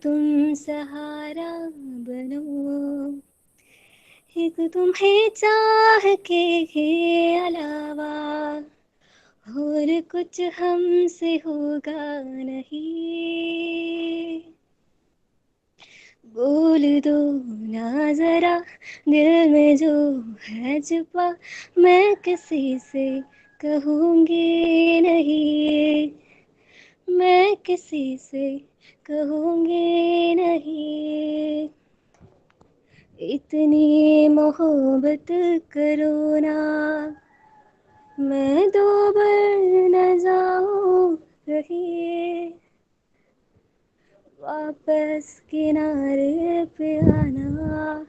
तुम सहारा बनो, एक तुम्हें चाह के अलावा और कुछ हमसे होगा नहीं। बोल दो ना जरा दिल में जो है छुपा, मैं किसी से कहूँगी नहीं, मैं किसी से कहूँगी नहीं। इतनी मोहब्बत करो ना, मैं दो बार न जाऊँ कहीं, वापस किनारे पे आना,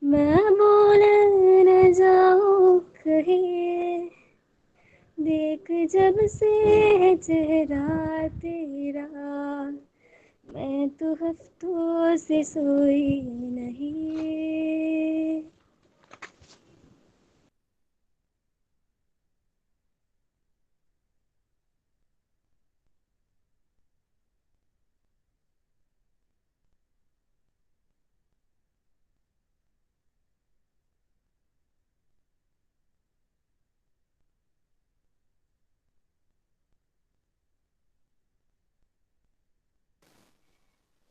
मैं बोल न जाऊँ कहीं। देख जब से है चेहरा तेरा, मैं तो हफ्तों से सोई नहीं।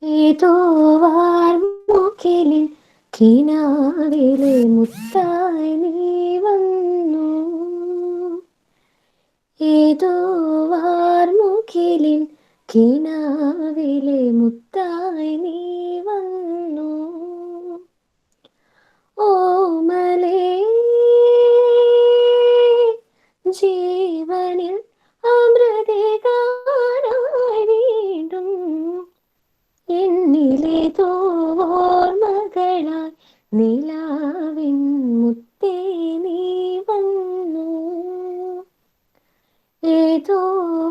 ഏതോ വാർമുകിലിൻ കിനാവിലെ മുത്തായി നീ വന്നു, ഏതോ വാർമുകിലിൻ കിനാവിലെ മുത്തായി നീ വന്നു. ഓമലേ ജീവനിൽ അമൃതേകാനായി വീണ്ടും എന്നിലേതോ ഓർമ്മകളായി നിലാവിൻ മുത്തേ നീ വന്നു, ഏതോ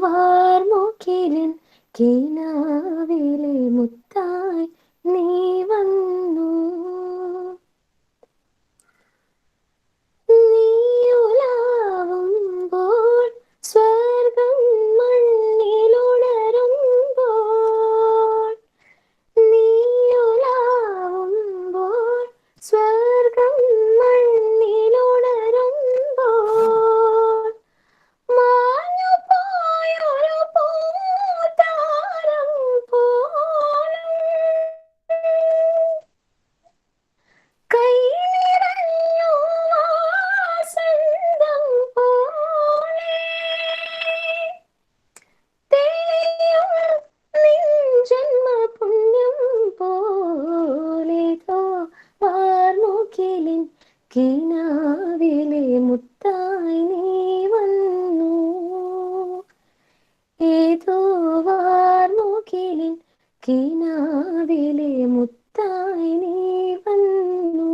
വാർമുകിലിൻ കിനാവിലെ മുത്തായി നീ വന്നു. നീയുലാവുമ്പോൾ സ്വർഗം മണ്ണിലുണരുമ്പോൾ, നീയുലാവുമ്പോൾ സ്വർഗം മണ്ണിലുണരുമ്പോൾ, മാഞ്ഞു പോയൊരു പൂത്താരം പോലും കൈ നിറഞ്ഞു വാസന്തം പോലെ തെളിയും നിൻ ജന്മപുണ്യം പോലെതോ വാർമുകിലിൻ കിനാവിലെ മുത്തായി നീ വന്നു, ഏതോ വാർമുകിലിൻ കിനാവിലെ മുത്തായി നീ വന്നു.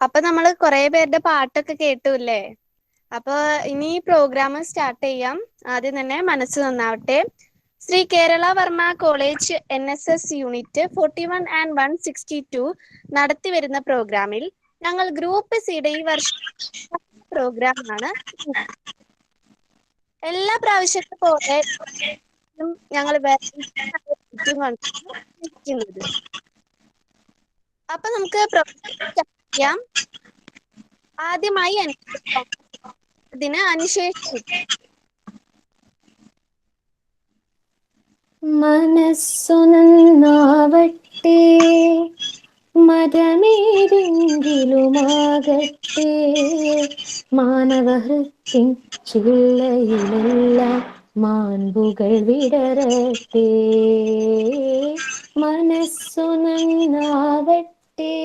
അപ്പൊ നമ്മള് കുറെ പേരുടെ പാട്ടൊക്കെ കേട്ടുല്ലേ. അപ്പൊ ഇനി പ്രോഗ്രാം സ്റ്റാർട്ട് ചെയ്യാം. ആദ്യം തന്നെ മനസ്സ് നന്നാവട്ടെ. Sri Kerala Varma college NSS unit 41 and 162 നടത്തി വരുന്ന പ്രോഗ്രാമിൽ ഞങ്ങൾ ഗ്രൂപ്പ് സിയുടെ ഈ വർഷം പ്രോഗ്രാമാണ്. എല്ലാ പ്രാവശ്യത്തെ പോലെ ഞങ്ങൾ കൊണ്ടിരിക്കുന്നത്. അപ്പൊ നമുക്ക് ചെയ്യാം. ആദ്യമായി ഇതിന് അനുശേഷിക്കും. മനസ്സു നന്നാവട്ടെ, മതമേതെങ്കിലുമാകട്ടെ, മാനവഹൃത്തിൻ ചില്ലയിലെല്ലാം മാൺപുകൾ വിടരട്ടെ. മനസ്സു നന്നാവട്ടെ,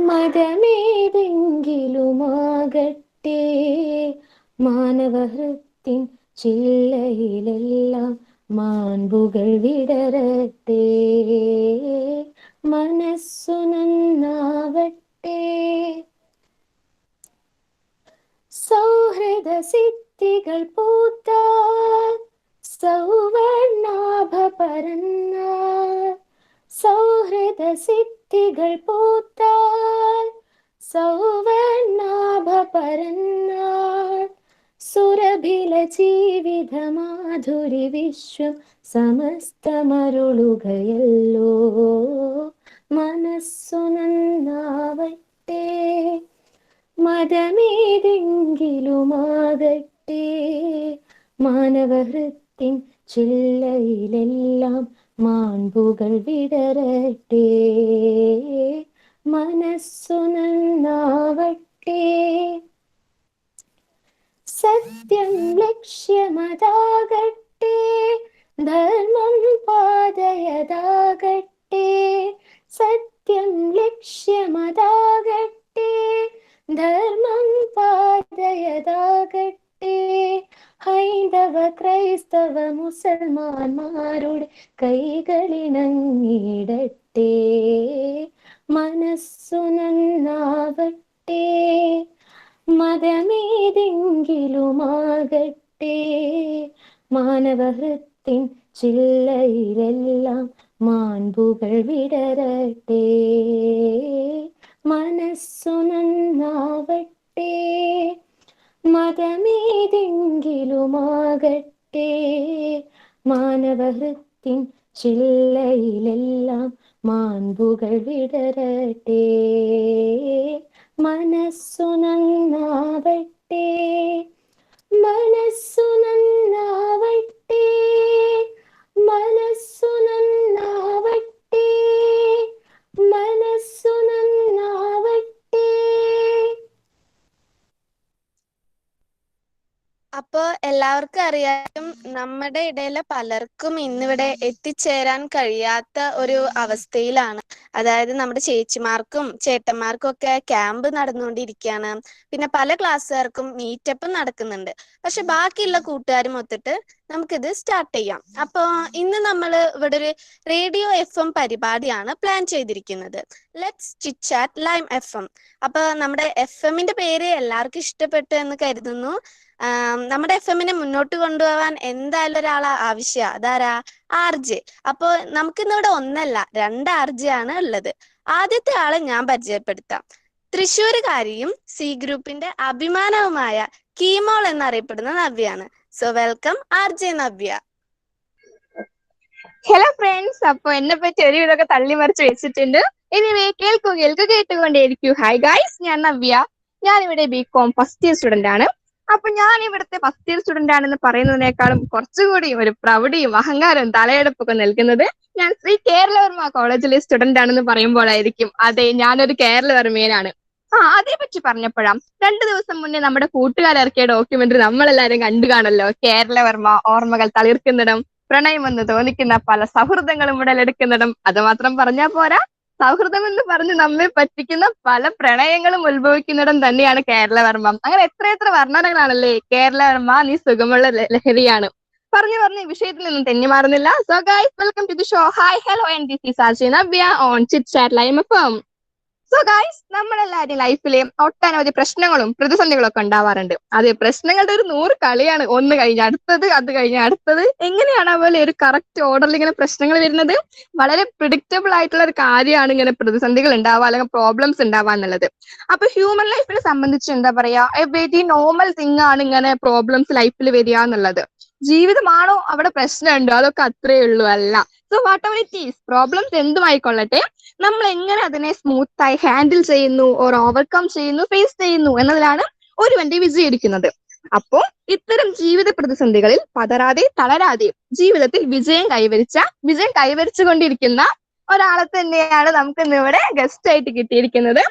മതമേതെങ്കിലുമാകട്ടെ, മാനവഹൃത്തിൻ ചില്ലയിലെല്ലാം മാൺപുകൾ വിടരട്ടെ. മനസ്സു നന്നാവട്ടെ. സൗഹൃദ സിദ്ധികൾ പൂത്താൽ സൗവർണാഭ പരന്നാൽ, സൗഹൃദ സിദ്ധികൾ പൂത്താൽ സൗവർണാഭ പരന്നാൽ, സുരഭില ജീവിത മാധുരി വിശ്വം സമസ്തമരുളുകയല്ലോ. മനസ്സു നന്നാവട്ടെ, മതമേതെങ്കിലുമാകട്ടെ, മാനവഹൃത്തിൻ ചില്ലയിലെല്ലാം മാൺപുകൾ വിടരട്ടെ. മനസ്സു നന്നാവട്ടെ. സത്യം ലക്ഷ്യമതാകട്ടെ, ധർമ്മം പാതയതാകട്ടെ. സത്യം ലക്ഷ്യമതാകട്ടെ, ധർമ്മം പാതയതാകട്ടെ. ഹൈന്ദവ ക്രൈസ്തവ മുസൽമാന്മാരുടെ കൈകളിണങ്ങിടട്ടെ. മനസ്സു നന്നാവട്ടെ, മതമേതെങ്കിലുമാകട്ടെ, മാനവഹൃത്തിൻ ചില്ലയിലെല്ലാം മാൺപുകൾ വിടരട്ടെ. മനസ്സു നന്നാവട്ടെ, മതമേതെങ്കിലുമാകട്ടെ, മാനവഹൃത്തിൻ ചില്ലയിലെല്ലാം മാൺപുകൾ വിടരട്ടെ. മനസ്സു നന്നാവട്ടെ, മനസ്സു നന്നാവട്ടെ, മനസ്സു നന്നാവട്ടെ, മനസ്സു നന്നാവട്ടെ. അപ്പൊ എല്ലാവർക്കും അറിയാം, നമ്മുടെ ഇടയിലെ പലർക്കും ഇന്നിവിടെ എത്തിച്ചേരാൻ കഴിയാത്ത ഒരു അവസ്ഥയിലാണ്. അതായത് നമ്മുടെ ചേച്ചിമാർക്കും ചേട്ടന്മാർക്കും ഒക്കെ ക്യാമ്പ് നടന്നുകൊണ്ടിരിക്കുകയാണ്. പിന്നെ പല ക്ലാസ്സുകാർക്കും മീറ്റപ്പും നടക്കുന്നുണ്ട്. പക്ഷെ ബാക്കിയുള്ള കൂട്ടുകാരും ഒത്തിട്ട് നമുക്കിത് സ്റ്റാർട്ട് ചെയ്യാം. അപ്പോൾ ഇന്ന് നമ്മൾ ഇവിടെ ഒരു റേഡിയോ FM പരിപാടിയാണ് പ്ലാൻ ചെയ്തിരിക്കുന്നത്. Let's chit chat live FM. അപ്പൊ നമ്മുടെ FMന്റെ പേര് എല്ലാവർക്കും ഇഷ്ടപ്പെട്ടു എന്ന് കരുതുന്നു. നമ്മുടെ FM മുന്നോട്ട് കൊണ്ടുപോകാൻ എന്തായാലും ഒരാളെ ആവശ്യം. അതാരാ? RJ. അപ്പൊ നമുക്കിന്നിവിടെ ഒന്നല്ല 2 RJ ആണ് ഉള്ളത്. ആദ്യത്തെ ആളെ ഞാൻ പരിചയപ്പെടുത്താം. തൃശ്ശൂരുകാരിയും C ഗ്രൂപ്പിന്റെ അഭിമാനവുമായ കീമോൾ എന്നറിയപ്പെടുന്ന നവ്യാണ്. So welcome RJ Navya. Hello friends, അപ്പൊ എന്നെ പറ്റി ഒരുവിധമൊക്കെ തള്ളിമറിച്ച് വെച്ചിട്ടുണ്ട്. എനിവേ കേട്ടുകൊണ്ടേയിരിക്കൂ. ഹായ് ഗൈസ്, ഞാൻ നവ്യ. ഞാനിവിടെ BCom ഫസ്റ്റ് ഇയർ സ്റ്റുഡന്റ് ആണ്. അപ്പൊ ഞാൻ ഇവിടുത്തെ ഫസ്റ്റ് ഇയർ സ്റ്റുഡന്റ് ആണെന്ന് പറയുന്നതിനേക്കാളും കുറച്ചുകൂടി ഒരു പ്രൗഢിയും അഹങ്കാരവും തലയെടുപ്പൊക്കെ നൽകുന്നത് ഞാൻ ശ്രീ കേരളവർമ്മ കോളേജിലെ സ്റ്റുഡന്റ് ആണെന്ന് പറയുമ്പോഴായിരിക്കും. അതെ, ഞാനൊരു കേരളവർമ്മേനാണ്. അതേപറ്റി പറഞ്ഞപ്പോഴാ 2 ദിവസം മുന്നേ നമ്മുടെ കൂട്ടുകാരിറക്കിയ ഡോക്യുമെന്ററി നമ്മളെല്ലാരും കണ്ടു കാണല്ലോ. കേരളവർമ്മ ഓർമ്മകൾ തളിർക്കുന്നിടം, പ്രണയമെന്ന് തോന്നിക്കുന്ന പല സൗഹൃദങ്ങളും ഉടലെടുക്കുന്നിടം. അത് മാത്രം പറഞ്ഞാൽ പോരാ, സൗഹൃദം എന്ന് പറഞ്ഞ് നമ്മെ പറ്റിക്കുന്ന പല പ്രണയങ്ങളും ഉത്ഭവിക്കുന്നിടം തന്നെയാണ് കേരളവർമ്മ. അങ്ങനെ എത്രയെത്ര വർണ്ണനകളാണല്ലേ. കേരളവർമ്മ നീ സുഖമുള്ള ലഹരിയാണ്. പറഞ്ഞു വിഷയത്തിൽ നിന്നും തെന്നി മാറുന്നില്ല. So guys, welcome to the show. Hi, hello, and this is RJ Navya on chit chat live FM. So guys, നമ്മളെല്ലാവരും ലൈഫിലെ ഒട്ടനവധി പ്രശ്നങ്ങളും പ്രതിസന്ധികളും ഒക്കെ ഉണ്ടാവാറുണ്ട്. അത് പ്രശ്നങ്ങളുടെ ഒരു 100 കളിയാണ്. ഒന്ന് കഴിഞ്ഞ അടുത്തത്, അത് കഴിഞ്ഞ അടുത്തത്. എങ്ങനെയാണ് അതുപോലെ ഒരു കറക്റ്റ് ഓർഡറിൽ ഇങ്ങനെ പ്രശ്നങ്ങൾ വരുന്നത്? വളരെ പ്രിഡിക്റ്റബിൾ ആയിട്ടുള്ള ഒരു കാര്യമാണ് ഇങ്ങനെ പ്രതിസന്ധികൾ ഉണ്ടാവുക അല്ലെങ്കിൽ പ്രോബ്ലംസ് ഉണ്ടാവുക എന്നുള്ളത്. അപ്പൊ ഹ്യൂമൻ ലൈഫിനെ സംബന്ധിച്ച് എന്താ പറയാ, എ വെരി നോർമൽ തിങ് ആണ് ഇങ്ങനെ പ്രോബ്ലംസ് ലൈഫിൽ വരിക എന്നുള്ളത്. ജീവിതമാണോ അവിടെ പ്രശ്നമുണ്ടോ, അതൊക്കെ അത്രേ ഉള്ളൂ അല്ല. So what ever it is, problems എന്തുമായിക്കൊള്ളട്ടെ, നമ്മൾ എങ്ങനെ അതിനെ സ്മൂത്തായി ഹാൻഡിൽ ചെയ്യുന്നു, ഓർ ഓവർകം ചെയ്യുന്നു, ഫേസ് ചെയ്യുന്നു എന്നതിലാണ് ഒരുവന്റെ വിജയം ഇരിക്കുന്നത്. അപ്പോ ഇത്തരം ജീവിത പ്രതിസന്ധികളിൽ പതറാതെ തളരാതെ ജീവിതത്തിൽ വിജയം കൈവരിച്ചു കൊണ്ടിരിക്കുന്ന ഒരാളെ തന്നെയാണ് നമുക്ക് ഇന്ന് ഇവിടെ ഗസ്റ്റ് ആയിട്ട് കിട്ടിയിരിക്കുന്നത്.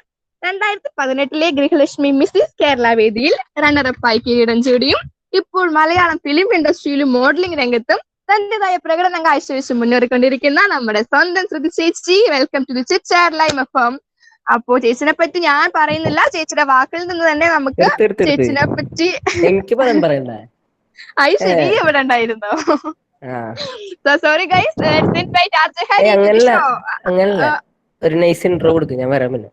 2018 ഗൃഹലക്ഷ്മി മിസ്സിസ് കേരള വേദിയിൽ റണ്ണറപ്പായി കിരീടം ചൂടിയും ഇപ്പോൾ മലയാളം ഫിലിം ഇൻഡസ്ട്രിയിലും മോഡലിംഗ് രംഗത്തും തന്റേതായ പ്രകടനം കാഴ്ചവെച്ച് മുന്നേറിക്കൊണ്ടിരിക്കുന്ന നമ്മുടെ സ്വന്തം ശ്രുതി ചേച്ചി. Welcome to the chit chat live FM. അപ്പോ ചേച്ചിനെ പറ്റി ഞാൻ പറയുന്നില്ല, ചേച്ചിയുടെ വാക്കിൽ നിന്ന് തന്നെ നമുക്ക് ചേച്ചിനെ പറ്റി. എനിക്ക് പറയണ്ടേ? ശരി, ഇവിടെ ഉണ്ടായിരുന്നോ? സോറി ഗൈസ്, അങ്ങനല്ല, ഒരു നൈസ് ഇൻട്രോ കൊടുത്തു, ഞാൻ വരാൻ പിന്നെ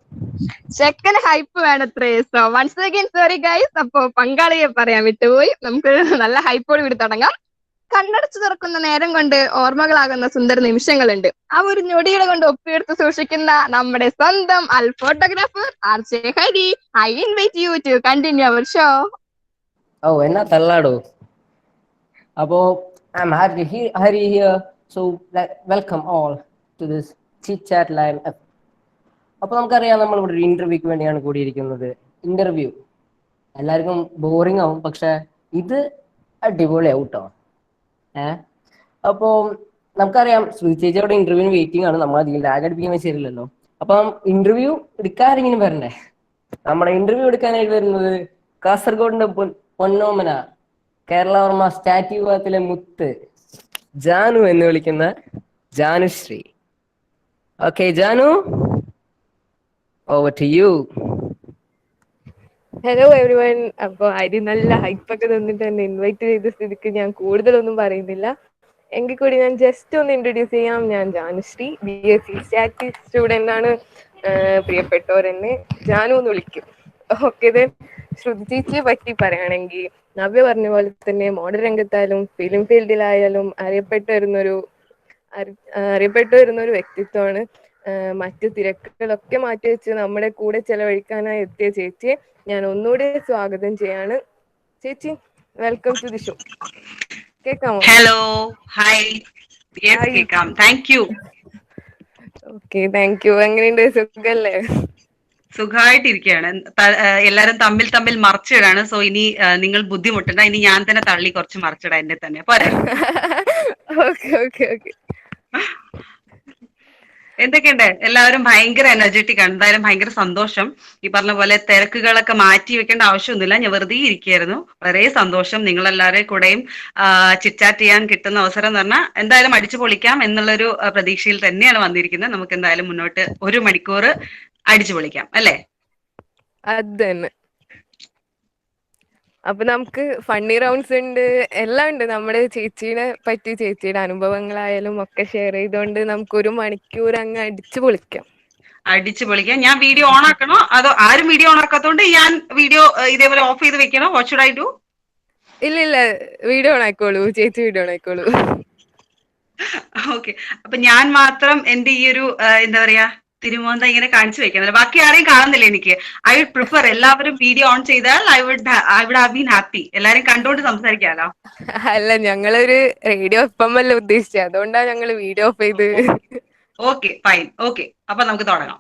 സെക്കൻഡ് ഹൈപ്പ് വേണത്രേ. So once again sorry guys. അപ്പോ പങ്കാളിയെ പറയാൻ വിട്ടുപോയി. നമുക്ക് നല്ല ഹൈപ്പോട് കൂടി തുടങ്ങാം. കണ്ണടച്ചു തുറക്കുന്ന നേരം കൊണ്ട് ഓർമ്മകളാകുന്ന സുന്ദര നിമിഷങ്ങളുണ്ട്. ആ ഒരു ഞൊടികളെ കൊണ്ട് ഒപ്പിയെടുത്ത് സൂക്ഷിക്കുന്ന നമ്മുടെ സ്വന്തം photographer RJ Hari. I invite you to continue our show. ഓ, എന്നാ തള്ളാടോ. അപ്പോ I am Hari here. So welcome all to this chit chat live. അപ്പൊ നമുക്കറിയാം, നമ്മൾ ഇവിടെ ഒരു ഇന്റർവ്യൂക്ക് വേണ്ടിയാണ് കൂടിയിരിക്കുന്നത്. ഇന്റർവ്യൂ എല്ലാവർക്കും ബോറിംഗ് ആവും, പക്ഷെ ഇത് അടിപൊളിയാവും കേട്ടോ. അപ്പോ നമുക്കറിയാം, ശ്രുതി ചേച്ചി അവിടെ ഇന്റർവ്യൂവിന് വെയിറ്റിംഗ് ആണ്. നമ്മൾ അധികം ലാഗ് അടിപ്പിക്കാൻ ശരിയല്ലല്ലോ. അപ്പം ഇന്റർവ്യൂ എടുക്കാനെങ്കിലും വരണ്ടേ? നമ്മുടെ ഇന്റർവ്യൂ എടുക്കാനായിട്ട് വരുന്നത് കാസർഗോഡിന്റെ പൊന്നോമന, കേരള വർമ്മ സ്റ്റാറ്റ്യൂ വിഭാഗത്തിലെ മുത്ത്, ജാനു എന്ന് വിളിക്കുന്ന Janushree. Okay Janu, over to you. Hello everyone. അപ്പൊ അരി നല്ല ഹൈപ്പൊക്കെ തന്നിട്ട് എന്നെ ഇൻവൈറ്റ് ചെയ്ത സ്ഥിതിക്ക് ഞാൻ കൂടുതലൊന്നും പറയുന്നില്ല. എങ്കിൽ കൂടി ഞാൻ ജസ്റ്റ് ഒന്ന് ഇൻട്രൊഡ്യൂസ് ചെയ്യാം. ഞാൻ ജാനുശ്രീ, BSc സ്റ്റാറ്റിക്സ് സ്റ്റുഡൻ്റ് ആണ്. പ്രിയപ്പെട്ടവരെന്നെ ജാനു എന്ന് വിളിക്കും. ഓക്കെ. ദെൻ ശ്രുതി ചേച്ചിയെ പറ്റി പറയുകയാണെങ്കിൽ, നവ്യ പറഞ്ഞ പോലെ തന്നെ മോഡൽ രംഗത്തായാലും ഫിലിം ഫീൽഡിലായാലും അറിയപ്പെട്ടു വരുന്ന ഒരു വ്യക്തിത്വമാണ്. മറ്റു തിരക്കുകളൊക്കെ മാറ്റി വെച്ച് നമ്മുടെ കൂടെ ചെലവഴിക്കാനായി എത്തിയ ചേച്ചിയെ ഞാൻ ഒന്നുകൂടി സ്വാഗതം ചെയ്യാണ്. ചേച്ചി, വെൽക്കം ടു ദി ഷോ. കേൾക്കാമോ? Hello, hi. കേൾക്കാം. Thank you. Okay, thank you. എങ്ങനെയുണ്ട്, സുഖല്ലേ? സുഖമായിട്ടിരിക്കുകയാണ്. എല്ലാരും തമ്മിൽ മറിച്ചിടാണ്. സോ ഇനി നിങ്ങൾ ബുദ്ധിമുട്ടണ്ട. ഇനി ഞാൻ തന്നെ തള്ളി കുറച്ച് മറിച്ചിടാം എന്നെ തന്നെ. പോരെ? Okay okay okay. എന്തൊക്കെയുണ്ട്? എല്ലാവരും ഭയങ്കര എനർജറ്റിക് ആണ്. എന്തായാലും ഭയങ്കര സന്തോഷം. ഈ പറഞ്ഞ പോലെ തിരക്കുകളൊക്കെ മാറ്റി വെക്കേണ്ട ആവശ്യമൊന്നുമില്ല. ഞാൻ വെറുതെ ഇരിക്കുകയായിരുന്നു. വളരെ സന്തോഷം. നിങ്ങളെല്ലാവരുടെയും കൂടെയും ചിറ്റാറ്റ് ചെയ്യാൻ കിട്ടുന്ന അവസരം എന്ന് പറഞ്ഞാൽ എന്തായാലും അടിച്ചു പൊളിക്കാം എന്നുള്ളൊരു പ്രതീക്ഷയിൽ തന്നെയാണ് വന്നിരിക്കുന്നത്. നമുക്ക് എന്തായാലും മുന്നോട്ട് 1 മണിക്കൂർ അടിച്ചു പൊളിക്കാം, അല്ലേ? അത് തന്നെ. അപ്പൊ നമുക്ക് ഫണ്ണി റൗണ്ട്സ് ഉണ്ട്, എല്ലാം ഉണ്ട്. നമ്മുടെ ചേച്ചീനെ പറ്റി, ചേച്ചിയുടെ അനുഭവങ്ങളായാലും ഒക്കെ ഷെയർ ചെയ്തുകൊണ്ട് നമുക്ക് 1 മണിക്കൂർ അങ്ങ് അടിച്ചു പൊളിക്കാം. ഞാൻ വീഡിയോ ഓൺ ആക്കണോ, അതോ ആരും വീഡിയോ ഓൺ ആക്കാത്തോണ്ട് ഞാൻ വീഡിയോ ഇതേപോലെ ഓഫ് ചെയ്ത് വെക്കണോ? What should I do? ഇല്ല, വീഡിയോ ഓൺ ആയിക്കോളൂ. ചേച്ചി വീഡിയോ ഓൺ ആയിക്കോളൂ. ഓക്കെ. അപ്പൊ ഞാൻ മാത്രം എന്റെ ഈ ഒരു എന്താ പറയാ തിരുമോന്ത ഇങ്ങനെ കാണിച്ചു വെക്കുന്നില്ല. ബാക്കി ആരെയും കാണുന്നില്ല എനിക്ക്. ഐ വുഡ് പ്രിഫർ എല്ലാവരും വീഡിയോ ഓൺ ചെയ്താൽ I would have been happy. എല്ലാരും കണ്ടോണ്ട് സംസാരിക്കാലോ. അല്ല, ഞങ്ങളൊരു റേഡിയോ എഫ്എം അല്ല ഉദ്ദേശിച്ചത്, അതുകൊണ്ടാണ് ഞങ്ങൾ വീഡിയോ ഓഫ് ചെയ്ത്. Okay, fine. ഓക്കെ, അപ്പൊ നമുക്ക് തുടങ്ങാം.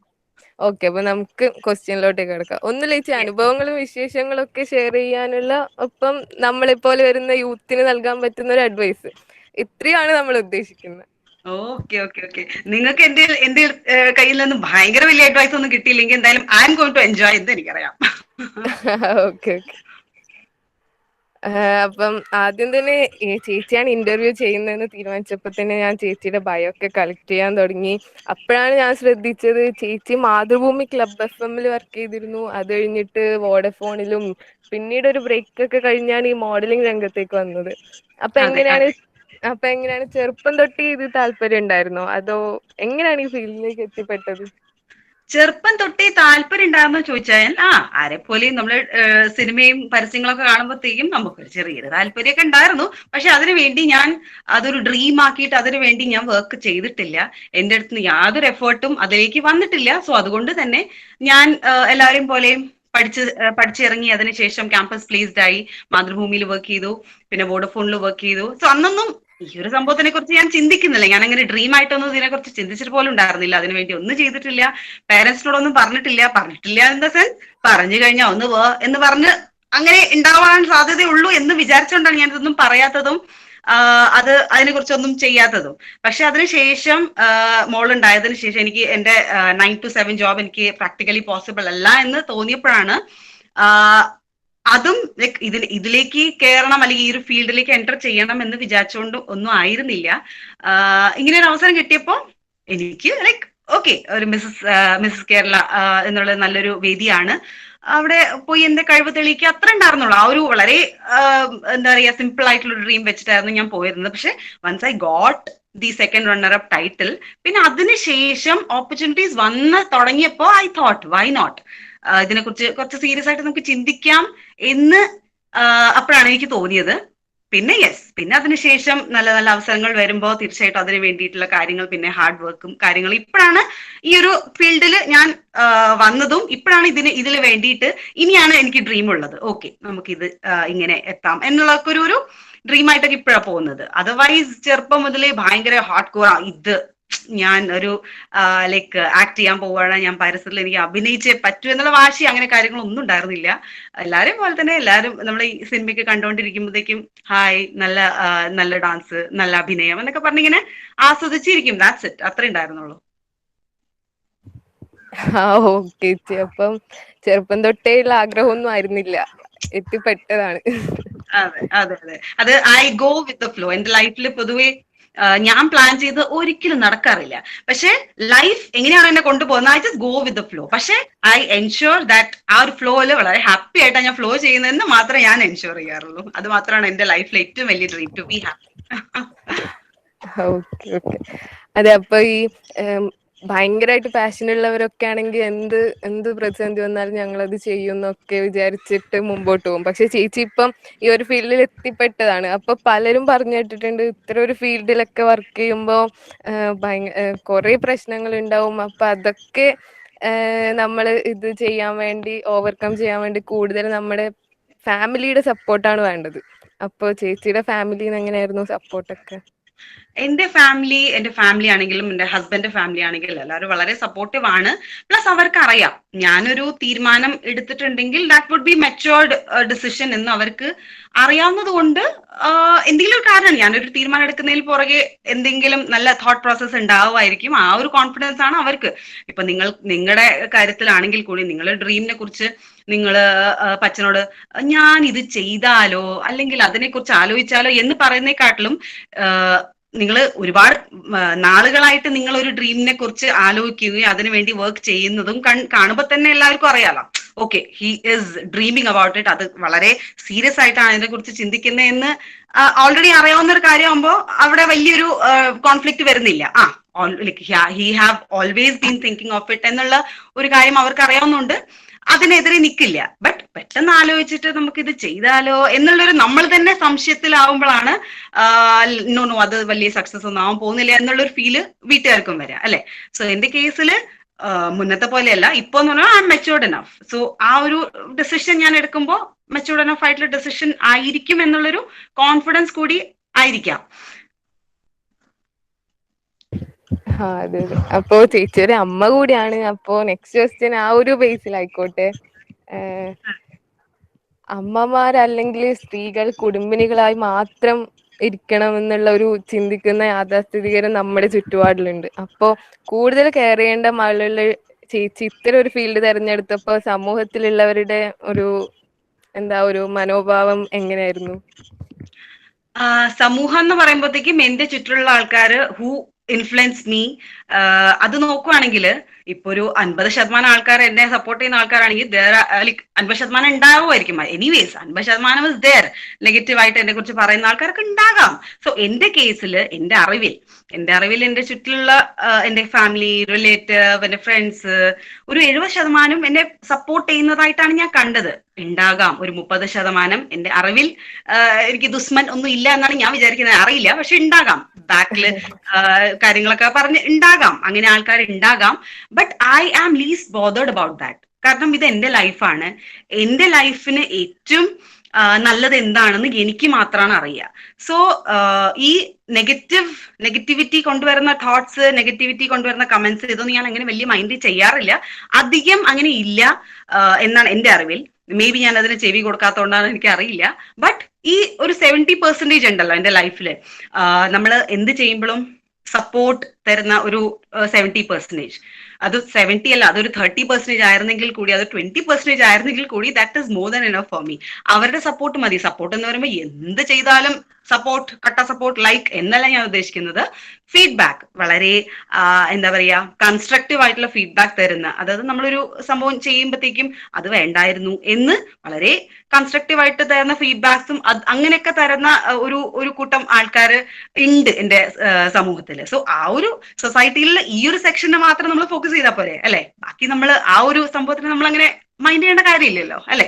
ഓക്കെ, അപ്പൊ നമുക്ക് ക്വസ്റ്റ്യനിലോട്ടേക്ക് കിടക്കാം. ഒന്നുമില്ല ചേച്ചി, അനുഭവങ്ങളും വിശേഷങ്ങളും ഒക്കെ ഷെയർ ചെയ്യാനുള്ള, ഒപ്പം നമ്മളെപ്പോലെ വരുന്ന യൂത്തിന് നൽകാൻ പറ്റുന്ന ഒരു അഡ്വൈസ്, ഇത്രയാണ് നമ്മൾ ഉദ്ദേശിക്കുന്നത്. ഓക്കെ. നിങ്ങൾക്ക് എന്റെ കയ്യിൽ നിന്ന് ഭയങ്കര വലിയ അഡ്വൈസ് ഒന്നും കിട്ടിയില്ലെങ്കിൽ എന്തായാലും I am going to enjoy എന്ന് എനിക്കറിയാം. ഓക്കെ. അപ്പം ആദ്യം തന്നെ ചേച്ചിയാണ് ഇന്റർവ്യൂ ചെയ്യുന്നതെന്ന് തീരുമാനിച്ചപ്പോൾ തന്നെ ഞാൻ ചേച്ചിയുടെ ബയോ ഒക്കെ കളക്ട് ചെയ്യാൻ തുടങ്ങി. അപ്പോഴാണ് ഞാൻ ശ്രദ്ധിച്ചത് ചേച്ചി മാതൃഭൂമി ക്ലബ് FM വർക്ക് ചെയ്തിരുന്നു. അത് കഴിഞ്ഞിട്ട് വോഡഫോണിലും, പിന്നീട് ഒരു ബ്രേക്ക് ഒക്കെ കഴിഞ്ഞാണ് ഈ മോഡലിംഗ് രംഗത്തേക്ക് വന്നത്. അപ്പൊ എങ്ങനെയാണ് ചെറുപ്പം തൊട്ട് ഇത് താല്പര്യം ഉണ്ടായിരുന്നോ, അതോ എങ്ങനെയാണ് ഈ ഫീൽഡിലേക്ക് എത്തിപ്പെട്ടത്? ചെറുപ്പം തൊട്ടേ താല്പര്യം ഉണ്ടാകുന്ന ചോദിച്ചാൽ ആരെപ്പോലെയും നമ്മള് സിനിമയും പരസ്യങ്ങളൊക്കെ കാണുമ്പോഴത്തേക്കും നമുക്കൊരു ചെറിയൊരു താല്പര്യമൊക്കെ ഉണ്ടായിരുന്നു. പക്ഷെ അതിനു വേണ്ടി ഞാൻ അതൊരു ഡ്രീം ആക്കിയിട്ട് അതിനു വേണ്ടി ഞാൻ വർക്ക് ചെയ്തിട്ടില്ല. എന്റെ അടുത്ത് നിന്ന് യാതൊരു എഫേർട്ടും അതിലേക്ക് വന്നിട്ടില്ല. സോ അതുകൊണ്ട് തന്നെ ഞാൻ എല്ലാവരെയും പോലെയും പഠിച്ചിറങ്ങി അതിനുശേഷം ക്യാമ്പസ് പ്ലേസ്ഡ് ആയി, മാതൃഭൂമിയിൽ വർക്ക് ചെയ്തു, പിന്നെ വോഡഫോണിൽ വർക്ക് ചെയ്തു. സോ അന്നൊന്നും ഈ ഒരു സംഭവത്തിനെ കുറിച്ച് ഞാൻ ചിന്തിക്കുന്നില്ല. ഞാൻ അങ്ങനെ ഡ്രീം ആയിട്ടൊന്നും ഇതിനെ കുറിച്ച് ചിന്തിച്ചിട്ട് പോലും ഉണ്ടായിരുന്നില്ല. അതിനുവേണ്ടി ഒന്നും ചെയ്തിട്ടില്ല, പേരൻസിനോടൊന്നും പറഞ്ഞിട്ടില്ല ഇൻ ദ സെൻസ് പറഞ്ഞു കഴിഞ്ഞാൽ ഒന്ന് എന്ന് പറഞ്ഞ് അങ്ങനെ ഉണ്ടാവാൻ സാധ്യതയുള്ളൂ എന്ന് വിചാരിച്ചുകൊണ്ടാണ് ഞാൻ ഇതൊന്നും പറയാത്തതും അതിനെ കുറിച്ചൊന്നും ചെയ്യാത്തതും. പക്ഷെ അതിനുശേഷം മോളുണ്ടായതിനു ശേഷം എനിക്ക് എന്റെ 9 to 7 ജോബ് എനിക്ക് പ്രാക്ടിക്കലി പോസിബിൾ അല്ല എന്ന് തോന്നിയപ്പോഴാണ് അതും ലൈക്ക് ഇതിലേക്ക് കയറണം അല്ലെങ്കിൽ ഈ ഒരു ഫീൽഡിലേക്ക് എൻ്റർ ചെയ്യണം എന്ന് വിചാരിച്ചുകൊണ്ട് ഒന്നും ആയിരുന്നില്ല. ഇങ്ങനെ ഒരു അവസരം കിട്ടിയപ്പോ എനിക്ക് ലൈക്ക് ഓക്കെ, ഒരു മിസ്സസ് കേരള എന്നുള്ള നല്ലൊരു വേദിയാണ്, അവിടെ പോയി എന്റെ കഴിവ് തെളിയിക്കുക അത്ര ഉണ്ടായിരുന്നുള്ളൂ. ആ ഒരു വളരെ എന്താ പറയാ സിമ്പിൾ ആയിട്ടുള്ള ഒരു ഡ്രീം വെച്ചിട്ടായിരുന്നു ഞാൻ പോയിരുന്നത്. പക്ഷെ once I got the second runner up title, പിന്നെ അതിനുശേഷം ഓപ്പർച്യൂണിറ്റീസ് വന്ന് തുടങ്ങിയപ്പോ ഐ തോട്ട് വൈ നോട്ട്, ഇതിനെക്കുറിച്ച് കുറച്ച് സീരിയസ് ആയിട്ട് നമുക്ക് ചിന്തിക്കാം എന്ന് അപ്പോഴാണ് എനിക്ക് തോന്നിയത്. പിന്നെ പിന്നെ അതിനുശേഷം നല്ല നല്ല അവസരങ്ങൾ വരുമ്പോൾ തീർച്ചയായിട്ടും അതിന് വേണ്ടിയിട്ടുള്ള കാര്യങ്ങൾ, പിന്നെ ഹാർഡ് വർക്കും കാര്യങ്ങളും, ഇപ്പോഴാണ് ഈ ഒരു ഫീൽഡിൽ ഞാൻ വന്നതും, ഇപ്പോഴാണ് ഇതിൽ വേണ്ടിയിട്ട് ഇനിയാണ് എനിക്ക് ഡ്രീം ഉള്ളത്. ഓക്കെ, നമുക്കിത് ഇങ്ങനെ എത്താം എന്നുള്ളതൊക്കെ ഒരു ഡ്രീം ആയിട്ടൊക്കെ ഇപ്പോഴാണ് പോകുന്നത്. അതർവൈസ് ചെറുപ്പം മുതലേ ഭയങ്കര ഹാർഡ് കോർ ഇത് ഞാൻ ഒരു ലൈക്ക് ആക്ട് ചെയ്യാൻ പോവുകയാണ്, ഞാൻ പരസ്യത്തിൽ എനിക്ക് അഭിനയിച്ചേ പറ്റൂ എന്നുള്ള വാശി അങ്ങനെ കാര്യങ്ങളൊന്നും ഉണ്ടായിരുന്നില്ല. എല്ലാവരെയും പോലെ തന്നെ എല്ലാവരും നമ്മൾ ഈ സിനിമയ്ക്ക് കണ്ടുകൊണ്ടിരിക്കുമ്പോഴത്തേക്കും ഹായ്, നല്ല ഡാൻസ്, നല്ല അഭിനയം എന്നൊക്കെ പറഞ്ഞിങ്ങനെ ആസ്വദിച്ചിരിക്കും. ദാറ്റ്സ് ഇറ്റ്, അത്രേ ഉണ്ടായിരുന്നുള്ളൂ. ഓക്കെ, അപ്പം ചെറുപ്പം തൊട്ടേയുള്ള ആഗ്രഹമൊന്നും ആയിരുന്നില്ല, എത്തിപ്പെട്ടതാണ്. അതെ അതെ അതെ, അത് I go with the flow. എന്റെ ലൈഫിൽ പൊതുവെ ഞാൻ പ്ലാൻ ചെയ്ത് ഒരിക്കലും നടക്കാറില്ല. പക്ഷെ ലൈഫ് എങ്ങനെയാണ് എന്നെ കൊണ്ടുപോകുന്നത്, I just go with the flow. പക്ഷെ ഐ എൻഷുർ ദാറ്റ് ആ ഒരു ഫ്ലോയിൽ വളരെ ഹാപ്പി ആയിട്ടാണ് ഞാൻ ഫ്ലോ ചെയ്യുന്നതെന്ന് മാത്രമേ ഞാൻ എൻഷുർ ചെയ്യാറുള്ളൂ. അത് മാത്രമാണ് എന്റെ ലൈഫിലെ ഏറ്റവും വലിയ dream, to be happy. Okay okay, അതെ. അപ്പൊ ഈ ഭയങ്കരമായിട്ട് പാഷൻ ഉള്ളവരൊക്കെ ആണെങ്കിൽ എന്ത് പ്രതിസന്ധി വന്നാലും ഞങ്ങളത് ചെയ്യും എന്നൊക്കെ വിചാരിച്ചിട്ട് മുമ്പോട്ട് പോകും. പക്ഷെ ചേച്ചി ഇപ്പം ഈ ഒരു ഫീൽഡിൽ എത്തിപ്പെട്ടതാണ്. അപ്പൊ പലരും പറഞ്ഞു കേട്ടിട്ടുണ്ട്, ഇത്ര ഒരു ഫീൽഡിലൊക്കെ വർക്ക് ചെയ്യുമ്പോൾ കുറെ പ്രശ്നങ്ങൾ ഉണ്ടാവും. അപ്പൊ അതൊക്കെ നമ്മൾ ഇത് ചെയ്യാൻ വേണ്ടി, ഓവർകം ചെയ്യാൻ വേണ്ടി കൂടുതൽ നമ്മുടെ ഫാമിലിയുടെ സപ്പോർട്ടാണ് വേണ്ടത്. അപ്പൊ ചേച്ചിയുടെ ഫാമിലിന്ന് എങ്ങനെയായിരുന്നു സപ്പോർട്ടൊക്കെ? എന്റെ ഫാമിലി ആണെങ്കിലും എന്റെ ഹസ്ബൻഡ് ഫാമിലി ആണെങ്കിലും എല്ലാവരും വളരെ സപ്പോർട്ടീവ് ആണ്. പ്ലസ് അവർക്ക് അറിയാം ഞാനൊരു തീരുമാനം എടുത്തിട്ടുണ്ടെങ്കിൽ that would be matured decision എന്ന് അവർക്ക് അറിയാവുന്നത് കൊണ്ട് എന്തെങ്കിലും ഒരു കാരണം ഞാനൊരു തീരുമാനം എടുക്കുന്നതിൽ പുറകെ എന്തെങ്കിലും നല്ല തോട്ട് പ്രോസസ് ഉണ്ടാവുമായിരിക്കും. ആ ഒരു കോൺഫിഡൻസ് ആണ് അവർക്ക്. ഇപ്പൊ നിങ്ങളുടെ കാര്യത്തിലാണെങ്കിൽ കൂടി നിങ്ങളുടെ ഡ്രീമിനെ കുറിച്ച് നിങ്ങൾ പച്ചനോട് ഞാൻ ഇത് ചെയ്താലോ അല്ലെങ്കിൽ അതിനെക്കുറിച്ച് ആലോചിച്ചാലോ എന്ന് പറയുന്നേക്കാട്ടിലും നിങ്ങൾ ഒരുപാട് നാളുകളായിട്ട് നിങ്ങൾ ഒരു ഡ്രീമിനെ കുറിച്ച് ആലോചിക്കുകയും അതിനുവേണ്ടി വർക്ക് ചെയ്യുന്നതും കാണുമ്പോൾ തന്നെ എല്ലാവർക്കും അറിയാലോ, okay he is dreaming about it, അത് വളരെ സീരിയസ് ആയിട്ടാണ് അതിനെ കുറിച്ച് ചിന്തിക്കുന്നതെന്ന് ഓൾറെഡി അറിയാവുന്ന ഒരു കാര്യമാകുമ്പോൾ അവിടെ വലിയൊരു കോൺഫ്ലിക്റ്റ് വരുന്നില്ല. He have always been thinking of it എന്നുള്ള ഒരു കാര്യം അവർക്ക് അറിയാവുന്നതുകൊണ്ട് അതിനെതിരെ നിൽക്കില്ല. ബട്ട് പെട്ടെന്ന് ആലോചിച്ചിട്ട് നമുക്ക് ഇത് ചെയ്താലോ എന്നുള്ളൊരു നമ്മൾ തന്നെ സംശയത്തിലാവുമ്പോഴാണ് നോ അത് വലിയ സക്സസ് ഒന്നും ആവാൻ പോകുന്നില്ല എന്നുള്ളൊരു ഫീല് വീട്ടുകാർക്കും വരാം അല്ലെ. സോ എന്റെ കേസിൽ മുന്നത്തെ പോലെയല്ല, ഇപ്പൊ എന്ന് പറഞ്ഞാൽ I M matured enough. So ആ ഒരു ഡെസിഷൻ ഞാൻ എടുക്കുമ്പോൾ മെച്ചുവേർഡ് എനഫ് ആയിട്ടുള്ള ഡെസിഷൻ ആയിരിക്കും എന്നുള്ളൊരു കോൺഫിഡൻസ് കൂടി ആയിരിക്കാം. അതെ അതെ. അപ്പോ ചേച്ചി ഒരു അമ്മ കൂടിയാണ്. അപ്പോ നെക്സ്റ്റ് ക്വസ്റ്റ്യൻ ആ ഒരു ബേസിലായിക്കോട്ടെ. അമ്മമാരല്ലെങ്കിൽ സ്ത്രീകൾ കുടുംബിനികളായി മാത്രം ഇരിക്കണം എന്നുള്ള ഒരു ചിന്തിക്കുന്ന യാഥാസ്ഥിതികരം നമ്മുടെ ചുറ്റുപാടിലുണ്ട്. അപ്പോ കൂടുതൽ കെയർ ചെയ്യേണ്ട മകളുള്ള ചേച്ചി ഇത്തരം ഒരു ഫീൽഡ് തെരഞ്ഞെടുത്തപ്പോ സമൂഹത്തിലുള്ളവരുടെ ഒരു മനോഭാവം എങ്ങനെയായിരുന്നു? സമൂഹം എന്ന് പറയുമ്പോഴത്തേക്കും എന്റെ ചുറ്റുള്ള ആൾക്കാര് ഹൂ ഇൻഫ്ലുവൻസ് മീ, അത് നോക്കുവാണെങ്കിൽ ഇപ്പൊ ഒരു 50% ആൾക്കാർ എന്നെ സപ്പോർട്ട് ചെയ്യുന്ന ആൾക്കാരാണെങ്കിൽ 50% ഉണ്ടാവുമായിരിക്കും. എനിവേസ് 50% ഇസ് ദെയർ നെഗറ്റീവായിട്ട് എന്നെ കുറിച്ച് പറയുന്ന ആൾക്കാരൊക്കെ ഉണ്ടാകാം. സോ എന്റെ കേസിൽ എന്റെ അറിവിൽ എന്റെ ചുറ്റിലുള്ള എന്റെ ഫാമിലി, റിലേറ്റീവ്, എന്റെ ഫ്രണ്ട്സ് ഒരു 70% എന്നെ സപ്പോർട്ട് ചെയ്യുന്നതായിട്ടാണ് ഞാൻ കണ്ടത്. ഉണ്ടാകാം ഒരു 30% എന്റെ അറിവിൽ എനിക്ക് ദുസ്മൻ ഒന്നും ഇല്ല എന്നാണ് ഞാൻ വിചാരിക്കുന്നത്. അറിയില്ല, പക്ഷെ ഉണ്ടാകാം. ബാക്കില് കാര്യങ്ങളൊക്കെ പറഞ്ഞ് ഉണ്ടാകാം, അങ്ങനെ ആൾക്കാർ ഉണ്ടാകാം. But I am least bothered about that. കാരണം ഇത് എന്റെ ലൈഫാണ്. എന്റെ ലൈഫിന് ഏറ്റവും നല്ലത് എന്താണെന്ന് എനിക്ക് മാത്രമാണ് അറിയുക. സോ ഈ നെഗറ്റിവിറ്റി കൊണ്ടുവരുന്ന തോട്ട്സ്, നെഗറ്റിവിറ്റി കൊണ്ടുവരുന്ന കമന്റ്സ്, ഇതൊന്നും ഞാൻ അങ്ങനെ വലിയ മൈൻഡ് ചെയ്യാറില്ല. അധികം അങ്ങനെ ഇല്ല എന്നാണ് എന്റെ അറിവിൽ. മേ ബി ഞാൻ അതിന് ചെവി കൊടുക്കാത്തതുകൊണ്ടാണ്, എനിക്ക് അറിയില്ല. ബട്ട് ഈ ഒരു 70% ഉണ്ടല്ലോ എന്റെ ലൈഫില്, നമ്മൾ എന്ത് ചെയ്യുമ്പോഴും സപ്പോർട്ട് തരുന്ന ഒരു 70%, അത് 70 അല്ല, അതൊരു 30% ആയിരുന്നെങ്കിൽ കൂടി, അത് 20% ആയിരുന്നെങ്കിൽ കൂടി, that is more than enough for me. അവരുടെ സപ്പോർട്ട് മതി. സപ്പോർട്ട് എന്ന് പറയുമ്പോൾ എന്ത് ചെയ്താലും സപ്പോർട്ട്, കട്ട സപ്പോർട്ട്, ലൈക്ക് എന്നല്ല ഞാൻ ഉദ്ദേശിക്കുന്നത്. ഫീഡ്ബാക്ക്, വളരെ എന്താ പറയാ, കൺസ്ട്രക്റ്റീവ് ആയിട്ടുള്ള ഫീഡ്ബാക്ക് തരുന്ന, അതായത് നമ്മളൊരു സംഭവം ചെയ്യുമ്പോഴത്തേക്കും അത് വേണ്ടായിരുന്നു എന്ന് വളരെ കൺസ്ട്രക്റ്റീവ് ആയിട്ട് തരുന്ന ഫീഡ്ബാക്സും അങ്ങനെയൊക്കെ തരുന്ന ഒരു കൂട്ടം ആൾക്കാർ ഉണ്ട് എന്റെ സമൂഹത്തിൽ. സോ ആ ഒരു സൊസൈറ്റിയിൽ ഈ ഒരു സെക്ഷന് മാത്രം നമ്മൾ ഫോക്കസ് ചെയ്താൽ പോരെ, അല്ലെ? ബാക്കി നമ്മൾ ആ ഒരു സംഭവത്തിന് നമ്മൾ അങ്ങനെ മൈൻഡ് ചെയ്യേണ്ട കാര്യമില്ലല്ലോ, അല്ലെ?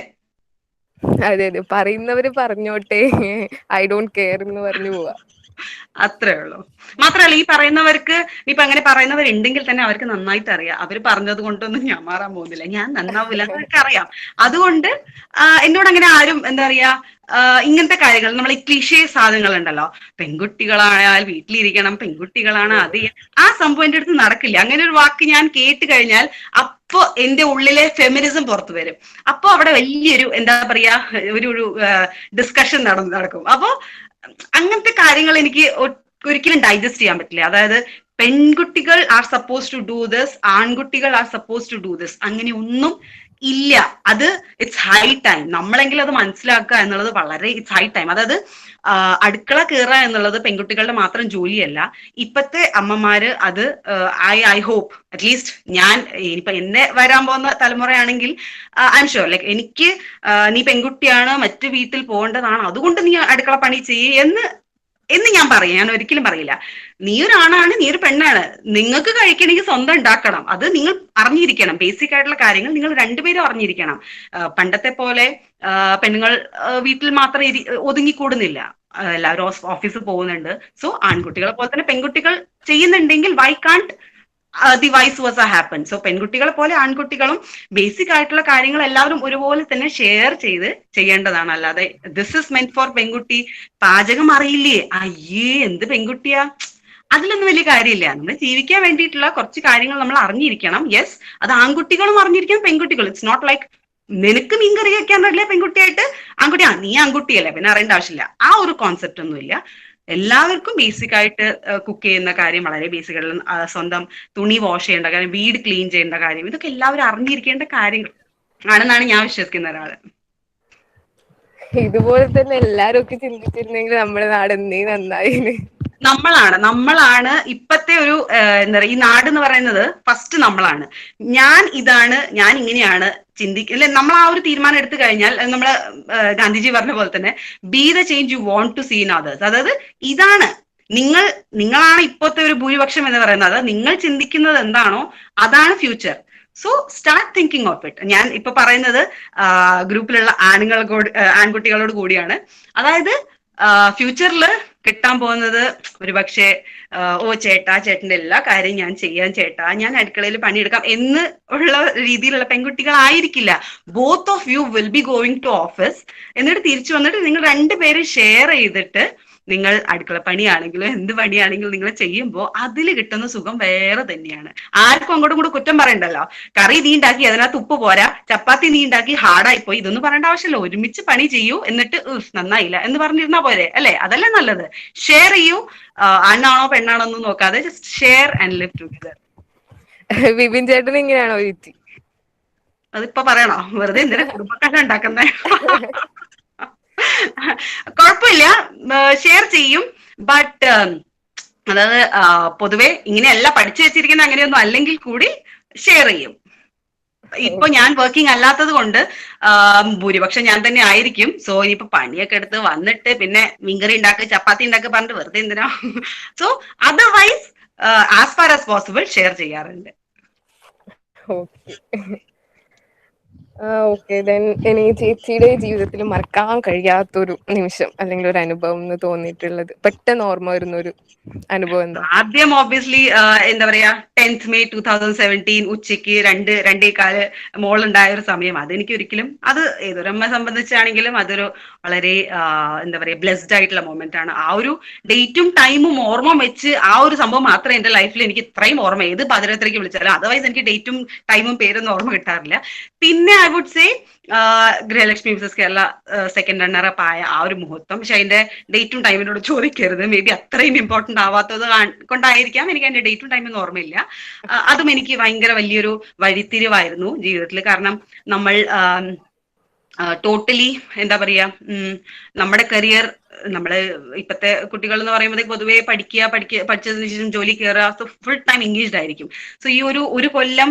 അതെ അതെ, പറയുന്നവര് പറഞ്ഞോട്ടെ, ഐ ഡോണ്ട് കെയർ എന്ന് പറഞ്ഞു പോവാ. അത്രേ ഉള്ളൂ. മാത്രമല്ല, ഈ പറയുന്നവർക്ക്, ഇപ്പൊ അങ്ങനെ പറയുന്നവരുണ്ടെങ്കിൽ തന്നെ അവർക്ക് നന്നായിട്ട് അറിയാം, അവര് പറഞ്ഞത് കൊണ്ടൊന്നും ഞാൻ മാറാൻ പോകുന്നില്ല, ഞാൻ നന്നാവില്ല എന്നൊക്കെ അറിയാം. അതുകൊണ്ട് എന്നോട് അങ്ങനെ ആരും എന്താ പറയാ, ഇങ്ങനത്തെ കാര്യങ്ങൾ, നമ്മൾ ഈ ക്ലീഷേ സാധനങ്ങൾ ഉണ്ടല്ലോ, പെൺകുട്ടികളായാൽ വീട്ടിലിരിക്കണം, പെൺകുട്ടികളാണ് അത്, ആ സംഭവം എന്റെ അടുത്ത് നടക്കില്ല. അങ്ങനെ ഒരു വാക്ക് ഞാൻ കേട്ട് കഴിഞ്ഞാൽ അപ്പൊ എന്റെ ഉള്ളിലെ ഫെമിനിസം പുറത്തു വരും. അപ്പൊ അവിടെ വലിയൊരു എന്താ പറയാ, ഒരു ഡിസ്കഷൻ നടക്കും. അപ്പൊ അങ്ങനത്തെ കാര്യങ്ങൾ എനിക്ക് ഒരിക്കലും ഡൈജസ്റ്റ് ചെയ്യാൻ പറ്റില്ല. അതായത് പെൺകുട്ടികൾ are suppose to do this, ആൺകുട്ടികൾ are suppose to do this, അങ്ങനെ ഒന്നും ഇല്ല. അത് ഇറ്റ്സ് ഹൈ ടൈം നമ്മളെങ്കിലും അത് മനസ്സിലാക്കുക എന്നുള്ളത് വളരെ ഇറ്റ്സ് ഹൈ ടൈം. അതായത് അടുക്കള കയറുക എന്നുള്ളത് പെൺകുട്ടികളുടെ മാത്രം ജോലിയല്ല. ഇപ്പത്തെ അമ്മമാര് അത് ഐ ഹോപ്പ് അറ്റ്ലീസ്റ്റ് ഞാൻ, ഇനിയിപ്പൊ എന്നെ വരാൻ പോകുന്ന തലമുറയാണെങ്കിൽ ഐ എം ഷുവർ, ലൈക്ക് എനിക്ക് നീ പെൺകുട്ടിയാണ്, മറ്റു വീട്ടിൽ പോകേണ്ടതാണ്, അതുകൊണ്ട് നീ അടുക്കള പണി ചെയ്യ് എന്ന് ഞാൻ പറയും. ഞാൻ ഒരിക്കലും പറയില്ല. നീ ഒരു ആണാണ്, നീ ഒരു പെണ്ണാണ്, നിങ്ങൾക്ക് കഴിക്കണമെങ്കിൽ സ്വന്തം ഉണ്ടാക്കണം. അത് നിങ്ങൾ അറിഞ്ഞിരിക്കണം. ബേസിക് ആയിട്ടുള്ള കാര്യങ്ങൾ നിങ്ങൾ രണ്ടുപേരും അറിഞ്ഞിരിക്കണം. പണ്ടത്തെ പോലെ പെണ്ണുങ്ങൾ വീട്ടിൽ മാത്രം ഒതുങ്ങിക്കൂടുന്നില്ല, എല്ലാവരും ഓഫീസിൽ പോകുന്നുണ്ട്. സോ ആൺകുട്ടികളെ പോലെ തന്നെ പെൺകുട്ടികൾ ചെയ്യുന്നുണ്ടെങ്കിൽ why can't the vice versa happen. So പെൺകുട്ടികളെ പോലെ ആൺകുട്ടികളും ബേസിക് ആയിട്ടുള്ള കാര്യങ്ങൾ എല്ലാവരും ഒരുപോലെ തന്നെ ഷെയർ ചെയ്ത് ചെയ്യേണ്ടതാണ്. അല്ലാതെ ദിസ് ഇസ് മെന്റ് ഫോർ പെൺകുട്ടി, പാചകം അറിയില്ലേ, അയ്യേ എന്ത് പെൺകുട്ടിയാ, അതിലൊന്നും വലിയ കാര്യമില്ല. നമ്മൾ ജീവിക്കാൻ വേണ്ടിയിട്ടുള്ള കുറച്ച് കാര്യങ്ങൾ നമ്മൾ അറിഞ്ഞിരിക്കണം. യെസ്, അത് ആൺകുട്ടികളും അറിഞ്ഞിരിക്കണം, പെൺകുട്ടികളും. ഇറ്റ്സ് നോട്ട് ലൈക്ക് നിനക്ക് മീൻ കറി വെക്കാൻ പറ്റില്ല പെൺകുട്ടിയായിട്ട്, ആൺകുട്ടിയാ നീ ആൺകുട്ടിയല്ലേ പിന്നെ അറിയേണ്ട ആവശ്യമില്ല, ആ ഒരു കോൺസെപ്റ്റ് ഒന്നുമില്ല. എല്ലാവർക്കും ബേസിക് ആയിട്ട് കുക്ക് ചെയ്യുന്ന കാര്യം, വളരെ ബേസിക് ആയിട്ടുള്ള സ്വന്തം തുണി വാഷ് ചെയ്യേണ്ട കാര്യം, വീട് ക്ലീൻ ചെയ്യേണ്ട കാര്യം, ഇതൊക്കെ എല്ലാവരും അറിഞ്ഞിരിക്കേണ്ട കാര്യങ്ങൾ ആണെന്നാണ് ഞാൻ വിശ്വസിക്കുന്ന ഒരാള്. ഇതുപോലെ തന്നെ എല്ലാരും ഒക്കെ ചിന്തിച്ചിരുന്നെങ്കിൽ നമ്മുടെ നാട് എന്നേ നന്നായി. നമ്മളാണ് ഇപ്പത്തെ ഒരു എന്താ പറയുക, ഈ നാട് എന്ന് പറയുന്നത് ഫസ്റ്റ് നമ്മളാണ്. ഞാൻ ഇതാണ്, ഞാൻ ഇങ്ങനെയാണ് ചിന്തിക്കില്ല. നമ്മൾ ആ ഒരു തീരുമാനം എടുത്തു കഴിഞ്ഞാൽ, നമ്മള് ഗാന്ധിജി പറഞ്ഞ പോലെ തന്നെ be the change you want to see in others. അതായത് ഇതാണ് നിങ്ങളാണ് ഇപ്പോഴത്തെ ഒരു ഭൂരിപക്ഷം എന്ന് പറയുന്നത്. നിങ്ങൾ ചിന്തിക്കുന്നത് എന്താണോ അതാണ് future. So start thinking of it. ഞാൻ ഇപ്പൊ പറയുന്നത് ഗ്രൂപ്പിലുള്ള ആൺകുട്ടികളോട് കൂടിയാണ്. അതായത് ഫ്യൂച്ചറിൽ കിട്ടാൻ പോകുന്നത് ഒരു പക്ഷേ ചേട്ടന്റെ എല്ലാ കാര്യം ഞാൻ ചെയ്യാൻ ചേട്ടാ, ഞാൻ അടുക്കളയിൽ പണിയെടുക്കാം എന്ന് ഉള്ള രീതിയിലുള്ള പെൺകുട്ടികളായിരിക്കില്ല. Both of you will be going to office, എന്നിട്ട് തിരിച്ചു വന്നിട്ട് നിങ്ങൾ രണ്ടുപേരും ഷെയർ ചെയ്തിട്ട് നിങ്ങൾ അടുക്കള പണിയാണെങ്കിലും എന്ത് പണിയാണെങ്കിലും നിങ്ങൾ ചെയ്യുമ്പോൾ അതിൽ കിട്ടുന്ന സുഖം വേറെ തന്നെയാണ്. ആർക്കും അങ്ങോട്ടും കൂടെ കുറ്റം പറയണ്ടല്ലോ. കറി നീ ഉണ്ടാക്കി അതിനകത്ത് ഉപ്പ് പോരാ, ചപ്പാത്തി നീ ഉണ്ടാക്കി ഹാർഡായി പോയി, ഇതൊന്നും പറയേണ്ട ആവശ്യമില്ല. ഒരുമിച്ച് പണി ചെയ്യൂ, എന്നിട്ട് നന്നായില്ല എന്ന് പറഞ്ഞിരുന്നാ പോരെ, അല്ലെ? അതല്ലേ നല്ലത്. ഷെയർ ചെയ്യൂ, ആണാണോ പെണ്ണാണോ ഒന്നും നോക്കാതെ just share and live together. Vipin ചേട്ടൻ ഇങ്ങനെയാണോ ചേച്ചി? അതിപ്പോ പറയണോ? വെറുതെ എന്തിനാ കുടുംബക്കാരെ ഉണ്ടാക്കുന്നേ? കുഴപ്പമില്ല, ഷെയർ ചെയ്യും. ബട്ട് അതായത് പൊതുവെ ഇങ്ങനെയല്ല പഠിച്ചു വെച്ചിരിക്കുന്ന അങ്ങനെയൊന്നും അല്ലെങ്കിൽ കൂടി ഷെയർ ചെയ്യും. ഇപ്പൊ ഞാൻ വർക്കിംഗ് അല്ലാത്തത് കൊണ്ട് ഭൂരിപക്ഷം ഞാൻ തന്നെ ആയിരിക്കും. സോ ഇനിയിപ്പോ പണിയൊക്കെ എടുത്ത് വന്നിട്ട് പിന്നെ മീൻകറി ഉണ്ടാക്കുക ചപ്പാത്തി ഉണ്ടാക്കുക പറഞ്ഞിട്ട് വെറുതെ എന്തിനാ. So otherwise as far as possible share ചെയ്യാറുണ്ട്. ഓക്കെ ഓക്കെ ദെൻ ഇനി ചേച്ചിയുടെ ജീവിതത്തിൽ മറക്കാൻ കഴിയാത്തൊരു നിമിഷം അല്ലെങ്കിൽ ഒരു അനുഭവം എന്ന് തോന്നിയിട്ടുള്ളത്, പെട്ടെന്ന് ഓർമ്മ വരുന്ന ഒരു അനുഭവം എന്താ? ആദ്യം ഓബ്വിയസ്ലി എന്താ പറയാ 10th May 2017 ഉച്ചയ്ക്ക് 2:15 മോളുണ്ടായ ഒരു സമയം. അതെനിക്ക് ഒരിക്കലും അത് ഏതൊരമ്മ സംബന്ധിച്ചാണെങ്കിലും അതൊരു വളരെ എന്താ പറയാ ബ്ലെസ്ഡ് ആയിട്ടുള്ള മൊമെന്റ് ആണ്. ആ ഒരു ഡേറ്റും ടൈമും ഓർമ്മ വെച്ച് ആ ഒരു സംഭവം മാത്രമേ എന്റെ ലൈഫിൽ എനിക്ക് ഇത്രയും ഓർമ്മ, ഏത് പാതിരാത്രിക്ക് വിളിച്ചാലും. അതർവൈസ് എനിക്ക് ഡേറ്റും ടൈമും പേരൊന്നും ഓർമ്മ കിട്ടാറില്ല. പിന്നെ I would say Grihalakshmi Mrs Kerala second runner up ആയ ആ ഒരു മുഹൂർത്തം. പക്ഷെ അതിന്റെ ഡേറ്റും ടൈമിനോട് ചോദിക്കരുത്, മേ ബി അത്രയും ഇമ്പോർട്ടന്റ് ആവാത്തത് കൊണ്ടായിരിക്കാം എനിക്ക് അതിന്റെ ഡേറ്റും ടൈമൊന്നും ഓർമ്മയില്ല. അതും എനിക്ക് ഭയങ്കര വലിയൊരു വഴിത്തിരിവായിരുന്നു ജീവിതത്തിൽ. കാരണം നമ്മൾ ടോട്ടലി എന്താ പറയാ നമ്മുടെ കരിയർ, നമ്മള് ഇപ്പത്തെ കുട്ടികൾ എന്ന് പറയുമ്പോഴത്തേക്ക് പൊതുവെ പഠിച്ചതിന് ശേഷം ജോലി കയറുക, ഫുൾ ടൈം എൻഗേജ്ഡ് ആയിരിക്കും. സോ ഈ ഒരു കൊല്ലം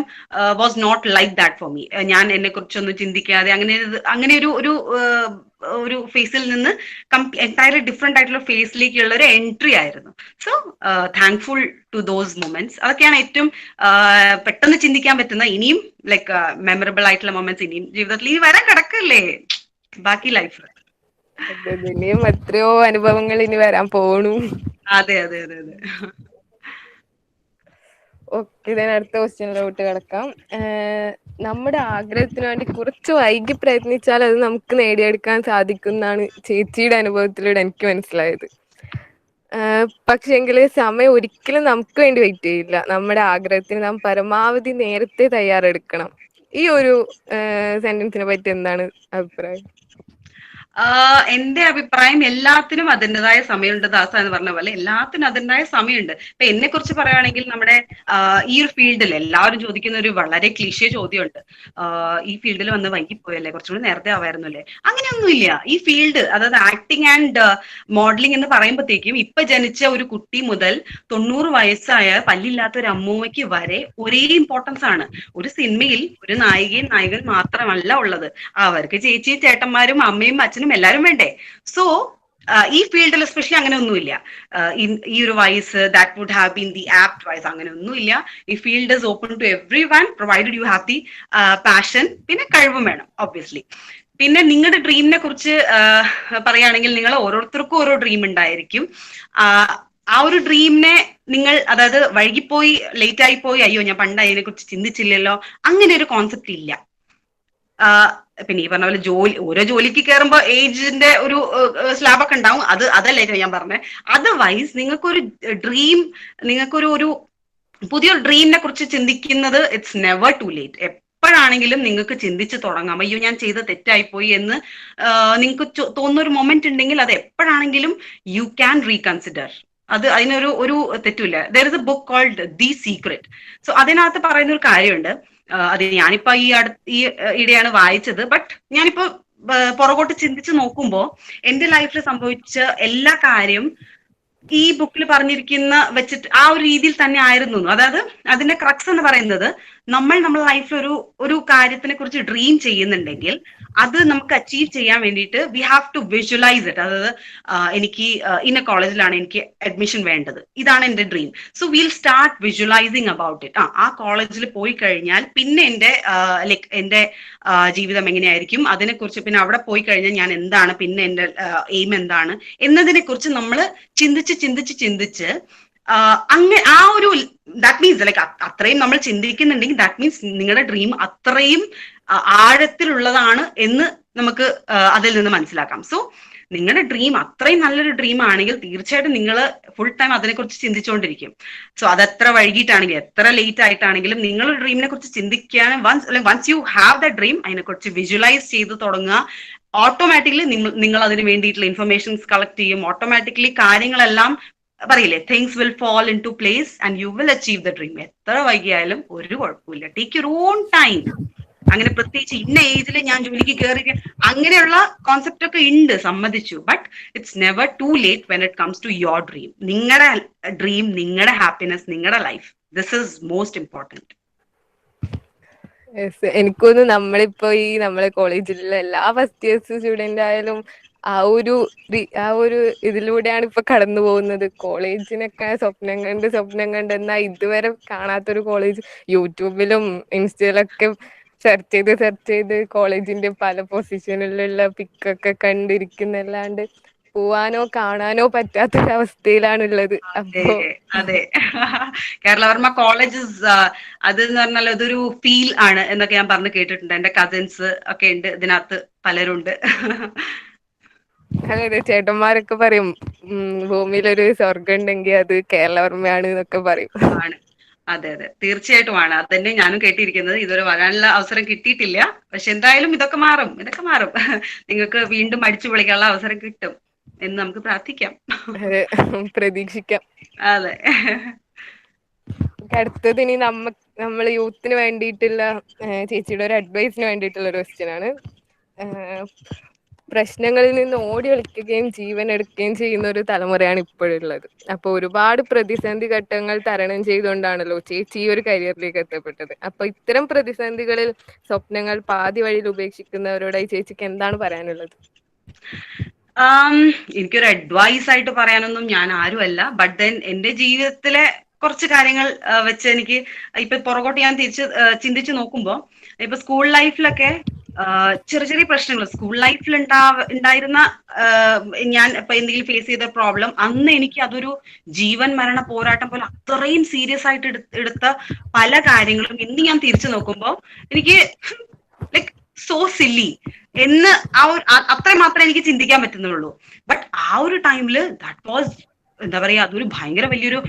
was not like that for me. ഞാൻ എന്നെ കുറിച്ചൊന്നും ചിന്തിക്കാതെ അങ്ങനെ ഒരു ഫേസിൽ നിന്ന് എൻറ്റയർലി ഡിഫറെന്റ് ആയിട്ടുള്ള ഫേസിലേക്കുള്ള ഒരു എൻട്രി ആയിരുന്നു. So thankful to those moments. അതൊക്കെയാണ് ഏറ്റവും പെട്ടെന്ന് ചിന്തിക്കാൻ പറ്റുന്ന, ഇനിയും ലൈക്ക് മെമ്മറബിൾ ആയിട്ടുള്ള മൊമെന്റ്സ് ഇനിയും ജീവിതത്തിൽ ഇനി വരാൻ കിടക്കല്ലേ ബാക്കി ലൈഫ്. ഇനിയും എത്രയോ അനുഭവങ്ങൾ ഇനി വരാൻ പോണു. അതെ അതെ അതെ അതെ. ഓക്കെ, ഞാൻ അടുത്ത ക്വസ്റ്റ്യനിലോട്ട് കിടക്കാം. നമ്മുടെ ആഗ്രഹത്തിന് വേണ്ടി കുറച്ച് വൈകി പ്രയത്നിച്ചാൽ അത് നമുക്ക് നേടിയെടുക്കാൻ സാധിക്കുന്നതാണ് ചേച്ചിയുടെ അനുഭവത്തിലൂടെ എനിക്ക് മനസ്സിലായത്. പക്ഷെങ്കിൽ സമയം ഒരിക്കലും നമുക്ക് വേണ്ടി വെയിറ്റ് ചെയ്യില്ല. നമ്മുടെ ആഗ്രഹത്തിന് നാം പരമാവധി നേരത്തെ തയ്യാറെടുക്കണം. ഈ ഒരു സെന്റൻസിനെ പറ്റി എന്താണ് അഭിപ്രായം? എന്റെ അഭിപ്രായം എല്ലാത്തിനും അതിൻ്റെതായ സമയമുണ്ട്. ദാസ എന്ന് പറഞ്ഞ പോലെ എല്ലാത്തിനും അതിൻ്റെതായ സമയമുണ്ട്. ഇപ്പൊ എന്നെ കുറിച്ച് പറയുകയാണെങ്കിൽ നമ്മുടെ ഈ ഒരു ഫീൽഡിൽ എല്ലാവരും ചോദിക്കുന്ന ഒരു വളരെ ക്ലീശേ ചോദ്യമുണ്ട്, ഈ ഫീൽഡിൽ വന്ന് വൈകിപ്പോയല്ലേ, കുറച്ചുകൂടി നേരത്തെ ആവായിരുന്നല്ലേ. അങ്ങനെയൊന്നുമില്ല. ഈ ഫീൽഡ്, അതായത് ആക്ടിങ് ആൻഡ് മോഡലിംഗ് എന്ന് പറയുമ്പോഴത്തേക്കും ഇപ്പൊ ജനിച്ച ഒരു കുട്ടി മുതൽ 90 വയസ്സായ പല്ലില്ലാത്ത ഒരു അമ്മൂമ്മയ്ക്ക് വരെ ഒരേ ഇമ്പോർട്ടൻസ് ആണ്. ഒരു സിനിമയിൽ ഒരു നായകൻ മാത്രമല്ല ഉള്ളത്, അവർക്ക് ചേച്ചിയും ചേട്ടന്മാരും അമ്മയും അച്ഛനും എല്ലാരും വേണ്ടേ. സോ ഈ ഫീൽഡിൽ എസ്പെഷ്യലി അങ്ങനെ ഒന്നുമില്ല. ഈ ഒരു വയസ്സ് that would have been the apt വയസ്സ്, അങ്ങനെ ഒന്നുമില്ല. ഈ field is open to everyone provided you have the passion. പിന്നെ കഴിവും വേണം ഒബ്വിയസ്ലി. പിന്നെ നിങ്ങളുടെ ഡ്രീമിനെ കുറിച്ച് പറയുകയാണെങ്കിൽ നിങ്ങൾ ഓരോരുത്തർക്കും ഓരോ ഡ്രീം ഉണ്ടായിരിക്കും. ആ ഒരു ഡ്രീമിനെ നിങ്ങൾ, അതായത് വൈകിപ്പോയി, ലേറ്റ് ആയി പോയി, അയ്യോ ഞാൻ പണ്ട് അതിനെ കുറിച്ച് ചിന്തിച്ചില്ലല്ലോ, അങ്ങനെ ഒരു കോൺസെപ്റ്റ് ഇല്ല. പിന്നെ ഈ പറഞ്ഞ പോലെ ഓരോ ജോലിക്ക് കയറുമ്പോൾ ഏജിന്റെ ഒരു സ്ലാബൊക്കെ ഉണ്ടാവും. അതല്ലേ ഞാൻ പറഞ്ഞത്. അതർവൈസ് നിങ്ങൾക്കൊരു ഡ്രീം, ഒരു പുതിയൊരു ഡ്രീമിനെ കുറിച്ച് ചിന്തിക്കുന്നത് ഇറ്റ്സ് നെവർ ടു ലേറ്റ്. എപ്പോഴാണെങ്കിലും നിങ്ങൾക്ക് ചിന്തിച്ച് തുടങ്ങാം. അയ്യോ ഞാൻ ചെയ്ത തെറ്റായിപ്പോയി എന്ന് നിങ്ങൾക്ക് തോന്നുന്ന ഒരു മൊമെന്റ് ഉണ്ടെങ്കിൽ അത് എപ്പോഴാണെങ്കിലും യു ക്യാൻ റീകൺസിഡർ. അതിനൊരു തെറ്റില്ല. There is a book called the secret. So അതിനകത്ത് പറയുന്ന ഒരു കാര്യമുണ്ട്, അത് ഞാനിപ്പോ ഈ ഇടെയാണ് വായിച്ചത്. ബട്ട് ഞാനിപ്പോ പുറകോട്ട് ചിന്തിച്ച് നോക്കുമ്പോ എന്റെ ലൈഫിൽ സംഭവിച്ച എല്ലാ കാര്യം ഈ ബുക്കിൽ പറഞ്ഞിരിക്കുന്ന വെച്ചിട്ട് ആ ഒരു രീതിയിൽ തന്നെ ആയിരുന്നു. അതായത് അതിന്റെ ക്രക്സ് എന്ന് പറയുന്നത്, നമ്മുടെ ലൈഫിൽ ഒരു കാര്യത്തിനെ കുറിച്ച് ഡ്രീം ചെയ്യുന്നുണ്ടെങ്കിൽ അത് നമുക്ക് അച്ചീവ് ചെയ്യാൻ വേണ്ടിയിട്ട് we have to visualise it. അതായത് എനിക്ക് ഇന്ന കോളേജിലാണ് എനിക്ക് അഡ്മിഷൻ വേണ്ടത്, ഇതാണ് എന്റെ dream. So will start visualising about it. ആ കോളേജിൽ പോയി കഴിഞ്ഞാൽ പിന്നെ എന്റെ ജീവിതം എങ്ങനെയായിരിക്കും, അതിനെക്കുറിച്ച്, പിന്നെ അവിടെ പോയി കഴിഞ്ഞാൽ ഞാൻ എന്താണ്, പിന്നെ എന്റെ എയിം എന്താണ് എന്നതിനെ കുറിച്ച് നമ്മൾ ചിന്തിച്ച് അങ്ങനെ ആ ഒരു ദാറ്റ് മീൻസ് ലൈക്ക് അത്രയും നമ്മൾ ചിന്തിക്കുന്നുണ്ടെങ്കിൽ ദാറ്റ് മീൻസ് നിങ്ങളുടെ ഡ്രീം അത്രയും ആഴത്തിലുള്ളതാണ് എന്ന് നമുക്ക് അതിൽ നിന്ന് മനസ്സിലാക്കാം. സോ നിങ്ങളുടെ ഡ്രീം അത്രയും നല്ലൊരു ഡ്രീം ആണെങ്കിൽ തീർച്ചയായിട്ടും നിങ്ങൾ ഫുൾ ടൈം അതിനെക്കുറിച്ച് ചിന്തിച്ചുകൊണ്ടിരിക്കും. സോ അതെത്ര വൈകിട്ടാണെങ്കിലും എത്ര ലേറ്റ് ആയിട്ടാണെങ്കിലും നിങ്ങളുടെ ഡ്രീമിനെ കുറിച്ച് ചിന്തിക്കാൻ once you have the dream അതിനെക്കുറിച്ച് വിഷ്വലൈസ് ചെയ്ത് തുടങ്ങുക, ഓട്ടോമാറ്റിക്കലി നിങ്ങൾ അതിന് വേണ്ടിയിട്ടുള്ള ഇൻഫർമേഷൻസ് കളക്ട് ചെയ്യും. ഓട്ടോമാറ്റിക്കലി കാര്യങ്ങളെല്ലാം പറയില്ലേ, things will fall into place and you will achieve the dream. എത്ര വൈകിയാലും ഒരു കുഴപ്പമില്ല. Take your own time. അങ്ങനെ പ്രത്യേകിച്ച് ഇന്ന ഏജിൽ ഞാൻ ജോലിക്ക് കയറി അങ്ങനെയുള്ള കോൺസെപ്റ്റ് ഒക്കെ ഉണ്ട്, സമ്മതിച്ചു. But it's never too late when it comes to your dream. നിങ്ങളുടെ ഡ്രീം, നിങ്ങളുടെ ഹാപ്പിനെസ്, നിങ്ങളുടെ life, this is most important. എനിക്കൊന്ന് നമ്മളിപ്പോ ഈ നമ്മളെ കോളേജിലുള്ള എല്ലാ ഫസ്റ്റ് ഇയേഴ്സ് സ്റ്റുഡന്റ് ആയാലും ആ ഒരു ഇതിലൂടെയാണ് ഇപ്പൊ കടന്നു പോകുന്നത്. കോളേജിനൊക്കെ സ്വപ്നം കണ്ട് എന്നാ ഇതുവരെ കാണാത്തൊരു കോളേജ് യൂട്യൂബിലും ഇൻസ്റ്റയിലൊക്കെ സെർച്ച് ചെയ്ത് കോളേജിന്റെ പല പൊസിഷനിലുള്ള പിക്കൊക്കെ കണ്ടിരിക്കുന്നല്ലാണ്ട് പോവാനോ കാണാനോ പറ്റാത്തൊരവസ്ഥയിലാണുള്ളത്. അതെ അപ്പൊ അതെ. കേരളവർമ്മ കോളേജ് അത് എന്ന് പറഞ്ഞാൽ അതൊരു ഫീൽ ആണ് എന്നൊക്കെ ഞാൻ പറഞ്ഞ് കേട്ടിട്ടുണ്ട്. എന്റെ കസിൻസ് ഒക്കെ ഉണ്ട് ഇതിനകത്ത്, പലരുണ്ട്. അതെ, ചേട്ടന്മാരൊക്കെ പറയും ഭൂമിയിലൊരു സ്വർഗം ഉണ്ടെങ്കിൽ അത് കേരളവർമ്മയാണ് എന്നൊക്കെ പറയും. ആണ്. അതെ അതെ, തീർച്ചയായിട്ടും ആണ്. അത് തന്നെ ഞാനും കേട്ടിരിക്കുന്നത്. ഇതുവരെ വരാനുള്ള അവസരം കിട്ടിയിട്ടില്ല. പക്ഷെ എന്തായാലും ഇതൊക്കെ മാറും. നിങ്ങൾക്ക് വീണ്ടും അടിച്ചു പൊളിക്കാനുള്ള അവസരം കിട്ടും എന്ന് നമുക്ക് പ്രാർത്ഥിക്കാം. അതെ, പ്രതീക്ഷിക്കാം. അതെ. അടുത്തത് ഇനി നമ്മൾ യൂത്തിന് വേണ്ടിയിട്ടുള്ള ചേച്ചിയുടെ ഒരു അഡ്വൈസിന് വേണ്ടിയിട്ടുള്ള ഒരു ക്വസ്റ്റ്യൻ ആണ്. പ്രശ്നങ്ങളിൽ നിന്ന് ഓടി ഒളിക്കുകയും ജീവൻ എടുക്കുകയും ചെയ്യുന്ന ഒരു തലമുറയാണ് ഇപ്പോഴുള്ളത്. അപ്പൊ ഒരുപാട് പ്രതിസന്ധി ഘട്ടങ്ങൾ തരണം ചെയ്തുകൊണ്ടാണല്ലോ ചേച്ചി ഈ ഒരു കരിയറിലേക്ക് എത്തപ്പെട്ടത്. അപ്പൊ ഇത്തരം പ്രതിസന്ധികളിൽ സ്വപ്നങ്ങൾ പാതി വഴിയിൽ ഉപേക്ഷിക്കുന്നവരോടായി ചേച്ചിക്ക് എന്താണ് പറയാനുള്ളത്? എനിക്കൊരു അഡ്വൈസ് ആയിട്ട് പറയാനൊന്നും ഞാൻ ആരുമല്ല. ബട്ട് ദെൻ എന്റെ ജീവിതത്തിലെ കുറച്ച് കാര്യങ്ങൾ വെച്ച് എനിക്ക് ഇപ്പൊ പുറകോട്ട് ഞാൻ തിരിച്ച് ചിന്തിച്ചു നോക്കുമ്പോ, ഇപ്പൊ സ്കൂൾ ലൈഫിലൊക്കെ ചെറിയ ചെറിയ പ്രശ്നങ്ങൾ സ്കൂൾ ലൈഫിൽ ഉണ്ടായിരുന്ന ഞാൻ ഇപ്പൊ എന്തെങ്കിലും ഫേസ് ചെയ്ത പ്രോബ്ലം, അന്ന് എനിക്ക് അതൊരു ജീവൻ മരണ പോരാട്ടം പോലെ അത്രയും സീരിയസ് ആയിട്ട് എടുത്ത പല കാര്യങ്ങളും ഇന്ന് ഞാൻ തിരിച്ചു നോക്കുമ്പോ എനിക്ക് ലൈക് സോ സില്ലി എന്ന് അത്ര മാത്രമേ എനിക്ക് ചിന്തിക്കാൻ പറ്റുന്നുള്ളൂ. ബട്ട് ആ ഒരു ടൈമില് ദാറ്റ് വാസ്, എന്താ പറയാ, അതൊരു ഭയങ്കര വലിയൊരു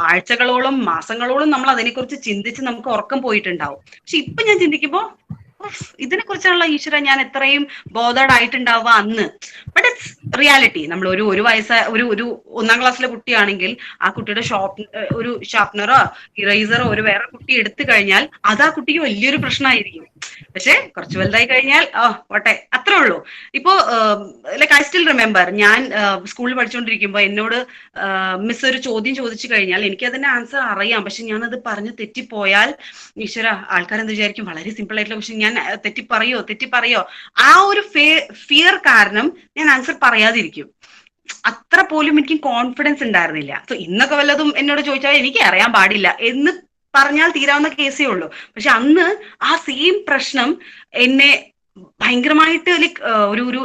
ആഴ്ചകളോളം മാസങ്ങളോളം നമ്മൾ അതിനെക്കുറിച്ച് ചിന്തിച്ച് നമുക്ക് ഉറക്കം പോയിട്ടുണ്ടാവും. പക്ഷെ ഇപ്പൊ ഞാൻ ചിന്തിക്കുമ്പോ ഇതിനെ കുറിച്ചുള്ള ഈശ്വര ഞാൻ എത്രയും ബോധേഡ് ആയിട്ടുണ്ടാവുക അന്ന്. But it's reality. നമ്മൾ ഒരു ഒരു 1-ാം ക്ലാസ്സിലെ കുട്ടിയാണെങ്കിൽ ആ കുട്ടിയുടെ ഒരു ഷാർപ്നറോ ഇറേസറോ ഒരു വേറെ കുട്ടി എടുത്തു കഴിഞ്ഞാൽ അത് ആ കുട്ടിക്ക് വലിയൊരു പ്രശ്നമായിരിക്കും. പക്ഷെ കുറച്ച് വലുതായി കഴിഞ്ഞാൽ പോട്ടെ, അത്രേ ഉള്ളൂ. ഇപ്പോ ലൈക്ക് ഐ സ്റ്റിൽ റിമെമ്പർ, ഞാൻ സ്കൂളിൽ പഠിച്ചുകൊണ്ടിരിക്കുമ്പോ എന്നോട് മിസ് ഒരു ചോദ്യം ചോദിച്ചു കഴിഞ്ഞാൽ എനിക്ക് അതിന്റെ ആൻസർ അറിയാം. പക്ഷെ ഞാനത് പറഞ്ഞ് തെറ്റിപ്പോയാൽ ഈശ്വര ആൾക്കാരെന്ത് വിചാരിക്കും, വളരെ സിമ്പിൾ ആയിട്ടുള്ള പക്ഷെ ഞാൻ തെറ്റിപ്പറയോ ആ ഒരു ഫിയർ കാരണം ഞാൻ ആൻസർ പറയാതിരിക്കും. അത്ര പോലും എനിക്ക് കോൺഫിഡൻസ് ഉണ്ടായിരുന്നില്ല. സോ ഇന്നൊക്കെ വല്ലതും എന്നോട് ചോദിച്ചാൽ എനിക്ക് അറിയാൻ പാടില്ല എന്ന് പറഞ്ഞാൽ തീരാവുന്ന കേസേ ഉള്ളൂ. പക്ഷെ അന്ന് ആ സെയിം പ്രശ്നം എന്നെ ഭയങ്കരമായിട്ട് ലൈക്ക് ഒരു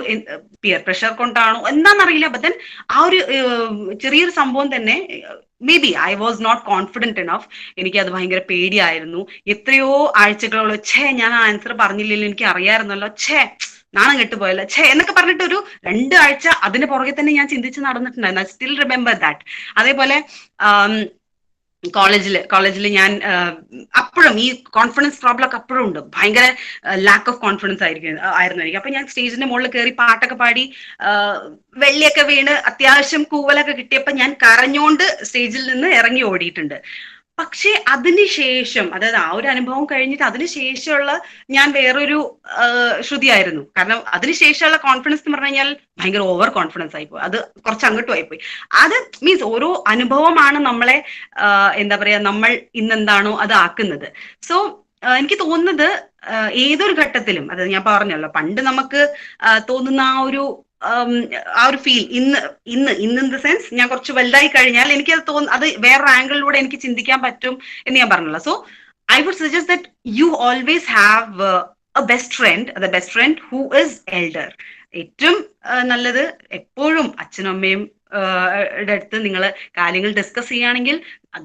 പിയർ പ്രഷർ കൊണ്ടാണോ എന്താണെന്നറിയില്ല, ബട്ട് ദെൻ ആ ഒരു ചെറിയൊരു സംഭവം തന്നെ maybe I was not confident enough. എനിക്ക് അത് ഭയങ്കര പേടിയായിരുന്നു. എത്രയോ ആഴ്ചകളോളം ഞാൻ ആ ആൻസർ പറഞ്ഞില്ലല്ലോ, എനിക്ക് അറിയാമായിരുന്നല്ലോ, നാണം കെട്ടുപോയല്ലോ എന്നൊക്കെ പറഞ്ഞിട്ട് ഒരു 2 ആഴ്ച അതിന് പുറകെ തന്നെ ഞാൻ ചിന്തിച്ച് നടന്നിട്ടുണ്ടായിരുന്നു. I still remember that. അതേപോലെ കോളേജിൽ ഞാൻ അപ്പോഴും ഈ കോൺഫിഡൻസ് പ്രോബ്ലം ഒക്കെ അപ്പോഴും ഉണ്ട്. ഭയങ്കര ലാക്ക് ഓഫ് കോൺഫിഡൻസ് ആയിരുന്നു എനിക്ക്. അപ്പൊ ഞാൻ സ്റ്റേജിന്റെ മുകളിൽ കയറി പാട്ടൊക്കെ പാടി വെള്ളിയൊക്കെ വീണ് അത്യാവശ്യം കൂവലൊക്കെ കിട്ടിയപ്പോ ഞാൻ കരഞ്ഞോണ്ട് സ്റ്റേജിൽ നിന്ന് ഇറങ്ങി ഓടിയിട്ടുണ്ട്. പക്ഷെ അതിനുശേഷം, അതായത് ആ ഒരു അനുഭവം കഴിഞ്ഞിട്ട് അതിനുശേഷമുള്ള ഞാൻ വേറൊരു ശ്രുതിയായിരുന്നു. കാരണം അതിനുശേഷമുള്ള കോൺഫിഡൻസ് എന്ന് പറഞ്ഞു കഴിഞ്ഞാൽ ഭയങ്കര ഓവർ കോൺഫിഡൻസ് ആയിപ്പോയി. അത് കുറച്ച് അങ്ങോട്ടും ആയിപ്പോയി. അത് മീൻസ് ഓരോ അനുഭവമാണ് നമ്മളെ എന്താ പറയാ നമ്മൾ ഇന്നെന്താണോ അത് ആക്കുന്നത്. സോ എനിക്ക് തോന്നുന്നത് ഏതൊരു ഘട്ടത്തിലും, അതായത് ഞാൻ പറഞ്ഞല്ലോ പണ്ട് നമുക്ക് തോന്നുന്ന ആ ഒരു ഫീൽ ഇന്ന് ഇൻ ദ സെൻസ് ഞാൻ കുറച്ച് വലുതായി കഴിഞ്ഞാൽ എനിക്ക് അത് വേറൊരു ആംഗിളിലൂടെ എനിക്ക് ചിന്തിക്കാൻ പറ്റും എന്ന് ഞാൻ പറഞ്ഞല്ലോ. So I would suggest that you always have a best friend who is elder. ഏറ്റവും നല്ലത് എപ്പോഴും അച്ഛനും അമ്മയും അടുത്ത് നിങ്ങൾ കാര്യങ്ങൾ ഡിസ്കസ് ചെയ്യുകയാണെങ്കിൽ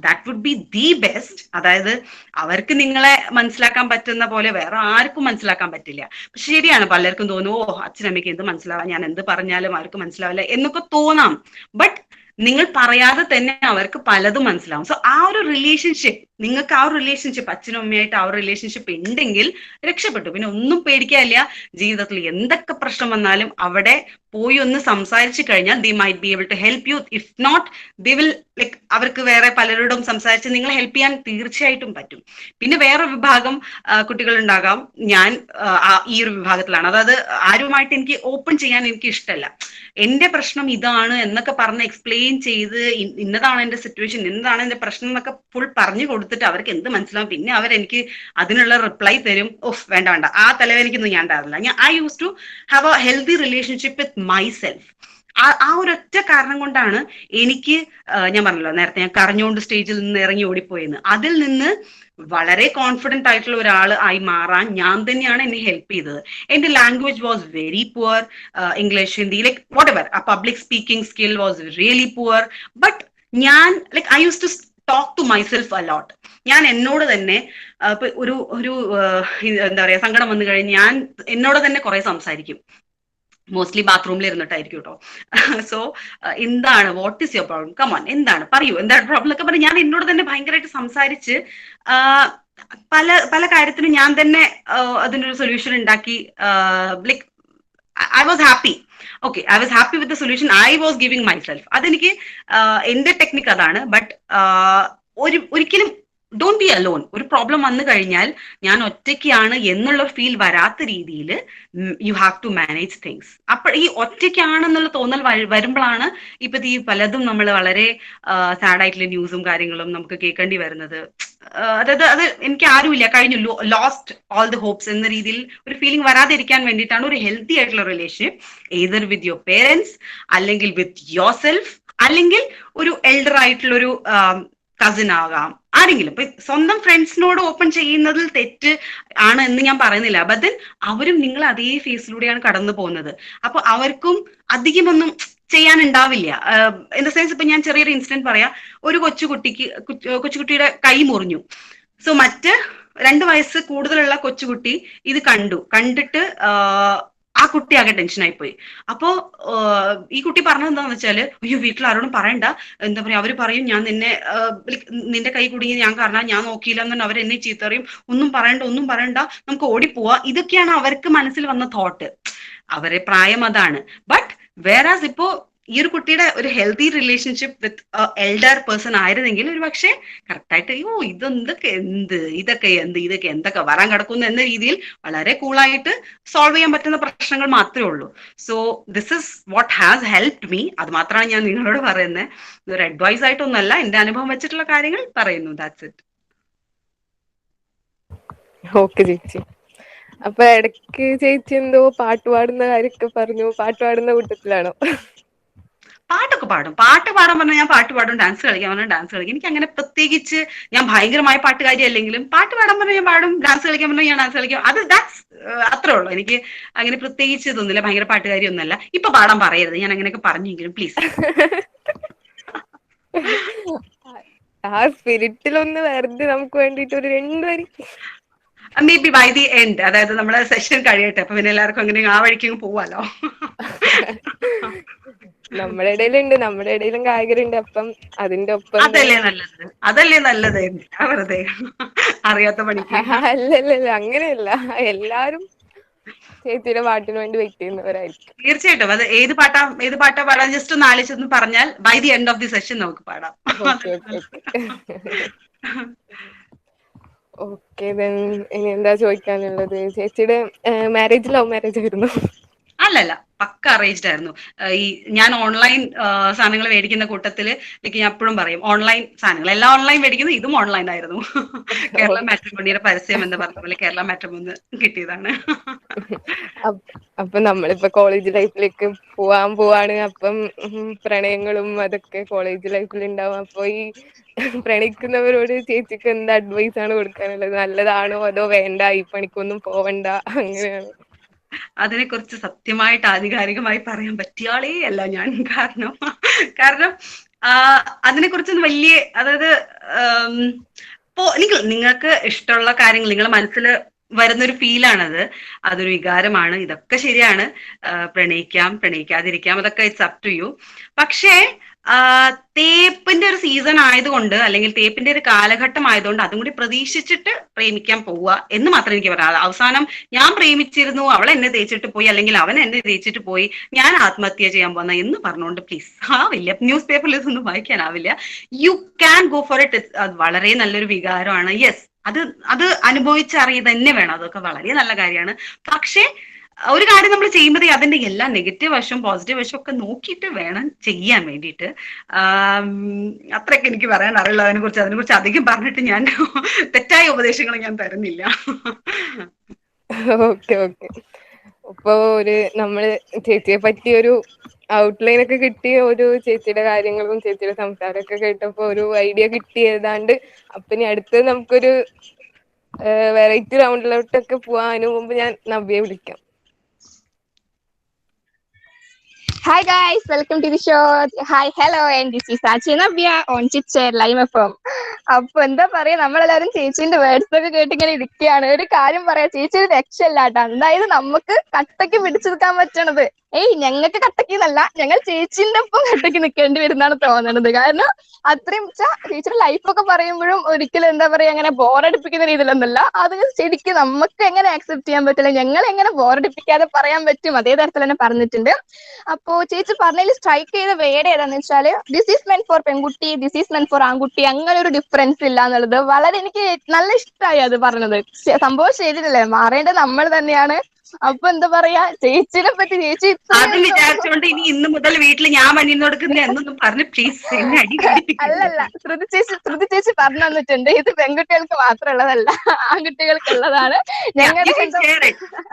that would be the best. അതായത് അവർക്ക് നിങ്ങളെ മനസ്സിലാക്കാൻ പറ്റുന്ന പോലെ വേറെ ആർക്കും മനസ്സിലാക്കാൻ പറ്റില്ല. പക്ഷെ ശരിയാണ്, പലർക്കും തോന്നും അച്ഛനമ്മയ്ക്ക് എന്ത് മനസ്സിലാവാം, ഞാൻ എന്ത് പറഞ്ഞാലും അവർക്ക് മനസ്സിലാവില്ല എന്നൊക്കെ തോന്നാം. ബട്ട് നിങ്ങൾ പറയാതെ തന്നെ അവർക്ക് പലതും മനസ്സിലാവും. സോ ആ ഒരു റിലേഷൻഷിപ്പ്, നിങ്ങൾക്ക് ആ ഒരു റിലേഷൻഷിപ്പ് അച്ഛനും അമ്മയായിട്ട് ആ ഒരു റിലേഷൻഷിപ്പ് ഉണ്ടെങ്കിൽ രക്ഷപ്പെട്ടു. പിന്നെ ഒന്നും പേടിക്കാനില്ല. ജീവിതത്തിൽ എന്തൊക്കെ പ്രശ്നം വന്നാലും അവിടെ പോയി ഒന്ന് സംസാരിച്ചു കഴിഞ്ഞാൽ they might be able to help you. If not they will like അവർക്ക് വേറെ പലരോടും സംസാരിച്ച് നിങ്ങളെ ഹെൽപ്പ് ചെയ്യാൻ തീർച്ചയായിട്ടും പറ്റും. പിന്നെ വേറെ വിഭാഗം കുട്ടികൾ ഉണ്ടാകാം. ഞാൻ ഈ ഒരു വിഭാഗത്തിലാണ്. അതായത് ആരുമായിട്ട് എനിക്ക് ഓപ്പൺ ചെയ്യാൻ എനിക്ക് ഇഷ്ടമല്ല. എന്റെ പ്രശ്നം ഇതാണ് എന്നൊക്കെ പറഞ്ഞ് എക്സ്പ്ലെയിൻ ചെയ്ത് ഇന്നതാണ് എന്റെ സിറ്റുവേഷൻ, എന്നതാണ് എന്റെ പ്രശ്നം എന്നൊക്കെ ഫുൾ പറഞ്ഞു കൊടുത്ത് കൊടുത്തിട്ട് അവർക്ക് എന്ത് മനസ്സിലാവും, പിന്നെ അവരെനിക്ക് അതിനുള്ള റിപ്ലൈ തരും. ഓഫ് വേണ്ട വേണ്ട, ആ തലവേദനയ്ക്കൊന്നും ഞാൻ ഉണ്ടാവില്ല. I use to have a healthy relationship with myself. ആ ഒരൊറ്റ കാരണം കൊണ്ടാണ് എനിക്ക് ഞാൻ പറഞ്ഞല്ലോ നേരത്തെ, ഞാൻ കരഞ്ഞുകൊണ്ട് സ്റ്റേജിൽ നിന്ന് ഇറങ്ങി ഓടിപ്പോയെന്ന്. അതിൽ നിന്ന് വളരെ കോൺഫിഡന്റ് ആയിട്ടുള്ള ഒരാൾ ആയി മാറാൻ ഞാൻ തന്നെയാണ് എന്നെ ഹെൽപ്പ് ചെയ്തത്. എന്റെ language was very poor, English, Hindi, like what ever, ആ public speaking skill was really poor. But ഞാൻ like I use to talk to myself a lot. ഞാൻ എന്നോട് തന്നെ ഒരു എന്താ പറയാ, സങ്കടം വന്നു കഴിഞ്ഞ് ഞാൻ എന്നോട് തന്നെ കുറെ സംസാരിക്കും. മോസ്റ്റ്ലി ബാത്റൂമിൽ ഇരുന്നിട്ടായിരിക്കും കേട്ടോ. സോ എന്താണ്, what is your problem, come on, എന്താണ് പറയൂ, എന്താണ് പ്രോബ്ലം ഒക്കെ പറഞ്ഞ് ഞാൻ എന്നോട് തന്നെ ഭയങ്കരമായിട്ട് സംസാരിച്ച് പല പല കാര്യത്തിനും ഞാൻ തന്നെ അതിനൊരു സൊല്യൂഷൻ ഉണ്ടാക്കി. Like I was happy. Okay, I was happy with the solution I was giving myself. അതെനിക്ക് എന്റെ ടെക്നിക്ക് അതാണ്. ബട്ട് ഒരിക്കലും ഡോണ്ട് ബി അലോൺ. ഒരു പ്രോബ്ലം വന്നു കഴിഞ്ഞാൽ ഞാൻ ഒറ്റയ്ക്കാണ് എന്നുള്ള ഫീൽ വരാത്ത രീതിയിൽ you have to manage things. അപ്പോൾ ഈ ഒറ്റയ്ക്കാണെന്നുള്ള തോന്നൽ വരുമ്പോഴാണ് ഇപ്പത്തെ ഈ പലതും നമ്മൾ വളരെ സാഡ് ആയിട്ടുള്ള ന്യൂസും കാര്യങ്ങളും നമുക്ക് കേൾക്കേണ്ടി വരുന്നത്. അതായത് അത് എനിക്ക് ആരുമില്ല, കഴിഞ്ഞു, ലോസ്റ്റ് ഓൾ ദി ഹോപ്സ് എന്ന രീതിയിൽ ഒരു ഫീലിംഗ് വരാതിരിക്കാൻ വേണ്ടിയിട്ടാണ് ഒരു ഹെൽത്തി ആയിട്ടുള്ള relationship, either with your parents, അല്ലെങ്കിൽ വിത്ത് യുവർ സെൽഫ്, അല്ലെങ്കിൽ ഒരു എൽഡർ ആയിട്ടുള്ളൊരു കസിൻ ആകാം, ആരെങ്കിലും. ഇപ്പൊ സ്വന്തം ഫ്രണ്ട്സിനോട് ഓപ്പൺ ചെയ്യുന്നതിൽ തെറ്റ് ആണ് എന്ന് ഞാൻ പറയുന്നില്ല. ബട്ട് ദെൻ അവരും നിങ്ങൾ അതേ ഫേസിലൂടെയാണ് കടന്നു പോകുന്നത്. അപ്പൊ അവർക്കും അധികമൊന്നും ചെയ്യാനുണ്ടാവില്ല. ഇൻ ദ സെൻസ്, ഇപ്പൊ ഞാൻ ചെറിയൊരു ഇൻസിഡന്റ് പറയാം. ഒരു കൊച്ചുകുട്ടിയുടെ കൈ മുറിഞ്ഞു. സോ മറ്റ് 2 വയസ്സ് കൂടുതലുള്ള കൊച്ചുകുട്ടി ഇത് കണ്ടിട്ട് ആ കുട്ടി ആകെ ടെൻഷനായി പോയി. അപ്പോ ഈ കുട്ടി പറഞ്ഞത് എന്താന്ന് വെച്ചാല്, അയ്യോ വീട്ടിൽ ആരോടും പറയണ്ട, എന്താ പറയാ, അവര് പറയും ഞാൻ നിന്റെ കൈ കുടുങ്ങി ഞാൻ കാരണം ഞാൻ നോക്കിയില്ല എന്ന് അവർ എന്നെ ചീത്തറിയും, ഒന്നും പറയണ്ട നമുക്ക് ഓടിപ്പോവാ. ഇതൊക്കെയാണ് അവർക്ക് മനസ്സിൽ വന്ന തോട്ട്. അവരെ പ്രായം അതാണ്. ബട്ട് വേറാസ് ഇപ്പോ ഈ ഒരു കുട്ടിയുടെ ഒരു ഹെൽത്തി റിലേഷൻഷിപ്പ് വിത്ത് എൽഡർ പേഴ്സൺ ആയിരുന്നെങ്കിൽ ഒരു പക്ഷേ കറക്റ്റായിട്ട് ഇതൊക്കെ എന്തൊക്കെ വരാൻ കിടക്കുന്നു എന്ന രീതിയിൽ വളരെ കൂളായിട്ട് സോൾവ് ചെയ്യാൻ പറ്റുന്ന പ്രശ്നങ്ങൾ മാത്രമേ ഉള്ളൂ. So this is what has helped me. അത് മാത്രമാണ് ഞാൻ നിങ്ങളോട് പറയുന്നത്. ഇതൊരു അഡ്വൈസ് ആയിട്ടൊന്നുമല്ല, എന്റെ അനുഭവം വെച്ചിട്ടുള്ള കാര്യങ്ങൾ പറയുന്നു. That's it. ഓക്കെ ചേച്ചി. അപ്പൊ ഇടയ്ക്ക് ചേച്ചി എന്തോ പാട്ട് പാടുന്ന കാര്യമൊക്കെ പറഞ്ഞു. പാട്ട് പാടുന്ന കൂട്ടത്തിലാണോ? പാട്ടൊക്കെ പാടും. പാട്ട് പാടാൻ പറഞ്ഞാൽ ഞാൻ പാട്ട് പാടും, ഡാൻസ് കളിക്കാൻ പറഞ്ഞാൽ ഡാൻസ് കളിക്കും. എനിക്ക് അങ്ങനെ പ്രത്യേകിച്ച് ഞാൻ ഭയങ്കരമായ പാട്ടുകാരി അല്ലെങ്കിലും പാട്ട് പാടാൻ പറഞ്ഞാൽ ഞാൻ പാടും, ഡാൻസ് കളിക്കാൻ പറഞ്ഞാൽ ഞാൻ ഡാൻസ് കളിക്കും. അത് ദാറ്റ്സ് അത്രേ ഉള്ളൂ. എനിക്ക് അങ്ങനെ പ്രത്യേകിച്ച് ഇതൊന്നുമില്ല. ഭയങ്കര പാട്ടുകാരി ഒന്നുമല്ല. ഇപ്പൊ പാടാൻ പറയരുത്, ഞാൻ അങ്ങനെയൊക്കെ പറഞ്ഞെങ്കിലും പ്ലീസ്. ആ സ്പിരിറ്റിലൊന്ന് വെറുതെ നമുക്ക് വേണ്ടിട്ട് ഒരു 2 വരി. Maybe by the end, അതായത് നമ്മുടെ സെഷൻ കഴിയട്ടെ, അപ്പൊ പിന്നെ എല്ലാവർക്കും അങ്ങനെ ആ വഴിക്കും പോവാലോ. നമ്മുടെ ഇടയിലും ഗായകരുണ്ട്. അപ്പം അതിന്റെ ഒപ്പം അതല്ലേ നല്ലത്. വെറുതെ അറിയാത്ത പണിക്ക്. അല്ലല്ല, അങ്ങനെയല്ല. എല്ലാരും ചേച്ചിയുടെ പാട്ടിന് വേണ്ടി വെയിറ്റ് ചെയ്യുന്നവരായിരിക്കും. തീർച്ചയായിട്ടും. അത് ഏത് പാട്ടാ പാടാൻ ജസ്റ്റ് ഒന്ന് ആലോചിച്ചൊന്ന് പറഞ്ഞാൽ by the end of the session നമുക്ക് പാടാം. ഓക്കെ, ഇനി എന്താ ചോദിക്കാനുള്ളത്? ചേച്ചിയുടെ മാരേജ് ലവ് മാരേജ് ആയിരുന്നു? അല്ലല്ല, പക്ക അറേഞ്ച്ഡ് ആയിരുന്നു. ഈ ഞാൻ ഓൺലൈൻ സാധനങ്ങൾ മേടിക്കുന്ന കൂട്ടത്തില് ഞാൻ എപ്പോഴും പറയും, ഓൺലൈൻ സാധനങ്ങൾ എല്ലാം ഓൺലൈൻ മേടിക്കുന്നു, ഇതും ഓൺലൈൻ ആയിരുന്നു. കേരള മാട്രിമോണിയുടെ പരസ്യം എന്ന് പറഞ്ഞ പോലെ കേരള മാട്രിമോണി കിട്ടിയതാണ്. അപ്പൊ നമ്മളിപ്പോ കോളേജ് ലൈഫിലേക്ക് പോവാണ്. അപ്പം പ്രണയങ്ങളും അതൊക്കെ കോളേജ് ലൈഫിൽ ഉണ്ടാവും. അപ്പൊ ഈ പ്രണയിക്കുന്നവരോട് ചേച്ചിക്ക് എന്ത് അഡ്വൈസ് ആണ് കൊടുക്കാനുള്ളത്? നല്ലതാണോ അതോ വേണ്ട, ഈ പണിക്കൊന്നും പോവണ്ട, അങ്ങനെയാണ്? അതിനെക്കുറിച്ച് സത്യമായിട്ട് ആധികാരികമായി പറയാൻ പറ്റിയാളേ അല്ല ഞാൻ. കാരണം അതിനെക്കുറിച്ച് വലിയ, അതായത് നിങ്ങൾക്ക് ഇഷ്ടമുള്ള കാര്യങ്ങൾ നിങ്ങളുടെ മനസ്സിൽ വരുന്നൊരു ഫീലാണത്. അതൊരു വികാരമാണ്. ഇതൊക്കെ ശരിയാണ്. പ്രണയിക്കാം, പ്രണയിക്കാതിരിക്കാം, അതൊക്കെ ഇറ്റ്സ് അപ് ടു യു. പക്ഷേ തേപ്പിന്റെ ഒരു സീസൺ ആയതുകൊണ്ട്, അല്ലെങ്കിൽ തേപ്പിന്റെ ഒരു കാലഘട്ടം ആയതുകൊണ്ട് അതും കൂടി പ്രതീക്ഷിച്ചിട്ട് പ്രേമിക്കാൻ പോവുക എന്ന് മാത്രമേ എനിക്ക് പറയാം. അവസാനം ഞാൻ പ്രേമിച്ചിരുന്നു, അവൾ എന്നെ തേച്ചിട്ട് പോയി, അല്ലെങ്കിൽ അവൻ എന്നെ തേച്ചിട്ട് പോയി, ഞാൻ ആത്മഹത്യ ചെയ്യാൻ പോന്ന എന്ന് പറഞ്ഞുകൊണ്ട് പ്ലീസ് ആവില്ല. ന്യൂസ് പേപ്പറിൽ ഇതൊന്നും വായിക്കാനാവില്ല. You can go for it. അത് വളരെ നല്ലൊരു വികാരമാണ്. യെസ്, അത് അനുഭവിച്ചറിയ തന്നെ വേണം. അതൊക്കെ വളരെ നല്ല കാര്യമാണ്. പക്ഷേ ഒരു കാര്യം നമ്മൾ ചെയ്യുമ്പോൾ അതിന്റെ എല്ലാ നെഗറ്റീവ് വശവും പോസിറ്റീവ് വശവും ഒക്കെ നോക്കിയിട്ട് വേണം ചെയ്യാൻ വേണ്ടിയിട്ട്. അത്രയൊക്കെ എനിക്ക് പറയാൻ അറിയില്ല അതിനെക്കുറിച്ച് അധികം പറഞ്ഞിട്ട് ഞാൻ തെറ്റായ ഉപദേശങ്ങൾ ഞാൻ തരുന്നില്ല. Okay okay. അപ്പൊ നമ്മള് ചേച്ചിയെ പറ്റി ഒരു ഔട്ട്ലൈൻ ഒക്കെ കിട്ടി, ഒരു ചേച്ചിയുടെ കാര്യങ്ങളും ചേച്ചിയുടെ സംസാരമൊക്കെ കേട്ടപ്പോ ഒരു ഐഡിയ കിട്ടി ഏതാണ്ട്. അപ്പൊ ഇനി അടുത്ത് നമുക്കൊരു വെറൈറ്റി റൗണ്ടിലോട്ടൊക്കെ പോവാൻ മുമ്പ് ഞാൻ നവ്യയെ വിളിക്കാം. Hi guys, welcome to the show. Hi, hello, and this is Sachi Navya on Chit Chat Live FM. അപ്പൊ എന്താ പറയാ, നമ്മളെല്ലാരും ചേച്ചീന്റെ വേർഡ്സ് ഒക്കെ കേട്ടിങ്ങനെ ഇരിക്കുകയാണ്. ഒരു കാര്യം പറയാം, ചേച്ചി ഒരു രക്ഷയില്ലാട്ടോ. അതായത് നമുക്ക് കട്ടയ്ക്ക് പിടിച്ചു നിൽക്കാൻ പറ്റണത്, ഞങ്ങൾക്ക് കട്ടയ്ക്കെന്നല്ല, ഞങ്ങൾ ചേച്ചീന്റെ ഒപ്പം കട്ടയ്ക്ക് നിൽക്കേണ്ടി വരുന്നാണ് തോന്നണത്. കാരണം അത്രയും ചേച്ചിയുടെ ലൈഫൊക്കെ പറയുമ്പോഴും ഒരിക്കലും എന്താ പറയാ അങ്ങനെ ബോറടിപ്പിക്കുന്ന രീതിയിലൊന്നുമല്ല. അത് ശരിക്കും നമുക്ക് എങ്ങനെ ആക്സെപ്റ്റ് ചെയ്യാൻ പറ്റില്ല, ഞങ്ങൾ എങ്ങനെ ബോറടിപ്പിക്കാതെ പറയാൻ പറ്റും, അതേ തരത്തിൽ തന്നെ പറഞ്ഞിട്ടുണ്ട്. അപ്പോ ചേച്ചി പറഞ്ഞതിൽ സ്ട്രൈക്ക് ചെയ്ത വേർഡ് ഏതാന്ന് വെച്ചാല് ദിസ് ഈസ് മെൻ ഫോർ പെൺകുട്ടി, ദിസ് ഈസ് മെൻ ഫോർ ആൺകുട്ടി, അങ്ങനെ ഒരു ഡിഫറൻസ് ഇല്ല എന്നുള്ളത് വളരെ എനിക്ക് നല്ല ഇഷ്ടമായി അത് പറഞ്ഞത്. സംഭവം ശരിയല്ലേ, മാറേണ്ടത് നമ്മൾ തന്നെയാണ്. അപ്പൊ എന്താ പറയാ, ചേച്ചിനെ പറ്റി ചേച്ചി അതും വിചാരിച്ചുകൊണ്ട് ഇന്ന് മുതൽ വീട്ടിൽ ഞാൻ മഞ്ഞിന്ന് കൊടുക്കുന്ന എന്നൊന്നും പറഞ്ഞ് പ്ലീസ് എന്നെ അടി അല്ലല്ല, ശ്രുതി ചേച്ചി പറഞ്ഞു തന്നിട്ടുണ്ട്, ഇത് പെൺകുട്ടികൾക്ക് മാത്രമുള്ളതല്ല, ആൺകുട്ടികൾക്കുള്ളതാണ്.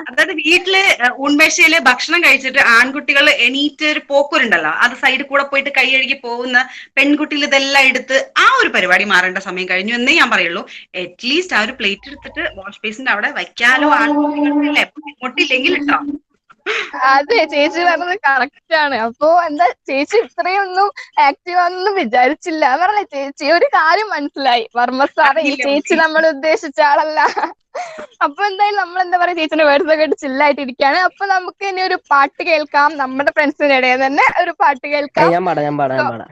അതായത് വീട്ടില് ഉൺമേശയില് ഭക്ഷണം കഴിച്ചിട്ട് ആൺകുട്ടികൾ എണീറ്റ് ഒരു പോക്കൂരുണ്ടല്ലോ, അത് സൈഡിൽ കൂടെ പോയിട്ട് കൈ കഴുകി പോകുന്ന പെൺകുട്ടികൾ ഇതെല്ലാം എടുത്ത് ആ ഒരു പരിപാടി മാറേണ്ട സമയം കഴിഞ്ഞു എന്നേ ഞാൻ പറയുള്ളൂ. അറ്റ്ലീസ്റ്റ് ആ ഒരു പ്ലേറ്റ് എടുത്തിട്ട് വാഷ് ബേസിന്റെ അവിടെ വയ്ക്കാലോ, ആൺകുട്ടികൾക്കല്ലേ, മുട്ടില്ലെങ്കിൽ ഇട്ടോ. അതെ, ചേച്ചി പറഞ്ഞത് കറക്റ്റ് ആണ്. അപ്പൊ എന്താ ചേച്ചി ഇത്രയൊന്നും ആക്റ്റീവ് ആണെന്നും വിചാരിച്ചില്ല. പറഞ്ഞ ചേച്ചി ഒരു കാര്യം മനസ്സിലായി, വർമ്മ സാറേ, ഈ ചേച്ചി നമ്മൾ ഉദ്ദേശിച്ച ആളല്ല. അപ്പൊ എന്തായാലും നമ്മൾ എന്താ പറയാ, ചേച്ചിന്റെ വേർഡ്സ് ഒക്കെ ഇട്ട് ചില്ലായിട്ടിരിക്കുകയാണ്. അപ്പൊ നമുക്ക് ഇനി ഒരു പാട്ട് കേൾക്കാം, നമ്മുടെ ഫ്രണ്ട്സിന്റെ ഇടയിൽ തന്നെ ഒരു പാട്ട് കേൾക്കാം. ഞാൻ പാടാം.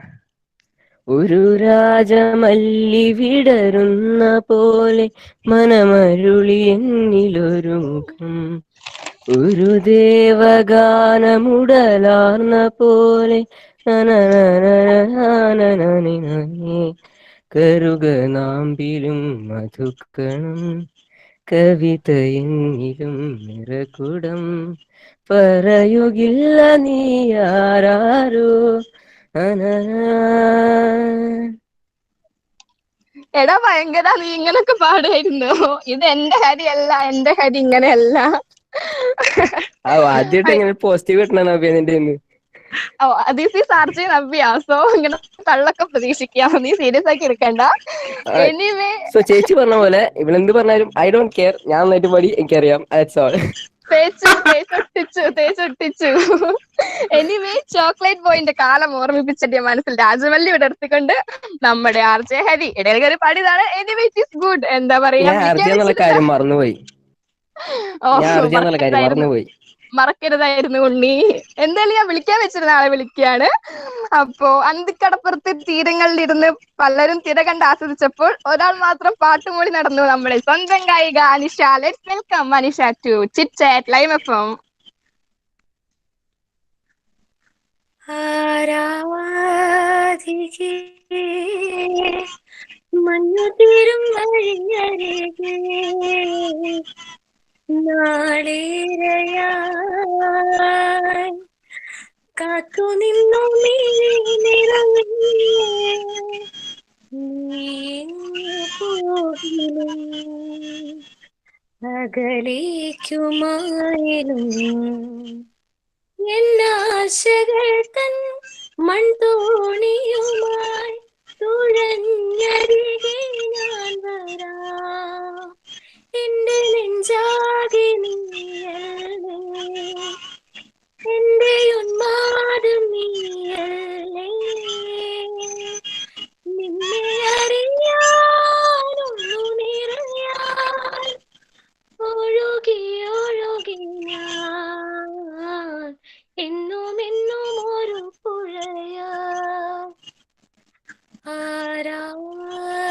ഒരു രാജമല്ലി വിടരുന്ന പോലെ മനമരുളി എന്നിലൊരു മുഖം, ഒരു ദേവഗാനമുടലാർന്ന പോലെ കരുകനാമ്പിലും മധുക്കണം, കവിത എന്നിലും നിറകുടം, പറയുകില്ല നീ ആരാരോ. എടാ ഭയങ്കര, നീ ഇങ്ങനൊക്കെ പാടായിരുന്നു. ഇത് എന്റെ ഹരി ഇങ്ങനെയല്ല. ആദ്യമായിട്ട് എങ്ങനെ പോസിറ്റീവ് കിട്ടണ Navya? This is RJ Navya. So ഇങ്ങനെ കള്ളൊക്കെ പ്രതീക്ഷിക്കാം, നീ സീരിയസ് ആക്കി എടുക്കണ്ട. എനിവേ, സോ ചേച്ചി പറഞ്ഞ പോലെ ഇവളെന്ത് പറഞ്ഞാലും ഐ ഡോണ്ട് കെയർ, ഞാൻ നന്നായിട്ട് പാടി, എനിക്കറിയാം. തേച്ചൊട്ടിച്ചു. എനിവേ, ചോക്ലേറ്റ് ബോയിന്റെ കാലം ഓർമ്മിപ്പിച്ചിട്ട് മനസ്സിൽ രാജമല്ലി വിടർത്തിക്കൊണ്ട് നമ്മുടെ ആർജെ ഹരി ഇടയിൽ കയറി പാടിയതാണ്. Anyway it is good. എന്താ പറയാ, കാര്യം മറന്നുപോയി. മറക്കരുതായിരുന്നു ഉണ്ണി. എന്തായാലും ഞാൻ വിളിക്കാൻ വെച്ചിരുന്ന ആളെ വിളിക്കുകയാണ്. അപ്പോ അന്തിക്കടപ്പുറത്ത് തീരങ്ങളിലിരുന്ന് പലരും തിര കണ്ട് ആസ്വദിച്ചപ്പോൾ ഒരാൾ മാത്രം പാട്ടുമൂളി നടന്നു, നമ്മുടെ സ്വന്തം ഗായിക Anisha. Let's welcome Anisha to chit chat live FM. നാളേറെയായി കാത്തു നിന്നു അകലേക്കുമായാലും എന്നാശകൾ തൻ മൺതോണിയുമായി തുഴഞ്ഞരികെ ഞാൻ വരാം. എന്റെ നെഞ്ചാകെ നീയല്ലേ, എന്റെ ഉന്മാദം നീയല്ലേ, നിന്നെ അറിയാനൊന്നു നിറയാൻ ഒഴുകി ഞാൻ എന്നും ഒരു പുഴയാ. ആരാധികേ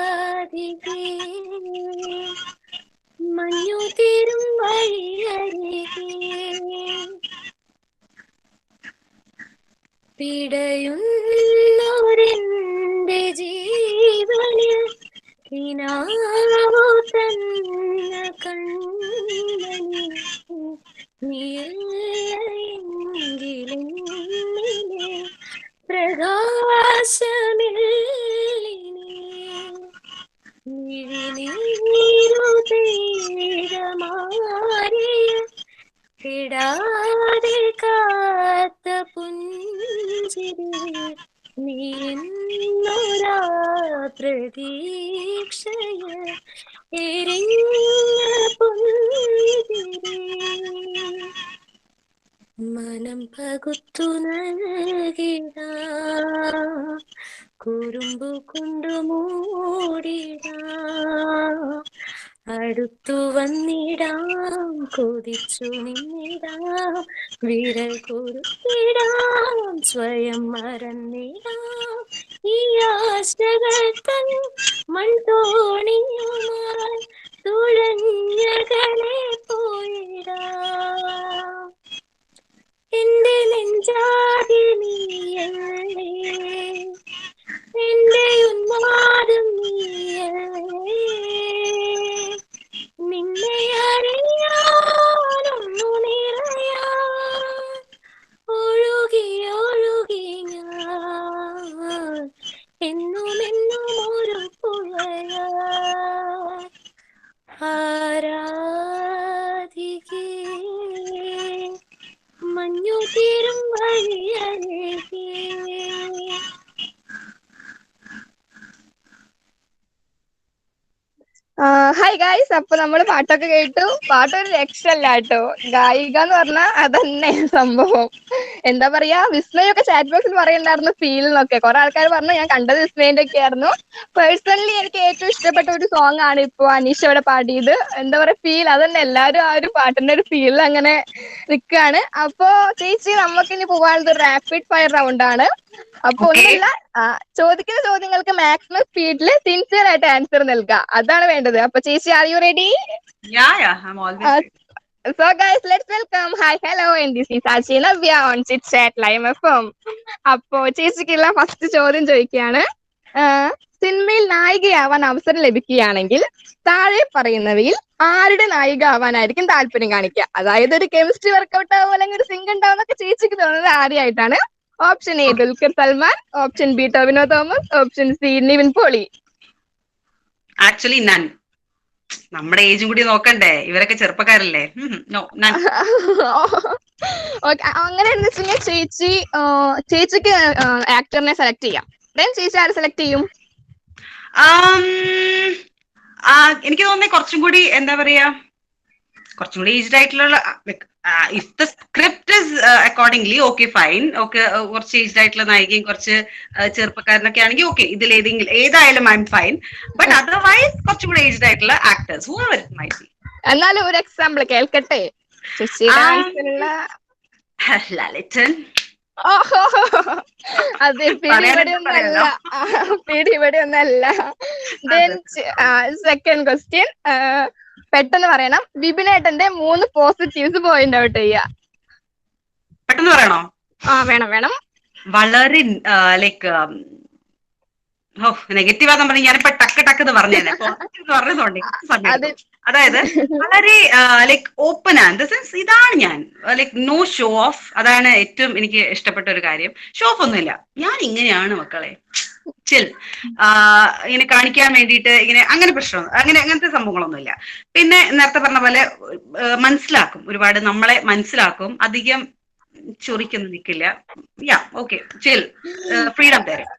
മഞ്ഞു തീരും വഴിയരികെ പിടയുന്നൊരെന്റെ ജീവനിൽ കിനാവു തന്ന കൺമണി നീയല്ലേ. വിടാതെ കാത്ത പുഞ്ചിരി നീ എന്നൊരാ പ്രതീക്ഷയ എരിഞ്ഞ പുഞ്ചിരി മനം പകുത്തു നൽകിട കുറുമ്പു കൊണ്ടു മൂടിട അടുത്തു വന്നിടാം കൊതിച്ചു നിന്നിടാം വിരൽ കുറുക്കിടാം സ്വയം മറന്നിടാം ഈ ആശകൾ തൻ മൺതോണിയുമായി തുഴഞ്ഞകലെ പോയിടാം എന്റെ നെഞ്ചാകെ നീയല്ലേ എന്റെ ഉന്മാദം നീയല്ലേ നിന്നെ അറിയാനൊന്നു നിറയാൻ ഒഴുകി ഒഴുകി ഞാൻ എന്നും എന്നും ഒരു പുഴയാ ആരാധികേ മഞ്ഞു തീരും വഴിയരികെ ഹായ് ഗായ്സ്, അപ്പൊ നമ്മള് പാട്ടൊക്കെ കേട്ടു. പാട്ടൊരു രക്ഷല്ല കേട്ടോ. ഗായിക എന്ന് പറഞ്ഞാൽ അതന്നെ സംഭവം. എന്താ പറയാ, വിസ്മയൊക്കെ ചാറ്റ് ബോക്സിൽ പറയുന്നുണ്ടായിരുന്നു ഫീൽ എന്നൊക്കെ. കുറെ ആൾക്കാർ പറഞ്ഞു ഞാൻ കണ്ടത് വിസ്മയുടെ ഒക്കെ ആയിരുന്നു. പേഴ്സണലി എനിക്ക് ഏറ്റവും ഇഷ്ടപ്പെട്ട ഒരു സോങ് ആണ് ഇപ്പൊ അനീഷ ഇവിടെ പാടിയത്. എന്താ പറയാ, ഫീൽ അതന്നെ. എല്ലാരും ആ ഒരു പാട്ടിന്റെ ഒരു ഫീൽ അങ്ങനെ നിൽക്കുകയാണ്. അപ്പൊ ചേച്ചി, നമുക്ക് ഇനി പോകാനുള്ളത് റാപ്പിഡ് ഫയർ റൗണ്ട് ആണ്. അപ്പൊ ഒന്നുമില്ല, ചോദിക്കുന്ന ചോദ്യങ്ങൾക്ക് മാക്സിമം സ്പീഡിൽ സിൻസിയർ ആയിട്ട് ആൻസർ നൽകുക, അതാണ് വേണ്ടത്. അപ്പൊ ചേച്ചി, are you ready? So guys, let's welcome, hi, hello, and this is Ashi Navya on Chit Chat Live FM. അപ്പോ ചേച്ചിക്കുള്ള ഫസ്റ്റ് ചോദ്യം ചോദിക്കുകയാണ്. സിനിമയിൽ നായികയാവാൻ അവസരം ലഭിക്കുകയാണെങ്കിൽ താഴെ പറയുന്നവയിൽ ആരുടെ നായിക ആവാനായിരിക്കും താല്പര്യം കാണിക്കുക? അതായത് ഒരു കെമിസ്ട്രി വർക്കൗട്ട് ആവും അല്ലെങ്കിൽ ഒരു സിംഗ് ഉണ്ടാവും എന്നൊക്കെ ചേച്ചിക്ക് തോന്നുന്നത് ആരെയായിട്ടാണ്? Option A Dulquer Salmaan, option B Tovino Thomas, option C Nivin Pauly. Actually none. നമ്മുടെ ഏജും കൂടി നോക്കണ്ടേ, ഇവരൊക്കെ ചെറുപ്പക്കാരല്ലേ. അങ്ങനെ ചേച്ചിക്ക് ആക്ടറിനെ സെലക്ട് ചെയ്യാം. ചേച്ചി ആരെ സെലക്ട് ചെയ്യും? എനിക്ക് തോന്നുന്നത് കുറച്ചും കൂടി എന്താ പറയാ, കുറച്ചും കൂടി ഏജ്ഡ് ആയിട്ടുള്ള, if the script is accordingly okay fine, okay കുറച്ച് ഏജ്ഡ് ആയിട്ടുള്ള നായികയും കുറച്ച് ചെറുപ്പക്കാരനൊക്കെ ആണെങ്കിൽ ഓക്കെ, ഇതിൽ ഏതായാലും I am fine. But otherwise കുറച്ചും കൂടി ഏജ്ഡ് ആയിട്ടുള്ള ആക്ടേഴ്സ് എന്നാലും ഒരു എക്സാമ്പിൾ കേൾക്കട്ടെ. ലളിതൻ. അതെ, പിടിപടി ഒന്നല്ല. സെക്കൻഡ് ക്വസ്റ്റ്യൻ പെട്ടെന്ന് പറയണം. വിപിനേട്ടന്റെ 3 പോസിറ്റീവ്സ് പോയിന്റ് ഔട്ട് ചെയ്യാ. പെട്ടെന്ന് പറയണോ? വേണം. വളരെ ലൈക്ക് നെഗറ്റീവാന്ന് പറഞ്ഞ ഞാനിപ്പോ ടക്ക് എന്ന് പറഞ്ഞേനെ. അതായത് വളരെ ലൈക്ക് ഓപ്പൺ ആണ്. ദ സെൻസ് ഇതാണ് ഞാൻ, ലൈക്ക് നോ ഷോ ഓഫ്. അതാണ് ഏറ്റവും എനിക്ക് ഇഷ്ടപ്പെട്ട ഒരു കാര്യം. ഷോ ഓഫ് ഒന്നുമില്ല, ഞാൻ ഇങ്ങനെയാണ് മക്കളെ, ചിൽ. ഇങ്ങനെ കാണിക്കാൻ വേണ്ടിയിട്ട് ഇങ്ങനെ അങ്ങനെ പ്രശ്നം, അങ്ങനത്തെ സംഭവങ്ങളൊന്നുമില്ല. പിന്നെ നേരത്തെ പറഞ്ഞ പോലെ മനസ്സിലാക്കും, ഒരുപാട് നമ്മളെ മനസ്സിലാക്കും, അധികം ചൊറിക്കൊന്നും നിൽക്കില്ല. യാ ഓക്കെ, ചിൽ. ഫ്രീഡം തരും.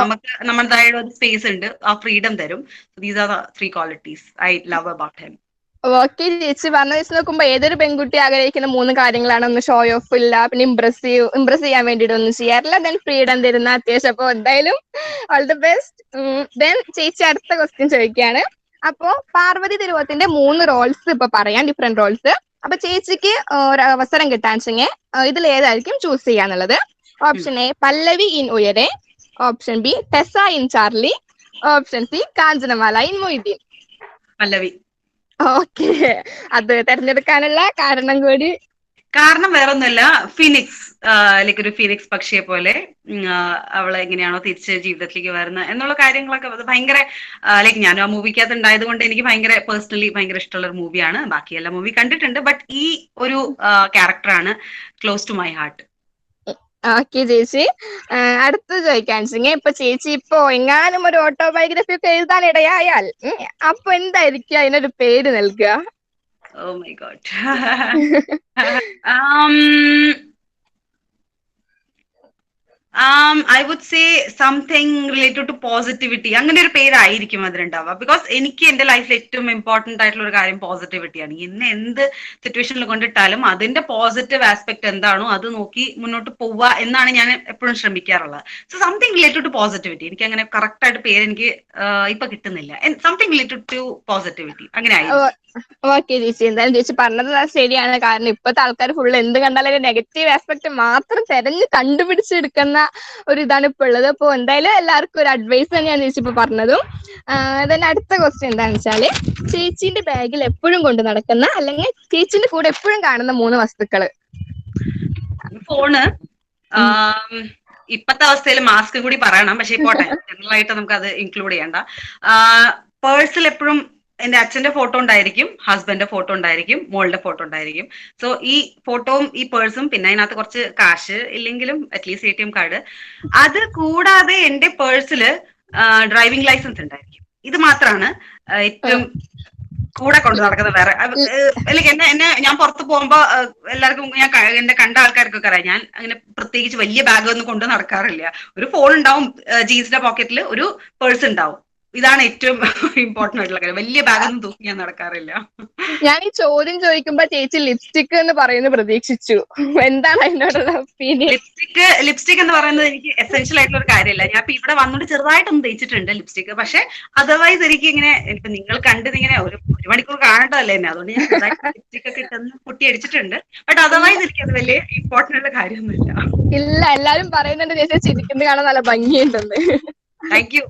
നമുക്ക് നമ്മുടേതായ ഒരു സ്പേസ് ഉണ്ട്, ആ ഫ്രീഡം തരും. These are the 3 qualities I love about him. Okay ചേച്ചി, പറഞ്ഞ വെച്ച് നോക്കുമ്പോ ഏതൊരു പെൺകുട്ടി ആഗ്രഹിക്കുന്ന 3 കാര്യങ്ങളാണ്. ഒന്ന് ഷോ ഓഫ് ഇല്ല, പിന്നെ ഇംപ്രസ് ചെയ്യാൻ വേണ്ടിയിട്ട് ഒന്നും ചെയ്യാറില്ല, ദെൻ ഫ്രീഡം തരുന്ന അത്യാവശ്യം. അപ്പൊ എന്തായാലും ഓൾ ദി ബെസ്റ്റ്. ദെൻ ചേച്ചി അടുത്ത ക്വസ്റ്റ്യൻ ചോദിക്കുകയാണ്. അപ്പോ പാർവതി തിരുവോത്തിന്റെ 3 റോൾസ് ഇപ്പൊ പറയാം, ഡിഫറെന്റ് റോൾസ്. അപ്പൊ ചേച്ചിക്ക് ഒരു അവസരം കിട്ടാൻച്ചെങ്കിൽ ഇതിൽ ഏതായിരിക്കും ചൂസ് ചെയ്യാന്നുള്ളത്? Option A Pallavi in Uyare, option B Tessa in Charlie, option C Kanchanamala in Moideen. Pallavi. Okay, അത് തെരഞ്ഞെടുക്കാനുള്ള കാരണം കൂടി? കാരണം വേറൊന്നുമല്ല, ഫിനിക്സ്, ലൈക്ക് ഒരു ഫിനിക്സ് പക്ഷിയെ പോലെ അവളെ എങ്ങനെയാണോ തിരിച്ച് ജീവിതത്തിലേക്ക് വരുന്നത് എന്നുള്ള കാര്യങ്ങളൊക്കെ ഭയങ്കര ലൈക്ക് ഞാൻ ആ മൂവിക്കകത്ത് ഉണ്ടായത് കൊണ്ട് എനിക്ക് പേഴ്സണലി ഭയങ്കര ഇഷ്ടമുള്ള ഒരു മൂവിയാണ്. ബാക്കി എല്ലാ മൂവി കണ്ടിട്ടുണ്ട്, ബട്ട് ഈ ഒരു ക്യാരക്ടറാണ് close to my heart. Okay ചേച്ചി, അടുത്ത് ചോദിക്കാൻ ഇപ്പൊ ചേച്ചി ഇപ്പോ എങ്ങാനും ഒരു ഓട്ടോബയോഗ്രഫി ഒക്കെ എഴുതാൻ ഇടയായാൽ അപ്പൊ എന്തായിരിക്കും അതിനൊരു പേര് നൽകുക? Oh my God. um, I would say something related to positivity. അങ്ങനെ ഒരു പേരായിരിക്കും അതിലുണ്ടാവുക. ബിക്കോസ് എനിക്ക് എന്റെ ലൈഫിൽ ഏറ്റവും ഇമ്പോർട്ടന്റ് ആയിട്ടുള്ള ഒരു കാര്യം പോസിറ്റിവിറ്റിയാണ്. ഇന്ന് എന്ത് സിറ്റുവേഷനിൽ കൊണ്ടിട്ടാലും അതിന്റെ പോസിറ്റീവ് ആസ്പെക്ട് എന്താണോ അത് നോക്കി മുന്നോട്ട് പോവുക എന്നാണ് ഞാൻ എപ്പോഴും ശ്രമിക്കാറുള്ളത്. So something related to positivity. എനിക്ക് അങ്ങനെ കറക്റ്റ് ആയിട്ട് പേര് എനിക്ക് ഇപ്പൊ കിട്ടുന്നില്ല. സംതിങ് റിലേറ്റഡ് ടു പോസിറ്റിവിറ്റി അങ്ങനെ ആയിരിക്കും. ഓക്കെ ചേച്ചി, എന്തായാലും ചേച്ചി പറഞ്ഞത് ശരിയാണ്. കാരണം ഇപ്പോഴത്തെ ആൾക്കാർ ഫുള്ള് എന്ത് കണ്ടാലും നെഗറ്റീവ് ആസ്പെക്ട് മാത്രം തെരഞ്ഞ് കണ്ടുപിടിച്ചെടുക്കുന്ന ഒരു ഇതാണ് ഇപ്പൊ ഉള്ളത്. അപ്പോൾ എന്തായാലും എല്ലാവർക്കും ഒരു അഡ്വൈസ് തന്നെയാണ് ചേച്ചി ഇപ്പൊ പറഞ്ഞതും. then അടുത്ത ക്വസ്റ്റ്യൻ എന്താണെന്ന് വെച്ചാല്, ചേച്ചിന്റെ ബാഗിൽ എപ്പോഴും കൊണ്ട് നടക്കുന്ന അല്ലെങ്കിൽ ചേച്ചിന്റെ കൂടെ എപ്പോഴും കാണുന്ന 3 വസ്തുക്കള്. ഫോണ്, ഇപ്പത്തെ അവസ്ഥയിൽ മാസ്ക് കൂടി പറയണം, പക്ഷെ പോട്ടെ, ജനറൽ ആയിട്ട് നമുക്ക് അത് ഇൻക്ലൂഡ് ചെയ്യണ്ട. പേഴ്സിൽ എപ്പോഴും എന്റെ അച്ഛന്റെ ഫോട്ടോ ഉണ്ടായിരിക്കും, ഹസ്ബൻഡിന്റെ ഫോട്ടോ ഉണ്ടായിരിക്കും, മോളുടെ ഫോട്ടോ ഉണ്ടായിരിക്കും. സോ ഈ ഫോട്ടോവും ഈ പേഴ്സും, പിന്നെ അതിനകത്ത് കുറച്ച് കാശ് ഇല്ലെങ്കിലും അറ്റ്ലീസ്റ്റ് ATM കാർഡ്. അത് കൂടാതെ എന്റെ പേഴ്സില് ഡ്രൈവിംഗ് ലൈസൻസ് ഉണ്ടായിരിക്കും. ഇത് മാത്രമാണ് ഏറ്റവും കൂടെ കൊണ്ട് നടക്കുന്നത്. വേറെ ലൈക്ക് എന്നെ ഞാൻ പുറത്ത് പോകുമ്പോ എല്ലാവർക്കും എന്നെ കണ്ട ആൾക്കാർക്കൊക്കെ അറിയാം, ഞാൻ അങ്ങനെ പ്രത്യേകിച്ച് വലിയ ബാഗ് ഒന്നും കൊണ്ട് നടക്കാറില്ല. ഒരു ഫോൺ ഉണ്ടാവും ജീൻസിന്റെ പോക്കറ്റിൽ, ഒരു പേഴ്സ് ഉണ്ടാവും. ഇതാണ് ഏറ്റവും ഇമ്പോർട്ടന്റ് ആയിട്ടുള്ള കാര്യം. വലിയ ബാഗൊന്നും തൂക്കി ഞാൻ നടക്കാറില്ല. ഞാൻ ഈ ചോദ്യം ചോദിക്കുമ്പോ ചേച്ചി ലിപ്സ്റ്റിക് എന്ന് പറയുന്നത് പ്രതീക്ഷിച്ചു. എന്താണ് അതിനോടുള്ള ഒപ്പീനിയൻ? ലിപ്സ്റ്റിക് എന്ന് പറയുന്നത് എനിക്ക് എസെൻഷ്യൽ ആയിട്ടുള്ള ഒരു കാര്യമല്ല. ഞാൻ ഇപ്പൊ ഇവിടെ വന്നിട്ട് ചെറുതായിട്ടൊന്നും തേച്ചിട്ടുണ്ട് ലിപ്സ്റ്റിക്. പക്ഷെ അതർവൈസ് എനിക്ക് ഇങ്ങനെ ഇപ്പൊ നിങ്ങൾ കണ്ടിങ്ങനെ ഒരു മണിക്കൂർ കാണേണ്ടതല്ലേ എന്നെ, അതുകൊണ്ട് ഞാൻ ചെറുതായിട്ട് ലിപ്സ്റ്റിക് ഒക്കെ ഇട്ടെന്ന് കുട്ടി അടിച്ചിട്ടുണ്ട്. ബട്ട് അതർവൈസ് എനിക്കത് വലിയ ഇമ്പോർട്ടന്റ് ആയിട്ടുള്ള കാര്യമൊന്നുമില്ല. ഇല്ല, എല്ലാരും പറയുന്നുണ്ട് ചേച്ചി ചിരിക്കുന്നത് കാണാൻ നല്ല ഭംഗിയുണ്ടെന്ന്. Thank you.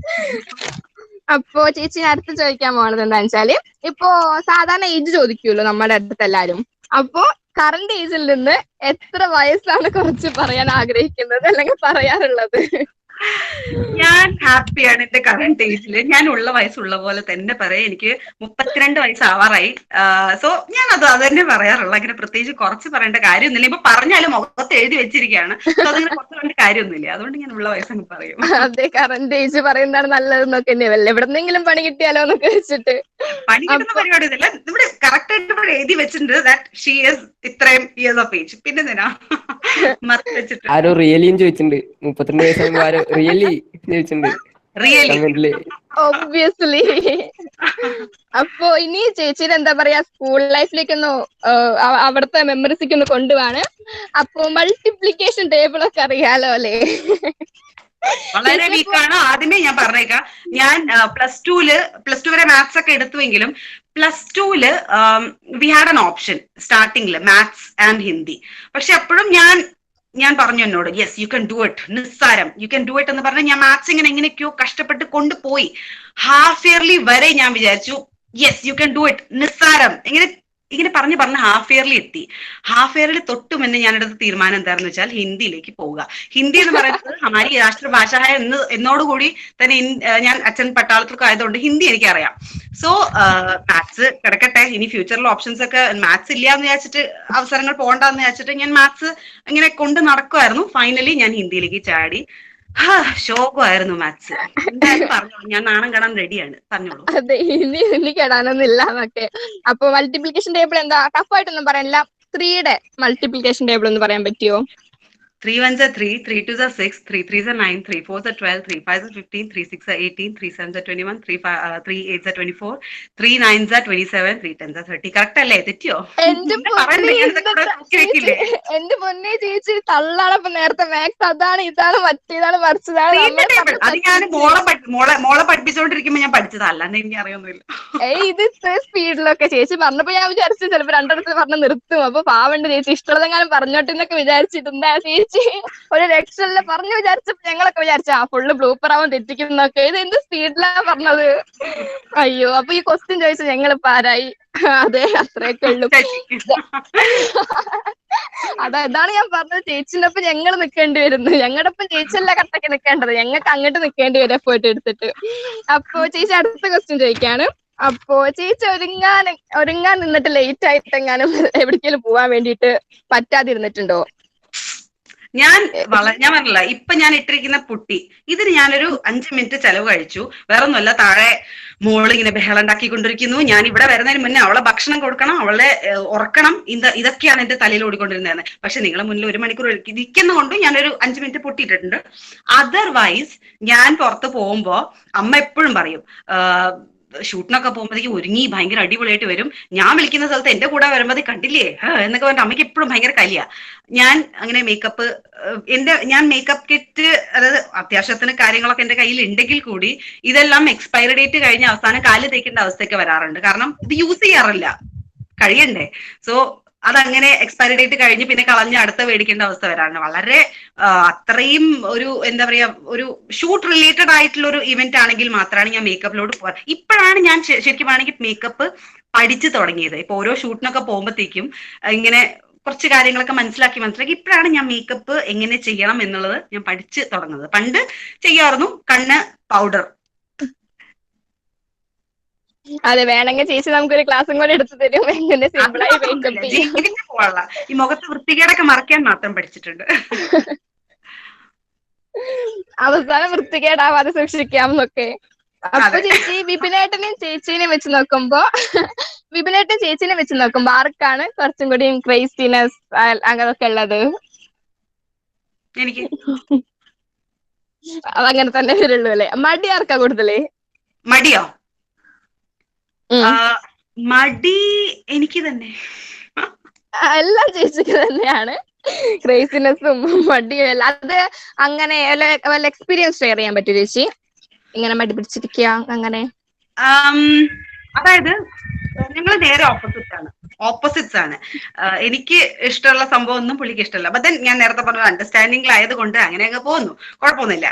അപ്പോ ചേച്ചി അടുത്ത് ചോദിക്കാൻ പോണത് എന്താന്ന് വെച്ചാല്, ഇപ്പോ സാധാരണ ഏജ് ചോദിക്കുമല്ലോ നമ്മുടെ അടുത്ത് എല്ലാരും. അപ്പോ കറണ്ട് ഏജിൽ നിന്ന് എത്ര വയസ്സാണ് കുറച്ച് പറയാൻ ആഗ്രഹിക്കുന്നത് അല്ലെങ്കിൽ പറയാറുള്ളത്? ഞാൻ ഹാപ്പിയാണ് എന്റെ കറണ്ട് ഏജില്. ഞാൻ ഉള്ള വയസ്സുള്ള പോലെ തന്നെ പറയാം. എനിക്ക് 32 വയസ്സാവാറായി. സോ ഞാൻ അത് തന്നെ പറയാറുള്ളൂ. അങ്ങനെ പ്രത്യേകിച്ച് കുറച്ച് പറയേണ്ട കാര്യമൊന്നുമില്ല. ഇപ്പൊ പറഞ്ഞാലും മുഖത്ത് എഴുതി വെച്ചിരിക്കുകയാണ്. സോ അതങ്ങനെ കുറച്ച് പറഞ്ഞ കാര്യമൊന്നുമില്ല. അതുകൊണ്ട് ഞാൻ ഉള്ള വയസ്സങ്ങ് പറയും. അതെ, കറണ്ട് ഏജ് പറയുന്നതാണ് നല്ലതെന്നൊക്കെ തന്നെയല്ലേ, എവിടെന്നെങ്കിലും പണി കിട്ടിയാലോ എന്നൊക്കെ വെച്ചിട്ട്. പണി കിട്ടുന്ന പരിപാടി ഒന്നുമില്ല. ഇവിടെ കറക്റ്റ് ആയിട്ട് ഇവിടെ എഴുതി വെച്ചിട്ടുണ്ട് ദാറ്റ് ഷീ ഈസ് ഇത്രയും ഇയേഴ്സ് ഓഫ് ഏജ്. പിന്നെ എന്തിനാ മറത്ത് വെച്ചിട്ട്? ആരോ റിയലിയും ചോദിച്ചിട്ടുണ്ട്, 32 വയസ്സാകുമ്പോ ആരോ റിയലി ചോദിച്ചിട്ടുണ്ട് കമന്റില്. ഒബ്വിയസ്ലി. അപ്പൊ ഇനി ചേച്ചിയുടെ എന്താ പറയാ, സ്കൂൾ ലൈഫിലേക്കൊന്ന് അവിടുത്തെ മെമ്മറീസിലേക്ക് ഒന്ന് കൊണ്ടുപോവാണ്. അപ്പൊ മൾട്ടിപ്ലിക്കേഷൻ ടേബിൾ ഒക്കെ അറിയാലോ അല്ലേ? വളരെ വീക്കാണ്. ആദ്യമേ ഞാൻ പറഞ്ഞേക്കാം, ഞാൻ പ്ലസ് ടു വരെ മാത്സ് ഒക്കെ എടുത്തുവെങ്കിലും +2 വി ഹാഡ് ആൻ ഓപ്ഷൻ സ്റ്റാർട്ടിങ്ങില്, മാത്സ് ആൻഡ് ഹിന്ദി. പക്ഷെ അപ്പോഴും ഞാൻ പറഞ്ഞു എന്നോട്, yes you can do it, നിസ്സാരം, യു കൻ ഡു ഇറ്റ് എന്ന് പറഞ്ഞ് ഞാൻ മാത്സ് ഇങ്ങനെ എങ്ങനെയൊക്കെയോ കഷ്ടപ്പെട്ട് കൊണ്ടുപോയി. ഹാഫ് ഇയർലി വരെ ഞാൻ വിചാരിച്ചു yes you can do it, നിസ്സാരം, ഇങ്ങനെ പറഞ്ഞ് ഹാഫ് ഇയർലി എത്തി. ഹാഫ് ഇയറിൽ തൊട്ട് മുന്നേ ഞാനെടുത്ത തീരുമാനം എന്താണെന്ന് വെച്ചാൽ ഹിന്ദിയിലേക്ക് പോവുക. ഹിന്ദി എന്ന് പറയുന്നത് ഹമാരി രാഷ്ട്രഭാഷ എന്നോടുകൂടി തന്നെ ഞാൻ അച്ഛൻ പട്ടാളത്തിലൊക്കെ ആയതുകൊണ്ട് ഹിന്ദി എനിക്കറിയാം. സോ മാത്സ് കിടക്കട്ടെ, ഇനി ഫ്യൂച്ചറിൽ ഓപ്ഷൻസ് ഒക്കെ, മാത്സ് ഇല്ല എന്ന് വിചാരിച്ചിട്ട് അവസരങ്ങൾ പോകണ്ടെന്ന് വിചാരിച്ചിട്ട് ഞാൻ മാത്സ് ഇങ്ങനെ കൊണ്ട് നടക്കുമായിരുന്നു. ഫൈനലി ഞാൻ ഹിന്ദിയിലേക്ക് ചാടി. ശോകമായിരുന്നു മാത്സ്. എന്തായാലും പറഞ്ഞോളൂ, ഞാൻ നാണം കെടാൻ റെഡിയാണ്, പറഞ്ഞോളൂ. അതെ, ഇനി കെടാനൊന്നും ഇല്ല എന്നൊക്കെ. അപ്പൊ മൾട്ടിപ്ലിക്കേഷൻ ടേബിൾ എന്താ ടഫായിട്ടൊന്നും പറയാനില്ല, 3യുടെ മൾട്ടിപ്ലിക്കേഷൻ ടേബിൾ ഒന്ന് പറയാൻ പറ്റുമോ? 3 1s are 3, 3 2s are 6, 3 3s are 9, 3 4s are 12, 3 5s are 15, 3 6s are 18, 3 7s are 21, 3 8s are 24, 3 9s are 27, 3 10s are 30. Correct അല്ലേ? തെറ്റിയോ? എന്റെ പൊന്നെ ചേച്ചി തള്ളാണപ്പൊ നേരത്തെ മാത്സ് അതാണ് ഇതാണ് മറ്റേതാണ് മറിച്ചതാണ്. അത് ഞാൻ മോളെ പഠിപ്പിച്ചോണ്ടിരിക്കുമ്പോ ഞാൻ പഠിച്ചതാ, അല്ലാണ്ട് എനിക്ക് അറിയൊന്നുമില്ല. ഇത് ഇത്ര സ്പീഡിലൊക്കെ ചേച്ചി പറഞ്ഞപ്പോ ഞാൻ വിചാരിച്ചു ചിലപ്പോ രണ്ടിടത്ത് പറഞ്ഞ് നിർത്തും. അപ്പൊ പാവണ്ട് ചേച്ചി, ഇഷ്ടമുള്ളതെങ്ങാനും പറഞ്ഞോട്ടെ എന്നൊക്കെ വിചാരിച്ചിട്ടുണ്ടാ ചേച്ചി. ഒരു രക്ഷയില്ല പറഞ്ഞു വിചാരിച്ചപ്പോ ഞങ്ങളൊക്കെ വിചാരിച്ച ഫുള്ള് ബ്ലൂപ്പർ ആവാൻ തെറ്റിക്കുന്നൊക്കെ. ഇത് എന്ത് സ്പീഡിലാ പറഞ്ഞത്. അയ്യോ, അപ്പൊ ഈ ക്വസ്റ്റ്യൻ ചോദിച്ചാൽ ഞങ്ങളിപ്പോ ആരായി? അതെ, അത്രയൊക്കെ ഉള്ളു. അതാണ് ഞാൻ പറഞ്ഞത്, ചേച്ചിന്റെ ഒപ്പം ഞങ്ങൾ നിൽക്കേണ്ടി വരുന്നു. ഞങ്ങളുടെ ഒപ്പം ചേച്ചിയല്ല കട്ടക്ക് നിൽക്കേണ്ടത്, ഞങ്ങൾക്ക് അങ്ങോട്ട് നിൽക്കേണ്ടി വരും എഫേർട്ട് എടുത്തിട്ട്. അപ്പൊ ചേച്ചി അടുത്ത ക്വസ്റ്റ്യൻ ചോദിക്കാണ്. അപ്പൊ ചേച്ചി ഒരുങ്ങാൻ നിന്നിട്ട് ലേറ്റ് ആയിട്ടെങ്ങാനും എവിടേക്കെങ്കിലും പോവാൻ വേണ്ടിട്ട് പറ്റാതിരുന്നിട്ടുണ്ടോ? ഞാൻ ഞാൻ പറഞ്ഞില്ല, ഇപ്പൊ ഞാൻ ഇട്ടിരിക്കുന്ന പുട്ടി ഇതിന് ഞാനൊരു 5 മിനിറ്റ് ചെലവ് കഴിച്ചു. വേറൊന്നുമല്ല, താഴെ മോളിങ്ങനെ ബഹളം ഉണ്ടാക്കിക്കൊണ്ടിരിക്കുന്നു. ഞാൻ ഇവിടെ വരുന്നതിന് മുന്നേ അവളെ ഭക്ഷണം കൊടുക്കണം, അവളെ ഉറക്കണം, ഇതൊക്കെയാണ് എന്റെ തലയിൽ ഓടിക്കൊണ്ടിരുന്നത്. പക്ഷെ നിങ്ങളെ മുന്നിൽ 1 മണിക്കൂർ ഇരിക്കുന്നതുകൊണ്ട് ഞാനൊരു 5 മിനിറ്റ് പൊട്ടിയിട്ടിട്ടുണ്ട്. അതർവൈസ് ഞാൻ പുറത്ത് പോകുമ്പോ അമ്മ എപ്പോഴും പറയും, ഷൂട്ടിനൊക്കെ പോകുമ്പോഴത്തേക്ക് ഒരുങ്ങി ഭയങ്കര അടിപൊളിയായിട്ട് വരും. ഞാൻ വിളിക്കുന്ന സ്ഥലത്ത് എന്റെ കൂടെ വരുമ്പോൾ കണ്ടില്ലേ എന്നൊക്കെ പറഞ്ഞിട്ട് അമ്മയ്ക്ക് എപ്പോഴും ഭയങ്കര കലിയ. ഞാൻ അങ്ങനെ മേക്കപ്പ് ഞാൻ മേക്കപ്പ് കിറ്റ്, അതായത് അത്യാവശ്യത്തിന് കാര്യങ്ങളൊക്കെ എന്റെ കയ്യിൽ ഉണ്ടെങ്കിൽ കൂടി ഇതെല്ലാം എക്സ്പയറി ഡേറ്റ് കഴിഞ്ഞ അവസാനം കാല് തേക്കേണ്ട അവസ്ഥയൊക്കെ വരാറുണ്ട്. കാരണം ഇത് യൂസ് ചെയ്യാറില്ല, കഴിയണ്ടേ. സോ അതങ്ങനെ എക്സ്പയറി ഡേറ്റ് കഴിഞ്ഞ് പിന്നെ കളഞ്ഞ് അടുത്ത മേടിക്കേണ്ട അവസ്ഥ വരാറുണ്ട്. വളരെ അത്രയും ഒരു എന്താ പറയാ, ഒരു ഷൂട്ട് റിലേറ്റഡ് ആയിട്ടുള്ള ഒരു ഇവന്റ് ആണെങ്കിൽ മാത്രമാണ് ഞാൻ മേക്കപ്പിലോട്ട് പോകാൻ. ഇപ്പോഴാണ് ഞാൻ ശരിക്കും ആണെങ്കിൽ മേക്കപ്പ് പഠിച്ചു തുടങ്ങിയത്. ഇപ്പൊ ഓരോ ഷൂട്ടിനൊക്കെ പോകുമ്പോഴത്തേക്കും ഇങ്ങനെ കുറച്ച് കാര്യങ്ങളൊക്കെ മനസ്സിലാക്കി ഇപ്പോഴാണ് ഞാൻ മേക്കപ്പ് എങ്ങനെ ചെയ്യണം എന്നുള്ളത് ഞാൻ പഠിച്ചു തുടങ്ങുന്നത്. പണ്ട് ചെയ്യാറുന്നു കണ്ണ് പൗഡർ. അതെ, വേണമെങ്കിൽ ചേച്ചി നമുക്കൊരു ക്ലാസ്സും കൂടെ എടുത്തു തരും എങ്ങനെ സിമ്പിളായി മേക്കപ്പ് ചെയ്യാം. പോകാനുള്ള ഈ മുഖത്ത് വൃത്തികേടൊക്കെ മറയ്ക്കാൻ മാത്രം പഠിച്ചിട്ടുണ്ട്. അവസാനം വൃത്തികേടാവാതെ സൂക്ഷിക്കാം എന്നൊക്കെ. അപ്പൊ ചേച്ചി വിപിനേട്ടനെയും ചേച്ചീനെ വെച്ച് നോക്കുമ്പോ ചേച്ചിനെ വെച്ച് നോക്കുമ്പോ ആർക്കാണ് കുറച്ചും കൂടി ക്രേസിനെസ് അങ്ങനൊക്കെ ഉള്ളത്? എനിക്ക് അതങ്ങനെ തന്നെ വരുള്ളൂ അല്ലെ? മടി ആർക്കാ കൂടുതല്? മടിയോ? മടി എനിക്ക് തന്നെ. എല്ലാം ചേച്ചിക്ക് തന്നെയാണ്. ക്രേസിനെസ്സും മടിയും എല്ലാം. അത് അങ്ങനെ വല്ല എക്സ്പീരിയൻസ് ഷെയർ ചെയ്യാൻ പറ്റുമോ ചേച്ചി? ഇങ്ങനെ മടി പിടിച്ചിരിക്കുക അങ്ങനെ? അതായത് ഞങ്ങൾ നേരെ ഓപ്പോസിറ്റ്സ് ആണ്. എനിക്ക് ഇഷ്ടമുള്ള സംഭവം ഒന്നും പുള്ളിക്ക് ഇഷ്ടമല്ല. ബട്ട് ദെൻ ഞാൻ നേരത്തെ പറഞ്ഞ അണ്ടർസ്റ്റാൻഡിംഗിലായത് കൊണ്ട് അങ്ങനെ അങ്ങ് പോകുന്നു, കുഴപ്പമൊന്നുമില്ല.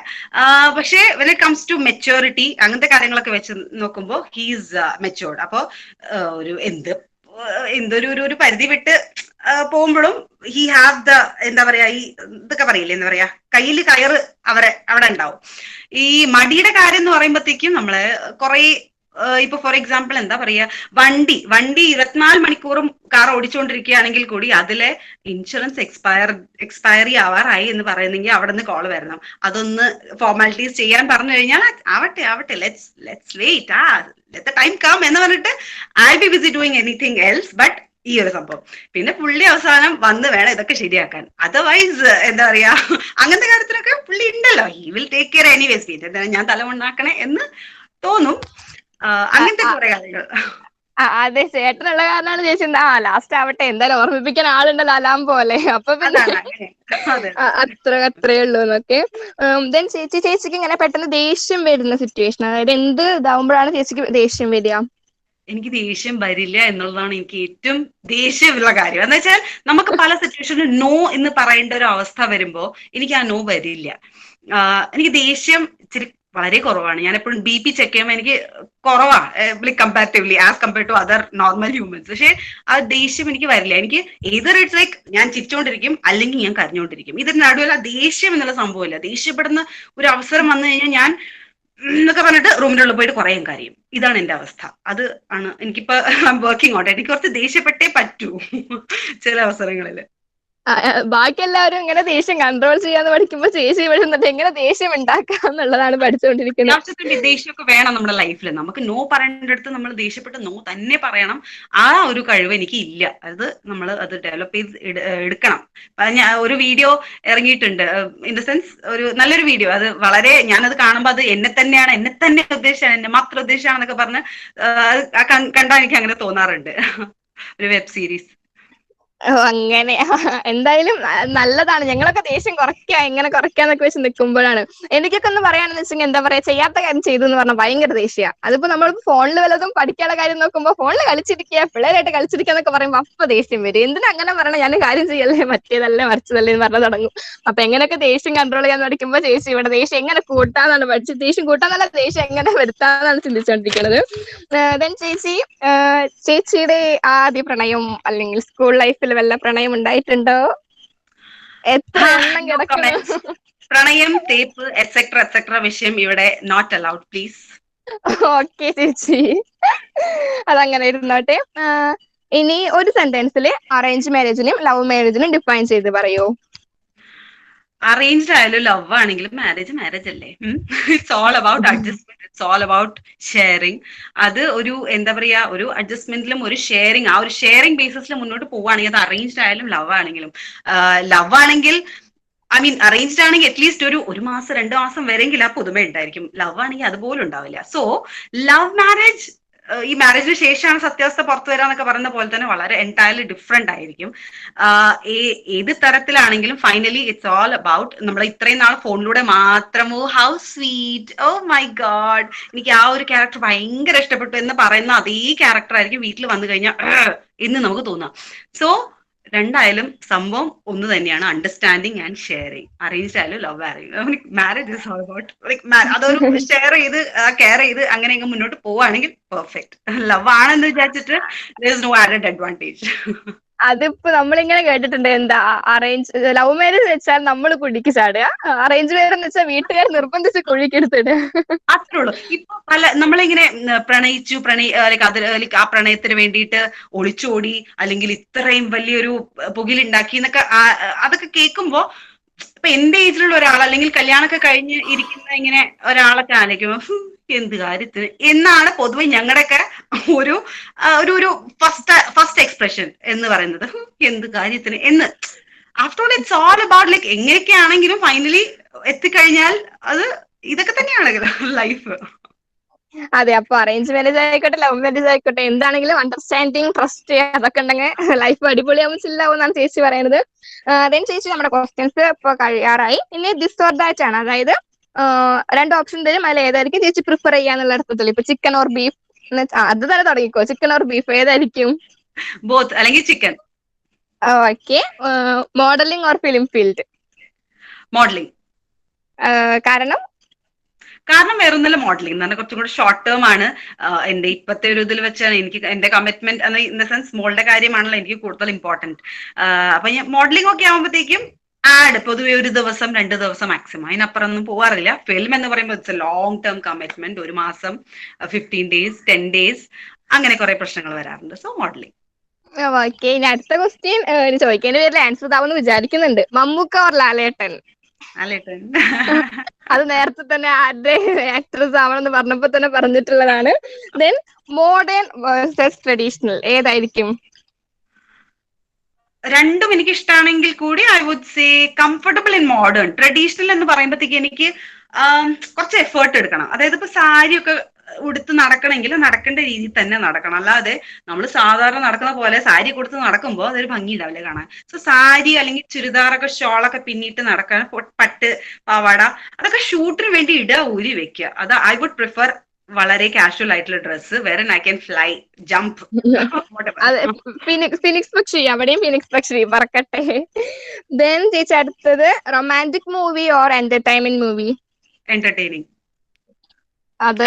പക്ഷേ when it comes to maturity അങ്ങനത്തെ കാര്യങ്ങളൊക്കെ വെച്ച് നോക്കുമ്പോൾ ഹീസ് മെച്യൂർഡ്. അപ്പോ ഒരു എന്തൊരു പരിധി വിട്ട് പോകുമ്പോഴും ഹി ഹാവ് ദ എന്താ പറയാ, ഈ ഇതൊക്കെ പറയില്ലേ, എന്താ പറയാ, കയ്യിൽ കയറ് അവിടെ ഉണ്ടാവും. ഈ മടിയുടെ കാര്യം എന്ന് പറയുമ്പോഴത്തേക്കും നമ്മള് കുറെ ഇപ്പൊ ഫോർ എക്സാമ്പിൾ എന്താ പറയാ, വണ്ടി 24 മണിക്കൂറും കാർ ഓടിച്ചുകൊണ്ടിരിക്കുകയാണെങ്കിൽ കൂടി അതിലെ ഇൻഷുറൻസ് എക്സ്പയറി ആവാറായി എന്ന് പറയുന്നെങ്കിൽ അവിടെ നിന്ന് കോൾ വരണം. അതൊന്ന് ഫോർമാലിറ്റീസ് ചെയ്യാൻ പറഞ്ഞു കഴിഞ്ഞാൽ ആവട്ടെ let's wait, let the time come എന്ന് പറഞ്ഞിട്ട് I be busy doing anything else. But ഈ ഒരു സംഭവം പിന്നെ പുള്ളി അവസാനം വന്ന് വേണം ഇതൊക്കെ ശരിയാക്കാൻ. അതർവൈസ് എന്താ പറയാ, അങ്ങനത്തെ കാര്യത്തിലൊക്കെ പുള്ളി ഉണ്ടല്ലോ, he will take care anyways. പിന്നെ ഞാൻ തലമുണ്ടാക്കണേ എന്ന് തോന്നും. അങ്ങനത്തെ കുറെ കാര്യങ്ങൾ. അതെ, ചേട്ടനുള്ള കാരണമാണ് ചേച്ചി ലാസ്റ്റ് ആവട്ടെ, എന്തായാലും ഓർമ്മിപ്പിക്കാൻ ആളുണ്ടല്ലോ അലാം പോലെ. അപ്പൊ പിന്നെ അത്രേ ഉള്ളൂ എന്നൊക്കെ. ദെൻ ചേച്ചിക്ക് ഇങ്ങനെ പെട്ടെന്ന് ദേഷ്യം വരുന്ന സിറ്റുവേഷൻ, അതായത് എന്ത് ഇതാവുമ്പോഴാണ് ചേച്ചിക്ക് ദേഷ്യം വരിക? എനിക്ക് ദേഷ്യം വരില്ല എന്നുള്ളതാണ് എനിക്ക് ഏറ്റവും ദേഷ്യമുള്ള കാര്യം. എന്ന് വെച്ചാൽ നമുക്ക് പല സിറ്റുവേഷനിലും നോ എന്ന് പറയേണ്ട ഒരു അവസ്ഥ വരുമ്പോ എനിക്ക് ആ നോ വരില്ല. എനിക്ക് ദേഷ്യം ഇച്ചിരി വളരെ കുറവാണ്. ഞാൻ എപ്പോഴും BP ചെക്ക് ചെയ്യുമ്പോൾ എനിക്ക് കുറവാണ് comparatively as compared to other normal humans. പക്ഷെ ആ ദേഷ്യം എനിക്ക് വരില്ല. എനിക്ക് ഏതൊരു ഇറ്റ്സ് ലൈക്ക് ഞാൻ ചിരിച്ചുകൊണ്ടിരിക്കും അല്ലെങ്കിൽ ഞാൻ കരഞ്ഞുകൊണ്ടിരിക്കും. ഇതിന് നടുവിൽ ആ ദേഷ്യം എന്നുള്ള സംഭവമില്ല. ദേഷ്യപ്പെടുന്ന ഒരു അവസരം വന്നു കഴിഞ്ഞാൽ ഞാൻ എന്നൊക്കെ പറഞ്ഞിട്ട് റൂമിനുള്ളിൽ പോയിട്ട് കുറേ കരയും. ഇതാണ് എന്റെ അവസ്ഥ. അത് ആണ് എനിക്കിപ്പോ വർക്കിംഗ് ഔട്ട്. എനിക്ക് കുറച്ച് ദേഷ്യപ്പെട്ടേ പറ്റൂ ചില അവസരങ്ങളില്. ബാക്കി എല്ലാവരും ഇങ്ങനെ ദേഷ്യം കൺട്രോൾ ചെയ്യാന്ന് പഠിക്കുമ്പോ ചേച്ചി പഠിക്കുന്നുണ്ട് എങ്ങനെ ദേഷ്യം ഉണ്ടാക്കാം എന്നുള്ളതാണ് പഠിച്ചുകൊണ്ടിരിക്കുന്നത്. അത്യാവശ്യത്തിന് ദേഷ്യമൊക്കെ വേണം നമ്മുടെ ലൈഫിൽ. നമുക്ക് നോ പറയേണ്ടടുത്ത് നമ്മൾ ദേഷ്യപ്പെട്ട് നോ തന്നെ പറയണം. ആ ഒരു കഴിവ് എനിക്ക് ഇല്ല. അത് ഡെവലപ്പ് ചെയ്ത് എടുക്കണം. ഒരു വീഡിയോ ഇറങ്ങിയിട്ടുണ്ട്, ഇൻ ദ സെൻസ് ഒരു നല്ലൊരു വീഡിയോ. അത് വളരെ ഞാനത് കാണുമ്പോൾ അത് എന്നെ തന്നെ ഉദ്ദേശിച്ചാണ്, എന്നെ മാത്രം ഉദ്ദേശിച്ചാണെന്നൊക്കെ പറഞ്ഞ് കണ്ടാൽ എനിക്ക് അങ്ങനെ തോന്നാറുണ്ട്. ഒരു വെബ് സീരീസ്. അങ്ങനെ എന്തായാലും നല്ലതാണ്. ഞങ്ങളൊക്കെ ദേഷ്യം എങ്ങനെ കുറയ്ക്കാന്നൊക്കെ വെച്ച് നിൽക്കുമ്പോഴാണ് എനിക്കൊക്കെ ഒന്ന് പറയാണെന്ന് വെച്ചെങ്കിൽ എന്താ പറയാ, ചെയ്യാത്ത കാര്യം ചെയ്തു എന്ന് പറഞ്ഞാൽ ഭയങ്കര ദേഷ്യമാണ്. അതിപ്പോ നമ്മൾ ഫോണിൽ വല്ലതും പഠിക്കാനുള്ള കാര്യം നോക്കുമ്പോൾ ഫോണിൽ കളിച്ചിരിക്കുക, പിള്ളേരായിട്ട് കളിച്ചിരിക്കുക എന്നൊക്കെ പറയുമ്പോൾ അപ്പൊ ദേഷ്യം വരും. എന്തിനാ അങ്ങനെ പറഞ്ഞാൽ ഞാൻ കാര്യം ചെയ്യല്ലേ, മറ്റേതല്ലേ മറിച്ചതല്ലേ എന്ന് പറഞ്ഞാൽ തുടങ്ങും. അപ്പൊ എങ്ങനെയൊക്കെ ദേഷ്യം കൺട്രോൾ ചെയ്യാന്ന് പഠിക്കുമ്പോൾ ചേച്ചി ഇവിടെ ദേഷ്യം എങ്ങനെ കൂട്ടാന്നാണ് പഠിച്ചത്. ദേഷ്യം കൂട്ടാന്നല്ല, ദേഷ്യം എങ്ങനെ വരുത്താന്നാണ് ചിന്തിച്ചുകൊണ്ടിരിക്കുന്നത്. ദെൻ ചേച്ചിയുടെ ആദ്യ പ്രണയം അല്ലെങ്കിൽ സ്കൂൾ ലൈഫിൽ വല്ല പ്രണയം ഉണ്ടായിട്ടുണ്ടോ? എത്ര എണ്ണം കിടക്കണം? പ്രണയം, തേപ്പ് എക്സെട്ര വിഷയം ഇവിടെ നോട്ട് അലൗഡ് പ്ലീസ്. ഓക്കെ ചേച്ചി, അതങ്ങനെ ഇരുന്നോട്ടെ. ഇനി ഒരു സെന്റൻസിൽ അറേഞ്ച് മാരേജിനും ലവ് മാരേജിനും ഡിഫൈൻ ചെയ്ത് പറയൂ. അറേഞ്ച്ഡ് ആയാലും ലവ് ആണെങ്കിലും മാരേജ് അല്ലേ. It's all about adjustment, it's all about sharing. അത് ഒരു എന്താ പറയാ, ഒരു അഡ്ജസ്റ്റ്മെന്റിലും ഒരു ഷെയറിങ്, ആ ഒരു ഷെയറിങ് ബേസിസിൽ മുന്നോട്ട് പോവുകയാണെങ്കിൽ അത് അറേഞ്ച്ഡ് ആയാലും ലവ് ആണെങ്കിലും. ലവ് ആണെങ്കിൽ അറേഞ്ച്ഡ് ആണെങ്കിൽ അറ്റ്ലീസ്റ്റ് ഒരു മാസം 2 മാസം വരെയെങ്കിലും ആ പുതുമ ഉണ്ടായിരിക്കും. ലവ് ആണെങ്കിൽ അതുപോലും ഉണ്ടാവില്ല. സോ ലവ് മാരേജ്, ഈ മാരേജിന് ശേഷമാണ് സത്യാവസ്ഥ പുറത്തു വരാന്നൊക്കെ പറയുന്ന പോലെ തന്നെ വളരെ എൻറ്റയർലി ഡിഫറെന്റ് ആയിരിക്കും. ഏത് തരത്തിലാണെങ്കിലും ഫൈനലി ഇറ്റ്സ് ഓൾ അബൌട്ട് നമ്മൾ ഇത്രയും നാൾ ഫോണിലൂടെ മാത്രമോ how sweet, oh my God എനിക്ക് ആ ഒരു ക്യാരക്ടർ ഭയങ്കര ഇഷ്ടപ്പെട്ടു എന്ന് പറയുന്ന അതേ ക്യാരക്ടർ ആയിരിക്കും വീട്ടിൽ വന്നു കഴിഞ്ഞാൽ എന്ന് നമുക്ക് തോന്നാം. സോ രണ്ടായാലും സംഭവം ഒന്ന് തന്നെയാണ്, അണ്ടർസ്റ്റാൻഡിങ് ആൻഡ് ഷെയറിങ്. അറേഞ്ച്ഡ് ആയാലും ലവ് ആയാലും മാരേജ് ഇസ് ഓൾ അബൌട്ട് അതൊരു ഷെയർ ചെയ്ത് കെയർ ചെയ്ത് അങ്ങനെ മുന്നോട്ട് പോവുകയാണെങ്കിൽ പെർഫെക്റ്റ്. ലവ് ആണെന്ന് വിചാരിച്ചിട്ട് there is no added advantage. അതിപ്പോ നമ്മളിങ്ങനെ കേട്ടിട്ടുണ്ട്, എന്താ ലവ് മാരേജ് വെച്ചാൽ നമ്മൾ കുഴിക്ക് ചാടുക, അറേഞ്ച് മാരേജ് എന്ന് വെച്ചാൽ വീട്ടുകാർ നിർബന്ധിച്ച് കുഴിക്കെടുത്തിടുക. അത്രേ ഉള്ളൂ. ഇപ്പൊ നമ്മളിങ്ങനെ പ്രണയിച്ചു ആ പ്രണയത്തിന് വേണ്ടിയിട്ട് ഒളിച്ചോടി അല്ലെങ്കിൽ ഇത്രയും വലിയൊരു പുകിലുണ്ടാക്കി എന്നൊക്കെ അതൊക്കെ കേൾക്കുമ്പോ ഇപ്പൊ എന്റെ ഏജിലുള്ള ഒരാൾ അല്ലെങ്കിൽ കല്യാണമൊക്കെ കഴിഞ്ഞ് ഇരിക്കുന്ന ഇങ്ങനെ ഒരാളൊക്കെ ആലോചിക്കുമ്പോ എന്ത് കാര്യത്തിന് എന്നാണ് പൊതുവെ ഞങ്ങളുടെയൊക്കെ ഒരു ഒരു ഫസ്റ്റ് എക്സ്പ്രഷൻ എന്ന് പറയുന്നത്. എന്ത് കാര്യത്തിന് എന്ന്. After all it's all about like എങ്ങനെയൊക്കെ ആണെങ്കിലും ഫൈനലി എത്തിക്കഴിഞ്ഞാൽ അത് ഇതൊക്കെ തന്നെയാണ് ലൈഫ്. അതെ, അപ്പൊ അറേഞ്ച് മാരേജ് ആയിക്കോട്ടെ ലവ് മാരേജ് ആയിക്കോട്ടെ എന്താണെങ്കിലും അണ്ടർസ്റ്റാൻഡിങ്, ട്രസ്റ്റ് അതൊക്കെ ഉണ്ടെങ്കിൽ ലൈഫ് അടിപൊളിയാവും, ചില്ലാവും എന്നാണ് ചേച്ചി പറയുന്നത്. ദെൻ ചേച്ചി നമ്മുടെ ക്വസ്റ്റ്യൻസ് ഇപ്പൊ കഴിയാറായി. ഇനി ദിസ് ഓർ ദാറ്റ് ആണ്, അതായത് 2 ഓപ്ഷൻ തരും, അതിൽ ഏതായിരിക്കും ചേച്ചി പ്രിഫർ ചെയ്യാന്നുള്ള അർത്ഥത്തിൽ. ഇപ്പൊ ചിക്കൻ ഓർ ബീഫ് അത് തന്നെ തുടങ്ങിക്കോ. ചിക്കൻ ഓർ ബീഫ് ഏതായിരിക്കും? ബോത്ത് അല്ലെങ്കിൽ chicken. Okay. Modelling or film field? Modelling. കാരണം വേറൊന്നല്ല, മോഡലിംഗ് എന്ന് പറഞ്ഞാൽ കുറച്ചും കൂടെ ഷോർട്ട് ടേം ആണ്. എന്റെ ഇപ്പത്തെ ഒരു ഇതിൽ വെച്ചാൽ എനിക്ക് എന്റെ കമ്മിറ്റ്മെന്റ് ഇൻ ദ സെൻസ് മോളുടെ കാര്യമാണല്ലോ എനിക്ക് കൂടുതൽ ഇമ്പോർട്ടന്റ്. അപ്പൊ ഞാൻ മോഡലിംഗ് ഒക്കെ ആകുമ്പോഴത്തേക്കും പൊതുവെ 1 ദിവസം 2 ദിവസം മാക്സിമം, അതിനപ്പുറം ഒന്നും പോവാറില്ല. ഫിലിം എന്ന് പറയുമ്പോൾ it's A long term commitment. 1 മാസം, 15 days, 10 days അങ്ങനെ കുറെ പ്രശ്നങ്ങൾ വരാറുണ്ട്. So modelling. ഓക്കെ. ഇനി അടുത്ത ക്വസ്റ്റ്യൻ ചോദിക്കേണ്ട പേരിൽ ആൻസർ ഇതാവെന്ന് വിചാരിക്കുന്നുണ്ട്. മമ്മൂക്ക ഓർ ലാലേട്ടൻ? അത് നേരത്തെ തന്നെ ആരുടെ ആക്ട്രസ് ആവണമെന്ന് പറഞ്ഞപ്പോ തന്നെ പറഞ്ഞിട്ടുള്ളതാണ്. ദെൻ മോഡേൺ വേഴ്സസ് ട്രഡീഷണൽ ഏതായിരിക്കും? രണ്ടും എനിക്ക് ഇഷ്ടമാണെങ്കിൽ കൂടി I would say comfortable in modern. Traditional എന്ന് പറയുമ്പോഴത്തേക്ക് എനിക്ക് കുറച്ച് എഫേർട്ട് എടുക്കണം. അതായത് ഇപ്പൊ സാരി ഒക്കെ ഉടുത്ത് നടക്കണമെങ്കിൽ നടക്കേണ്ട രീതിയിൽ തന്നെ നടക്കണം. അല്ലാതെ നമ്മൾ സാധാരണ നടക്കുന്ന പോലെ സാരി കൊടുത്ത് നടക്കുമ്പോൾ അതൊരു ഭംഗി ഉണ്ടാവില്ല കാണാൻ. സോ സാരി അല്ലെങ്കിൽ ചുരിദാറൊക്കെ ഷോളൊക്കെ പിന്നിട്ട് നടക്കാൻ, പട്ട് പാവാട അതൊക്കെ ഷൂട്ടിന് വേണ്ടി ഊരി വെക്കുക. അത് ഐ വുഡ് പ്രിഫർ വളരെ കാഷ്വൽ ആയിട്ടുള്ള ഡ്രസ്സ്. വേറെ I can fly, jump. Phoenix പക്ഷി, അവിടെയും ഫിനിക്സ് പക്ഷി പറക്കട്ടെ. ദെൻ ചേച്ചി അടുത്തത് romantic movie or entertainment movie? Entertaining. അത്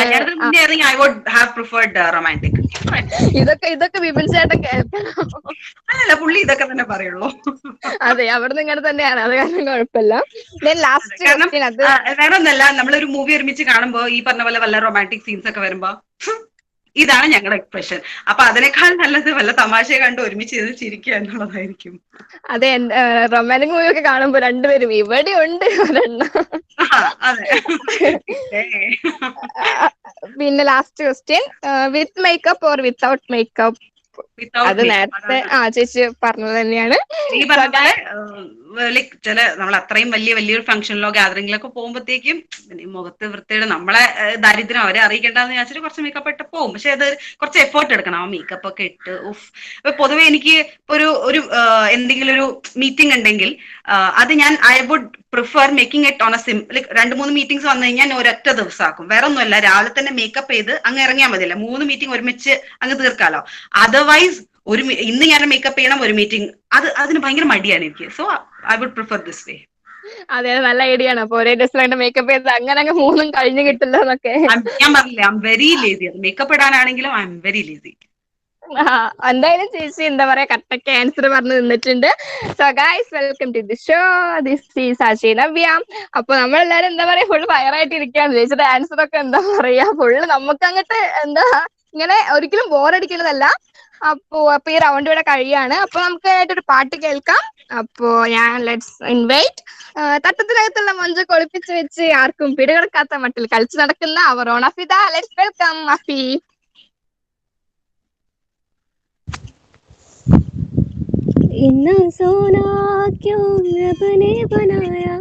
I would have preferred romantic. ഇതൊക്കെ വിപിൻ ചേട്ടൻ കേൾക്കണം. അല്ലല്ല, പുള്ളി ഇതൊക്കെ തന്നെ പറയുള്ളൂ. അതെ, അവിടുന്ന് ഇങ്ങനെ തന്നെയാണ്, അത് കാരണം കുഴപ്പമില്ല. വേറൊന്നല്ല, നമ്മളൊരു മൂവി ഒരുമിച്ച് കാണുമ്പോ ഈ പറഞ്ഞ പോലെ വല്ല റൊമാൻറ്റിക് സീൻസ് ഒക്കെ വരുമ്പോ ഇതാണ് ഞങ്ങളുടെ എക്സ്പ്രഷൻ. അപ്പൊ അതിനേക്കാൾ നല്ലത് വല്ല തമാശ കണ്ട് ഒരുമിച്ച് ചെയ്ത് ചിരിക്കുക എന്നുള്ളതായിരിക്കും. അതെ, റൊമാൻറ്റിക് മൂവി ഒക്കെ കാണുമ്പോ രണ്ടുപേരും ഇവിടെ ഉണ്ട് ഒരെണ്ണം. പിന്നെ last question, with makeup or without makeup? അത് നേരത്തെ ചേച്ചി പറഞ്ഞത് തന്നെയാണ്. ഈ പറഞ്ഞ ലൈക് ചില നമ്മൾ അത്രയും വലിയൊരു ഫംഗ്ഷനിലോ ഗാദറിംഗിലൊക്കെ പോകുമ്പോഴത്തേക്കും മുഖത്ത് വൃത്തിയുടെ നമ്മളെ ദാരിദ്ര്യം അവരെ അറിയിക്കേണ്ടെന്ന് വിചാരിച്ചിട്ട് കുറച്ച് മേക്കപ്പ് ഇട്ട് പോകും. പക്ഷെ അത് കുറച്ച് എഫേർട്ട് എടുക്കണം ആ മേക്കപ്പ് ഒക്കെ ഇട്ട്. ഇപ്പൊ പൊതുവെ എനിക്ക് ഒരു എന്തെങ്കിലും ഒരു മീറ്റിംഗ് ഉണ്ടെങ്കിൽ അത് I would prefer making it on a like 2-3 meetings വന്നു കഴിഞ്ഞാൽ ഒരൊറ്റ ദിവസം ആക്കും. വേറെ ഒന്നുമല്ല, രാവിലെ തന്നെ മേക്കപ്പ് ചെയ്ത് അങ്ങ് ഇറങ്ങിയാൽ മതിയല്ല, 3 മീറ്റിംഗ് ഒരുമിച്ച് അങ്ങ് തീർക്കാലോ. അതർവൈസ് ഇന്ന് ഞാൻ മേക്കപ്പ് ചെയ്യണം, ഒരു മീറ്റിംഗ്, അതിന് ഭയങ്കര മടിയാണ് എനിക്ക്. So I would prefer this way. അതെ, നല്ല ഐഡിയ ആണ്. അപ്പൊ ഒരേ ഡ്രസ്സിലായിട്ട് മേക്കപ്പ് ചെയ്ത് അങ്ങനെ അങ്ങ് 3 കഴിഞ്ഞു കിട്ടില്ല എന്നൊക്കെ. ഞാൻ പറഞ്ഞില്ലേ, I am very lazy. Makeup ഇടാനാണെങ്കിലും ഐ എം വെരി ലേസി. എന്തായാലും ചേച്ചി എന്താ പറയാ കറക്റ്റ് ആൻസർ പറഞ്ഞു നിന്നിട്ടുണ്ട്. So guys, welcome to the show. This is Ajay Navya. അപ്പൊ നമ്മളെല്ലാരും എന്താ പറയാ ഫുൾ ഫയറായിട്ട് ഇരിക്കുകയാണ്. ചേച്ചിയുടെ ആൻസർ ഒക്കെ എന്താ പറയാ ഫുള്ള് നമുക്ക് അങ്ങോട്ട് എന്താ ഇങ്ങനെ ഒരിക്കലും ബോറടിക്കുന്നതല്ല. അപ്പൊ ഈ റൗണ്ട് ഇവിടെ കഴിയാണ്. അപ്പൊ നമുക്ക് ആയിട്ടൊരു പാട്ട് കേൾക്കാം. അപ്പോ ഞാൻ ലെറ്റ്സ് ഇൻവൈറ്റ് തട്ടത്തിനകത്തുള്ള മൊഞ്ചൊക്കെ ഒളിപ്പിച്ച് വെച്ച് ആർക്കും പിടികൊടുക്കാത്ത മട്ടിൽ കളിച്ചു നടക്കുന്ന our own Afida. Let's welcome Afi. इतना सोना क्यों रब ने बनाया,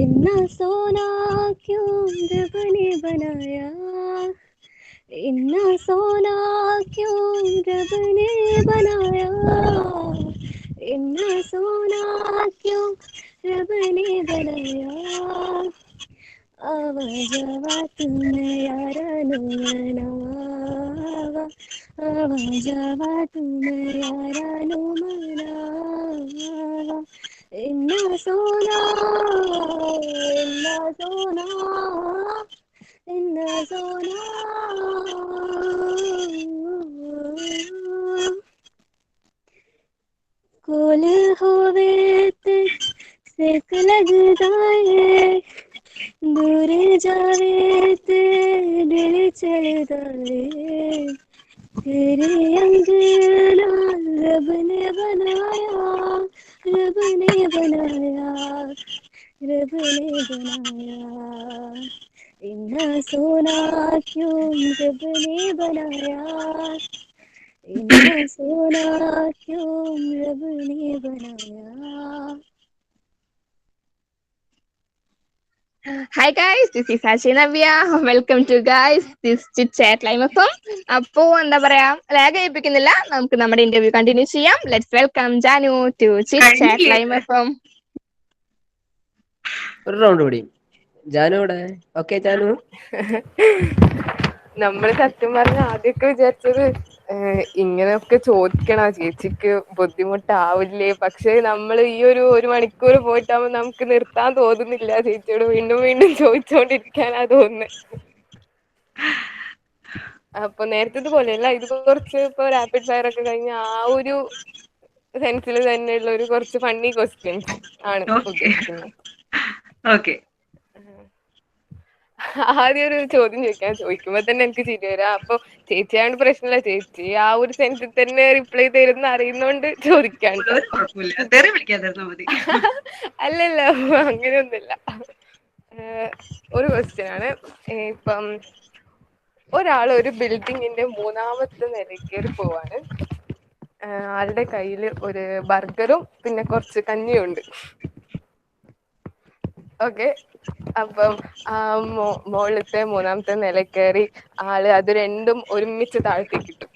इतना सोना क्यों रब ने बनाया, इतना सोना क्यों रब ने बनाया, इतना सोना क्यों रब ने बनाया. आवाज आवा तुम्हें यारानो मनावा, आवाज आवा तुम्हें यारानो मनावा. इन्ना सोना, इन्ना सोना, इन्ना सोना. कोल होवे ते सेक लगदा है, दूर जावे ते दिल चलदा है. तेरे अंगना रब ने बनाया, रब ने बनाया, रब ने बनाया. इतना सोना क्यों रब ने बनाया, इतना सोना क्यों रब ने बनाया. Hi guys, this is Navya. Welcome to guys this chit chat live FM. അപ്പോ എന്താ പറയാ, ലാഗ് ചെയ്യിപ്പിക്കുന്നില്ല, നമുക്ക് നമ്മുടെ ഇന്റർവ്യൂ കണ്ടിന്യൂ ചെയ്യാം. Let's welcome Janu to chit chat live FM. ഒരു റൗണ്ട് കൂടി. ജാനു ഇവിടെ? ഓക്കെ ജാനു. നമ്മള് സത്യം പറഞ്ഞ ആദ്യമൊക്കെ വിചാരിച്ചത് ഇങ്ങനെയൊക്കെ ചോദിക്കണ ചേച്ചിക്ക് ബുദ്ധിമുട്ടാവില്ലേ, പക്ഷെ നമ്മൾ ഈ ഒരു മണിക്കൂർ പോയിട്ടാകുമ്പോ നമുക്ക് നിർത്താൻ തോന്നുന്നില്ല. ചേച്ചിയോട് വീണ്ടും വീണ്ടും ചോദിച്ചോണ്ടിരിക്കാനാ തോന്നുന്നത്. അപ്പൊ നേരത്തെ പോലെയല്ല, ഇത് കുറച്ച് ഇപ്പൊ റാപ്പിഡ് ഫയർ ഒക്കെ കഴിഞ്ഞ ആ ഒരു സെൻസിൽ തന്നെയുള്ള ഒരു കുറച്ച് ഫണ്ണി ക്വസ്റ്റ്യൻസ് ആണ് ഉദ്ദേശിക്കുന്നത്. ഓക്കെ, ആദ്യം ഒരു ചോദ്യം ചോദിക്കുമ്പോ തന്നെ എനിക്ക് ചിരി വരാം. അപ്പൊ ചേച്ചിയാണ്ട് പ്രശ്നമില്ല, ചേച്ചി ആ ഒരു സെൻസിൽ തന്നെ റിപ്ലൈ തരുന്ന അറിയുന്നോണ്ട് ചോദിക്കാൻ. അല്ലല്ല, അങ്ങനെയൊന്നുമില്ല. ഒരു ക്വസ്റ്റ്യൻ ആണ്. ഇപ്പം ഒരാൾ ഒരു ബിൽഡിങ്ങിന്റെ 3ാമത്തെ നിലയ്ക്ക് പോവാണ്. ആളുടെ കയ്യിൽ ഒരു ബർഗറും പിന്നെ കുറച്ച് കഞ്ഞിയും ഉണ്ട്. ഓക്കെ, അപ്പം മുകളിലത്തെ 3ാമത്തെ നില കയറി ആള് അത് രണ്ടും ഒരുമിച്ച് താഴത്തേക്ക് ഇട്ടു.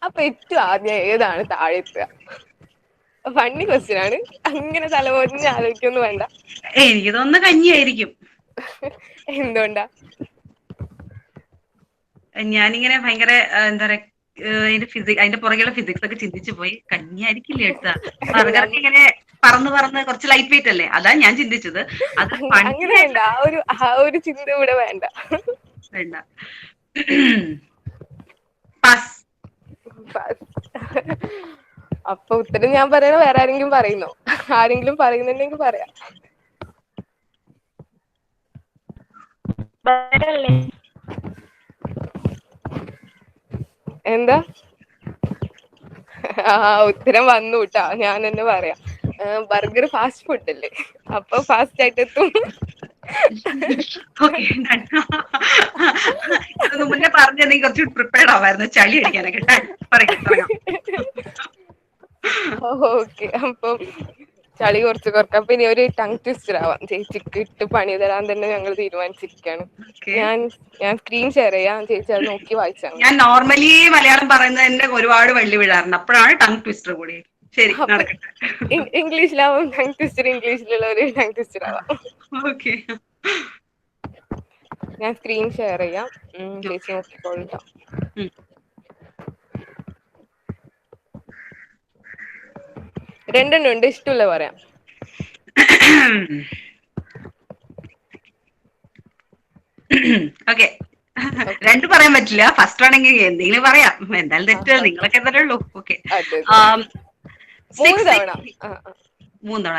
അപ്പൊ ഏറ്റവും ആദ്യം ഏതാണ് താഴെത്തുക? ഫണ്ണി ക്വസ്റ്റ്യൻ ആണ്, അങ്ങനെ തലപോഞ്ഞ് ആലോചിക്കൊന്നും വേണ്ട. എനിക്ക് തോന്നുന്ന കഞ്ഞിയായിരിക്കും. എന്തുകൊണ്ടാ? ഞാനിങ്ങനെ ഭയങ്കര എന്താ പറയാ, അതിന്റെ പുറകെയുള്ള ഫിസിക്സ് ഒക്കെ ചിന്തിച്ചു പോയി. കഞ്ഞിയായിരിക്കില്ല എടുത്ത. ബർഗറൊക്കെ ഇങ്ങനെ പറന്ന് പറന്ന് കുറച്ച് ലൈറ്റ് വെയിറ്റ് അല്ലേ, അതാ ഞാൻ ചിന്തിച്ചത്. അത് അങ്ങനെ വേണ്ട, ആ ഒരു ചിന്ത ഇവിടെ വേണ്ട. വേണ്ട. പാസ്. അപ്പൊ ഉത്തരം ഞാൻ പറയണോ വേറെ ആരെങ്കിലും പറയുന്നോ? ആരെങ്കിലും പറയുന്നുണ്ടെങ്കിൽ പറയാം. എന്താ? ഉത്തരം വന്നു കേട്ടാ, ഞാൻ തന്നെ പറയാം. ബർഗർ ഫാസ്റ്റ് ഫുഡ് അല്ലേ, അപ്പൊ ഫാസ്റ്റ് ആയിട്ട് എത്തും. ഇതൊന്ന് മുന്നേ പറഞ്ഞെങ്കിൽ കുറച്ച് പ്രിപ്പയർഡ് ആവായിരുന്നു ചളി അടിക്കാനൊക്കെ. ഓക്കെ, അപ്പം ചളി കുറച്ച് കുറക്കാം. പിന്നെ ഒരു ടങ് ട്വിസ്റ്റർ ആവാം. ചേച്ചിക്ക് ഇട്ട് പണി തരാൻ തന്നെ ഞങ്ങൾ തീരുമാനിച്ചിരിക്കുകയാണ്. ഞാൻ സ്ക്രീൻ ഷെയർ ചെയ്യാം, ചേച്ചി അത് നോക്കി വായിച്ചാൽ. ഞാൻ നോർമലി മലയാളം പറയുന്നത് തന്നെ ഒരുപാട് വള്ളി വീഴാറുണ്ട്, അപ്പോഴാണ് ടങ് ട്വിസ്റ്റർ കൂടി. ശരി, നടക്കട്ടെ. ഇംഗ്ലീഷിലാവും ടങ് ട്വിസ്റ്റർ, ഇംഗ്ലീഷിലുള്ള ഒരു ടങ് ട്വിസ്റ്റർ ആവാം. ഓക്കെ, ഞാൻ സ്ക്രീൻ ഷെയർ ചെയ്യാം, ചേച്ചി നോക്കിക്കോളാം. രണ്ടെണ്ണം ഉണ്ട്, ഇഷ്ടമുള്ള പറയാം. ഓക്കെ, രണ്ടു പറയാൻ പറ്റില്ല. ഫസ്റ്റ് ആണെങ്കിൽ എന്തെങ്കിലും പറയാം, എന്തായാലും തെറ്റ് നിങ്ങളൊക്കെ എന്തായാലും ഉള്ളൂ. ഓക്കെ, 3 തവണ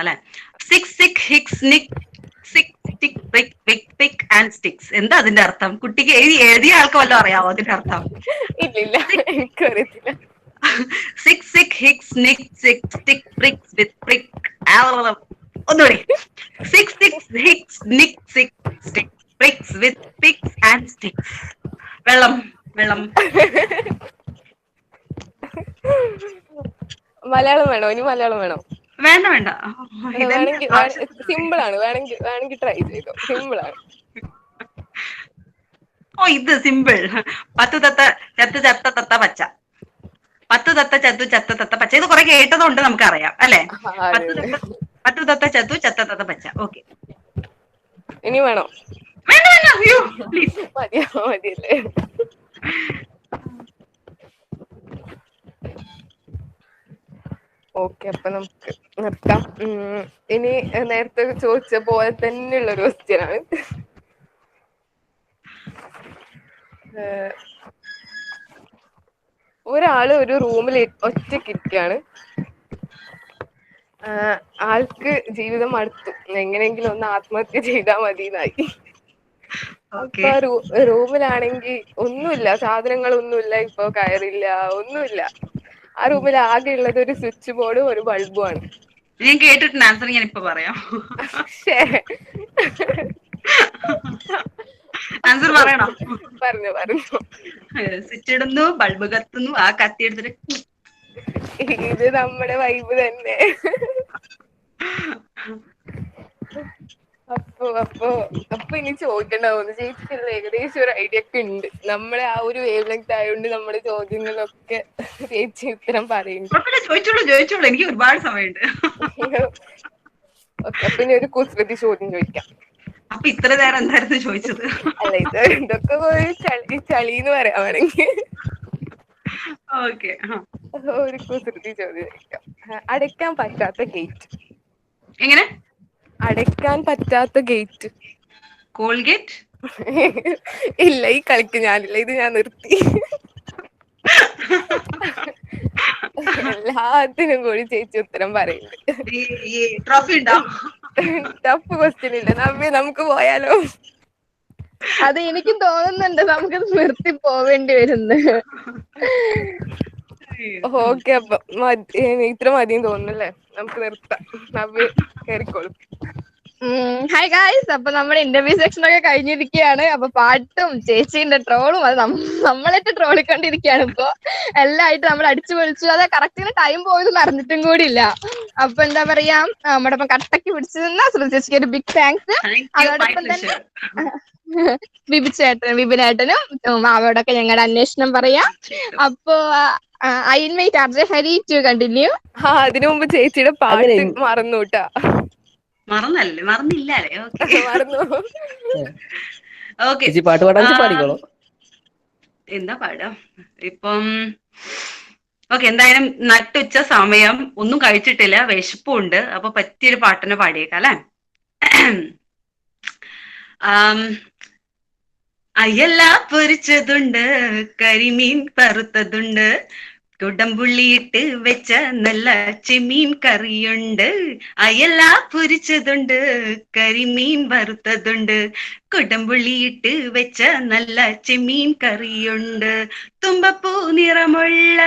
അല്ലെ. 6 hicks nick sick tick brick big pick and sticks. എന്താ അതിന്റെ അർത്ഥം? കുട്ടിക്ക് എഴുതിയ ആൾക്ക് വല്ലതും അറിയാവോ അതിന്റെ അർത്ഥം? ഇല്ല, എനിക്കറിയത്തില്ല. Sick sick hick snick sick stick pricks with prick. ഒന്നുകൂടി. Sick sick hick snick sick stick pricks with picks and sticks. വെള്ളം വെള്ളം. മലയാളം വേണോ? ഇനി മലയാളം വേണോ? വേണ്ട വേണ്ട, ഇതന്നെ വേണമെങ്കിൽ ആവശ്യത്തിന്. സിമ്പിൾ ആണ്, വേണമെങ്കിൽ ട്രൈ ചെയ്തോ. സിമ്പിൾ ആണ്. ഓ ഇത് സിമ്പിൾ. പത്ത് തത്ത ചത്ത് ചത്ത തത്ത പച്ച. പത്ത് തത്ത ചത്തു ചത്ത തത്ത പച്ച. ഇത് കുറെ കേട്ടതുകൊണ്ട് നമുക്കറിയാം അല്ലെ? അതെ അതെ. പത്ത് തത്ത ചത്തു ചത്ത തത്ത പച്ച. ഓക്കെ. ഇനി വേണോ? വേണ്ട വേണ്ട, അയ്യോ പ്ലീസ്. മതിയല്ലേ? ഓക്കെ, അപ്പൊ നമുക്ക് നിർത്താം. ഇനി നേരത്തെ ചോദിച്ച പോലെ തന്നെയുള്ള ഒരു ക്വസ്റ്റ്യൻ ആണ്. ഒരാള് ഒരു റൂമിൽ ഒറ്റക്കിരിക്കാണ്. ആൾക്ക് ജീവിതം അടുത്തു, എങ്ങനെയെങ്കിലും ഒന്ന് ആത്മഹത്യ ചെയ്താൽ മതിയെന്നായി. ഓക്കെ. അപ്പൊ റൂമിലാണെങ്കിൽ ഒന്നുമില്ല, സാധനങ്ങളൊന്നുമില്ല, ഇപ്പൊ കയറില്ല, ഒന്നുമില്ല. ആ റൂമിൽ ആകെ ഉള്ളത് ഒരു സ്വിച്ച് ബോർഡും ഒരു ബൾബും ആണ്. ഞാൻ കേട്ടിട്ടുണ്ട് ആൻസർ, ഞാൻ ഇപ്പൊ പറയാം. ആൻസർ പറയണോ? പറഞ്ഞു. സ്വിച്ച് ഇടുന്നു, ബൾബ് കത്തുന്നു, ആ കത്തി എടുത്തിട്ട്. ഇത് നമ്മുടെ വൈബ് തന്നെ. അപ്പൊ ഇനി ചോദിക്കണ്ടാവുന്നു. ചേച്ചിക്കുള്ള ഏകദേശം ഒരു ഐഡിയ ഒക്കെ ഉണ്ട്. നമ്മളെ ആ ഒരു വേവ് ലെങ്ത് ആയതുകൊണ്ട് നമ്മുടെ ചോദ്യങ്ങളൊക്കെ ചേച്ചി ഉത്തരം പറയുന്നുണ്ട്. ചോദിച്ചോളൂ, എനിക്ക് ഒരുപാട് സമയമുണ്ട്. ഓക്കെ, അപ്പൊ ഇനി ഒരു കുസൃതി ചോദ്യം ചോദിക്കാം. അപ്പൊ ഇത്ര നേരം എന്തായിരുന്നു ചോദിച്ചത്? അല്ല, ഇതൊക്കെ ചളിന്ന് പറയാൻ വേണമെങ്കിൽ. ഓക്കെ. ഒരു കുസൃതി ചോദ്യം ചോദിക്കാം. അടയ്ക്കാൻ പറ്റാത്ത ഗേറ്റ്. എങ്ങനെ? അടയ്ക്കാൻ പറ്റാത്ത ഗേറ്റ്. കോൾഗേറ്റ്? ഇല്ല, ഈ കളിക്ക് ഞാനില്ല, ഇത് ഞാൻ നിർത്തി. എല്ലാത്തിനും കൂടി ചേച്ചി ഉത്തരം പറയുന്നുണ്ട്. ട്രോഫി ഉണ്ടോ? ടഫ് ക്വസ്റ്റ്യൻ ഇല്ല. നമുക്ക് പോയാലോ? അത് എനിക്കും തോന്നുന്നുണ്ട് നമുക്ക് നിർത്തി പോവേണ്ടി വരുന്നു. ഓക്കെ, അപ്പൊ ഇത്ര മതിയും തോന്നുന്നല്ലേ? നമുക്ക് നിർത്താം. നവ്യ കയറിക്കോളും. ഹായ് ഗായ്സ്, അപ്പൊ നമ്മുടെ ഇന്റർവ്യൂ സെക്ഷൻ ഒക്കെ കഴിഞ്ഞിരിക്കുകയാണ്. അപ്പൊ പാട്ടും ചേച്ചീന്റെ ട്രോളും അത് നമ്മളായിട്ട് ട്രോളിക്കൊണ്ടിരിക്കുകയാണ്. ഇപ്പൊ എല്ലായിട്ട് നമ്മൾ അടിച്ചു പൊളിച്ചു. അത് കറക്റ്റിന് ടൈം പോയതൊന്നും അറിഞ്ഞിട്ടും കൂടി ഇല്ല. അപ്പൊ എന്താ പറയാ, നമ്മുടെ ഇപ്പം കട്ടക്ക് പിടിച്ചു നിന്ന ശ്രുതി ചേച്ചിക്ക് ഒരു ബിഗ് താങ്ക്സ്. അതോടൊപ്പം തന്നെ വിപിനേട്ടനും അവരോടൊക്കെ ഞങ്ങളുടെ അന്വേഷണം പറയാം. അപ്പൊ I invite Arjay Hari to continue. അതിനു മുമ്പ് ചേച്ചിയുടെ പാട്ട് മറന്നു കേട്ടാ. മറന്നില്ലേ? മറന്നു. ഓക്കെ, പാട്ട് പാടാൻ പാടിക്കോളൂ. എന്താ പാടാം ഇപ്പം? ഓക്കെ, എന്തായാലും നട്ടുച്ച സമയം, ഒന്നും കഴിച്ചിട്ടില്ല, വിശപ്പുണ്ട്. അപ്പൊ പറ്റിയൊരു പാട്ടിനെ പാടിയേക്കാം അല്ലെ? അയല പൊരിച്ചതുണ്ട്, കരിമീൻ വറുത്തതുണ്ട്, കുടംപുള്ളിയിട്ട് വെച്ച നല്ല ചെമ്മീൻ കറിയുണ്ട്. അയല പൊരിച്ചതുണ്ട്, കരിമീൻ വറുത്തതുണ്ട്, കുടംപുള്ളിയിട്ട് വെച്ച നല്ല ചെമ്മീൻ കറിയുണ്ട്. തുമ്പപ്പൂ നിറമുള്ള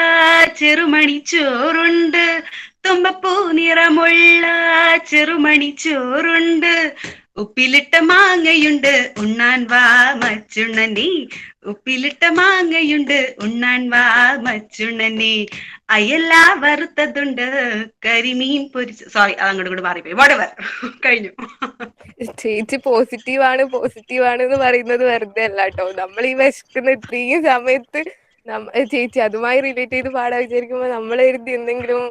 ചെറുമണിച്ചോറുണ്ട്, തുമ്പപ്പൂ നിറമുള്ള ചെറുമണിച്ചോറുണ്ട്, ഉപ്പിലിട്ട മാങ്ങയുണ്ട് ഉണ്ണാൻ വാ മച്ചുണ്ണനെ, ഉപ്പിലിട്ട മാങ്ങയുണ്ട് ഉണ്ണാൻ വാ മച്ചുണ്ണനെ, അയല വറുത്തതുണ്ട്, കരിമീൻ പൊരിച്ച. സോറി, അത് അങ്ങോട്ട് കൂടെ മാറിപ്പോയി. വടവർ കഴിഞ്ഞു. ചേച്ചി പോസിറ്റീവാണ് എന്ന് പറയുന്നത് വെറുതെ അല്ല കേട്ടോ. നമ്മൾ ഈ വിശക്കുന്ന ഇത്രയും സമയത്ത് ചേച്ചി അതുമായി റിലേറ്റ് ചെയ്ത് പാടാൻ വിചാരിക്കുമ്പോ നമ്മൾ എഴുതി എന്തെങ്കിലും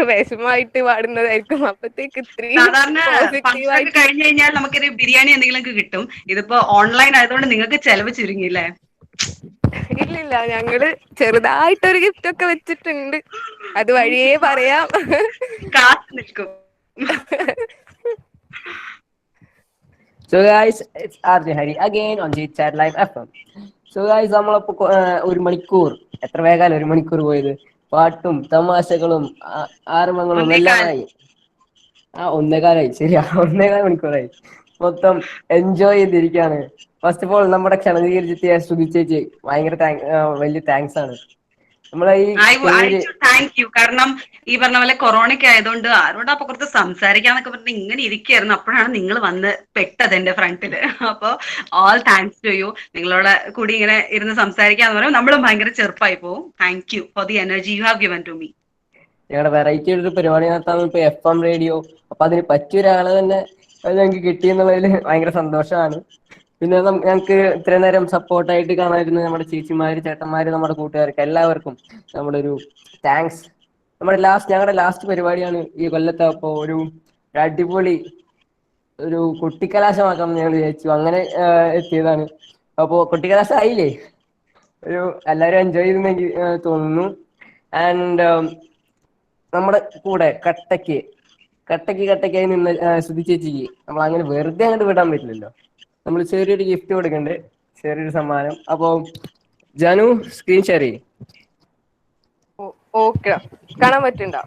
വിഷമായിട്ട് പാടുന്നതായിരിക്കും. അപ്പത്തേക്ക് ഇത്രയും പോസിറ്റീവായിട്ട് കഴിഞ്ഞു കഴിഞ്ഞാൽ നമുക്കൊരു ബിരിയാണി എന്തെങ്കിലും കിട്ടും. ഇതിപ്പോ ഓൺലൈൻ ആയതുകൊണ്ട് നിങ്ങൾക്ക് ചെലവ് ചുരുങ്ങിയില്ലേ? ഇല്ലില്ല, ഞങ്ങള് ചെറുതായിട്ടൊരു ഗിഫ്റ്റ് ഒക്കെ വെച്ചിട്ടുണ്ട്. അത് വഴിയേ പറയാം. കാത്തു നിൽക്കും. So guys, it's RJ Hari again on G Chat Live FM. So guys, നമ്മളപ്പോ ഒരു മണിക്കൂർ, എത്ര വേഗാല ഒരു മണിക്കൂർ പോയത്. പാട്ടും തമാശകളും ആരംഭങ്ങളും എല്ലാമായി. 1.25 ശരിയാ, 1.25 മണിക്കൂറായി. മൊത്തം എൻജോയ് ചെയ്തിരിക്കുകയാണ്. ഫസ്റ്റ് ഓഫ് ഓൾ നമ്മുടെ ക്ഷണം സ്വീകരിച്ചെത്തിയ ശ്രുതി ചേച്ചി ഭയങ്കര വലിയ താങ്ക്സ് ആണ്. നമ്മളെ ഈ പേര് താങ്ക് യു. കാരണം ഈ പറഞ്ഞ പോലെ കൊറോണയ്ക്ക് ആയതുകൊണ്ട് ആരോടാ അപ്പൊ കുറച്ച് സംസാരിക്കാന്നൊക്കെ പറഞ്ഞിട്ട് ഇങ്ങനെ ഇരിക്കുകയായിരുന്നു. അപ്പോഴാണ് നിങ്ങൾ വന്ന് പെട്ടത് എന്റെ ഫ്രണ്ടില്. അപ്പൊ ഓൾ താങ്ക്സ് ടു യു. നിങ്ങളോട് കൂടി ഇങ്ങനെ ഇരുന്ന് സംസാരിക്കാന്ന് പറയുമ്പോൾ നമ്മളും ഭയങ്കര ചെറുപ്പായി പോകും. Thank you for the energy you have given to me. ഞങ്ങളുടെ വെറൈറ്റി ഒരു പരിപാടി നടത്താൻ ഇപ്പൊ FM റേഡിയോ, അപ്പൊ അതിന് പറ്റിയ ഒരാളെ തന്നെ ഞങ്ങൾക്ക് കിട്ടിയെന്നുള്ളതിൽ ഭയങ്കര സന്തോഷമാണ്. പിന്നെ ഞങ്ങൾക്ക് ഇത്രയും നേരം സപ്പോർട്ടായിട്ട് കാണാതിരുന്ന നമ്മുടെ ചേച്ചിമാര്, ചേട്ടന്മാര്, നമ്മുടെ കൂട്ടുകാർക്ക് എല്ലാവർക്കും നമ്മുടെ ഒരു താങ്ക്സ്. ഞങ്ങളുടെ ലാസ്റ്റ് പരിപാടിയാണ് ഈ കൊല്ലത്തെ. അപ്പോ ഒരു അടിപൊളി ഒരു കുട്ടിക്കലാശമാക്കാം ഞങ്ങൾ വിചാരിച്ചു. അങ്ങനെ എത്തിയതാണ്. അപ്പോ കുട്ടിക്കലാശം ആയില്ലേ, എല്ലാവരും എൻജോയ് ചെയ്തെന്നെനിക്ക് തോന്നുന്നു. ആൻഡ് നമ്മുടെ കൂടെ കട്ടയ്ക്കായി നിന്ന് ശ്രുതി ചേച്ചിക്ക് നമ്മൾ അങ്ങനെ വെറുതെ അങ്ങോട്ട് വിടാൻ പറ്റില്ലല്ലോ. നമ്മൾ ചെറിയൊരു ഗിഫ്റ്റ് കൊടുക്കണ്ടേ, ചെറിയൊരു സമ്മാനം. അപ്പൊ ജാനു സ്ക്രീൻ ഷെയർ ചെയ്യും. ഓക്കെ, കാണാൻ പറ്റുണ്ടോ?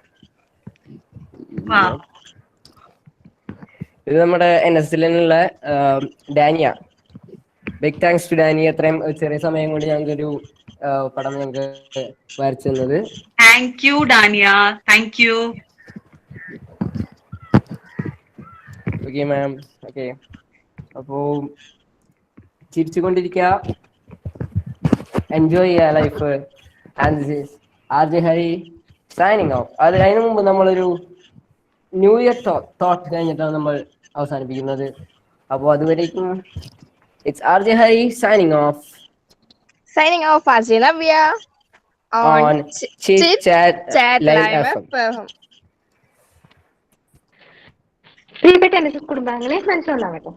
ഇത് നമ്മുടെ NSLനുള്ള Dania. Big thanks to Dania, അത്രയും ചെറിയ സമയം കൊണ്ട് ഞങ്ങൾക്കൊരു പടം ഞങ്ങൾക്ക് വരച്ചു തന്നത്. Thank you Dania, thank you. Okay ma'am. Okay, അപ്പോ ചിരിച്ചുകൊണ്ടിരിക്കുക, എൻജോയ് ചെയ്യുക life. And this is RJ Hari signing off. അതിനു മുമ്പ് നമ്മളൊരു ന്യൂ ഇയർ തോട്ട് കഴിഞ്ഞിട്ടാണ് നമ്മൾ അവസാനിപ്പിക്കുന്നത്. അപ്പോൾ അതുവരേക്കും it's RJ Hari signing off. Signing off, RJ Navya on Chit Chat Live Live FM. FM. പ്രിയപ്പെട്ട NSS കുടുംബാംഗങ്ങളെ മനസ്സിലുണ്ടാവട്ടെ,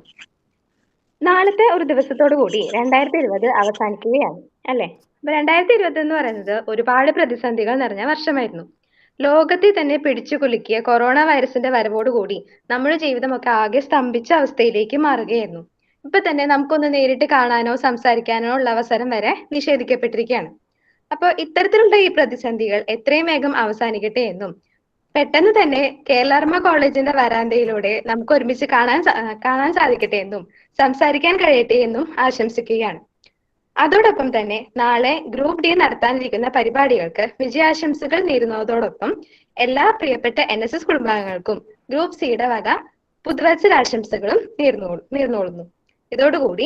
നാളത്തെ ഒരു ദിവസത്തോടു കൂടി 2020 അവസാനിക്കുകയാണ് അല്ലെ. അപ്പൊ 2020 എന്ന് പറയുന്നത് ഒരുപാട് പ്രതിസന്ധികൾ നിറഞ്ഞ വർഷമായിരുന്നു. ലോകത്തെ തന്നെ പിടിച്ചു കുലുക്കിയ കൊറോണ വൈറസിന്റെ വരവോടുകൂടി നമ്മുടെ ജീവിതമൊക്കെ ആകെ സ്തംഭിച്ച അവസ്ഥയിലേക്ക് മാറുകയായിരുന്നു. ഇപ്പൊ തന്നെ നമുക്കൊന്ന് നേരിട്ട് കാണാനോ സംസാരിക്കാനോ ഉള്ള അവസരം വരെ നിഷേധിക്കപ്പെട്ടിരിക്കുകയാണ്. അപ്പോൾ ഇത്തരത്തിലുള്ള ഈ പ്രതിസന്ധികൾ എത്രയും വേഗം അവസാനിക്കട്ടെ എന്നും പെട്ടെന്ന് തന്നെ കേരളർമ്മ കോളേജിന്റെ വരാന്തയിലൂടെ നമുക്ക് ഒരുമിച്ച് കാണാൻ സാധിക്കട്ടെ എന്നും സംസാരിക്കാൻ കഴിയട്ടെ എന്നും ആശംസിക്കുകയാണ്. അതോടൊപ്പം തന്നെ നാളെ ഗ്രൂപ്പ് ഡി നടത്താനിരിക്കുന്ന പരിപാടികൾക്ക് വിജയാശംസകൾ നേരുന്നതോടൊപ്പം എല്ലാ പ്രിയപ്പെട്ട NSS കുടുംബാംഗങ്ങൾക്കും ഗ്രൂപ്പ് സിയുടെ വക പുതുവത്സരാശംസകളും നേർന്നുകൊള്ളുന്നു. ഇതോടുകൂടി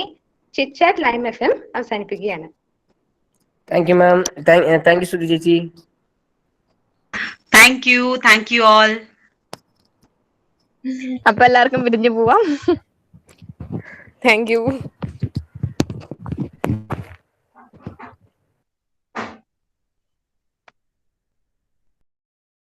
ചിറ്റ് ചാറ്റ് ലൈവ് FM അവസാനിപ്പിക്കുകയാണ്. Thank you ma'am. Thank you Shruti ചേച്ചി. Thank you all. അപ്പൊ എല്ലാവർക്കും പിരിഞ്ഞു പോവാം. Thank U.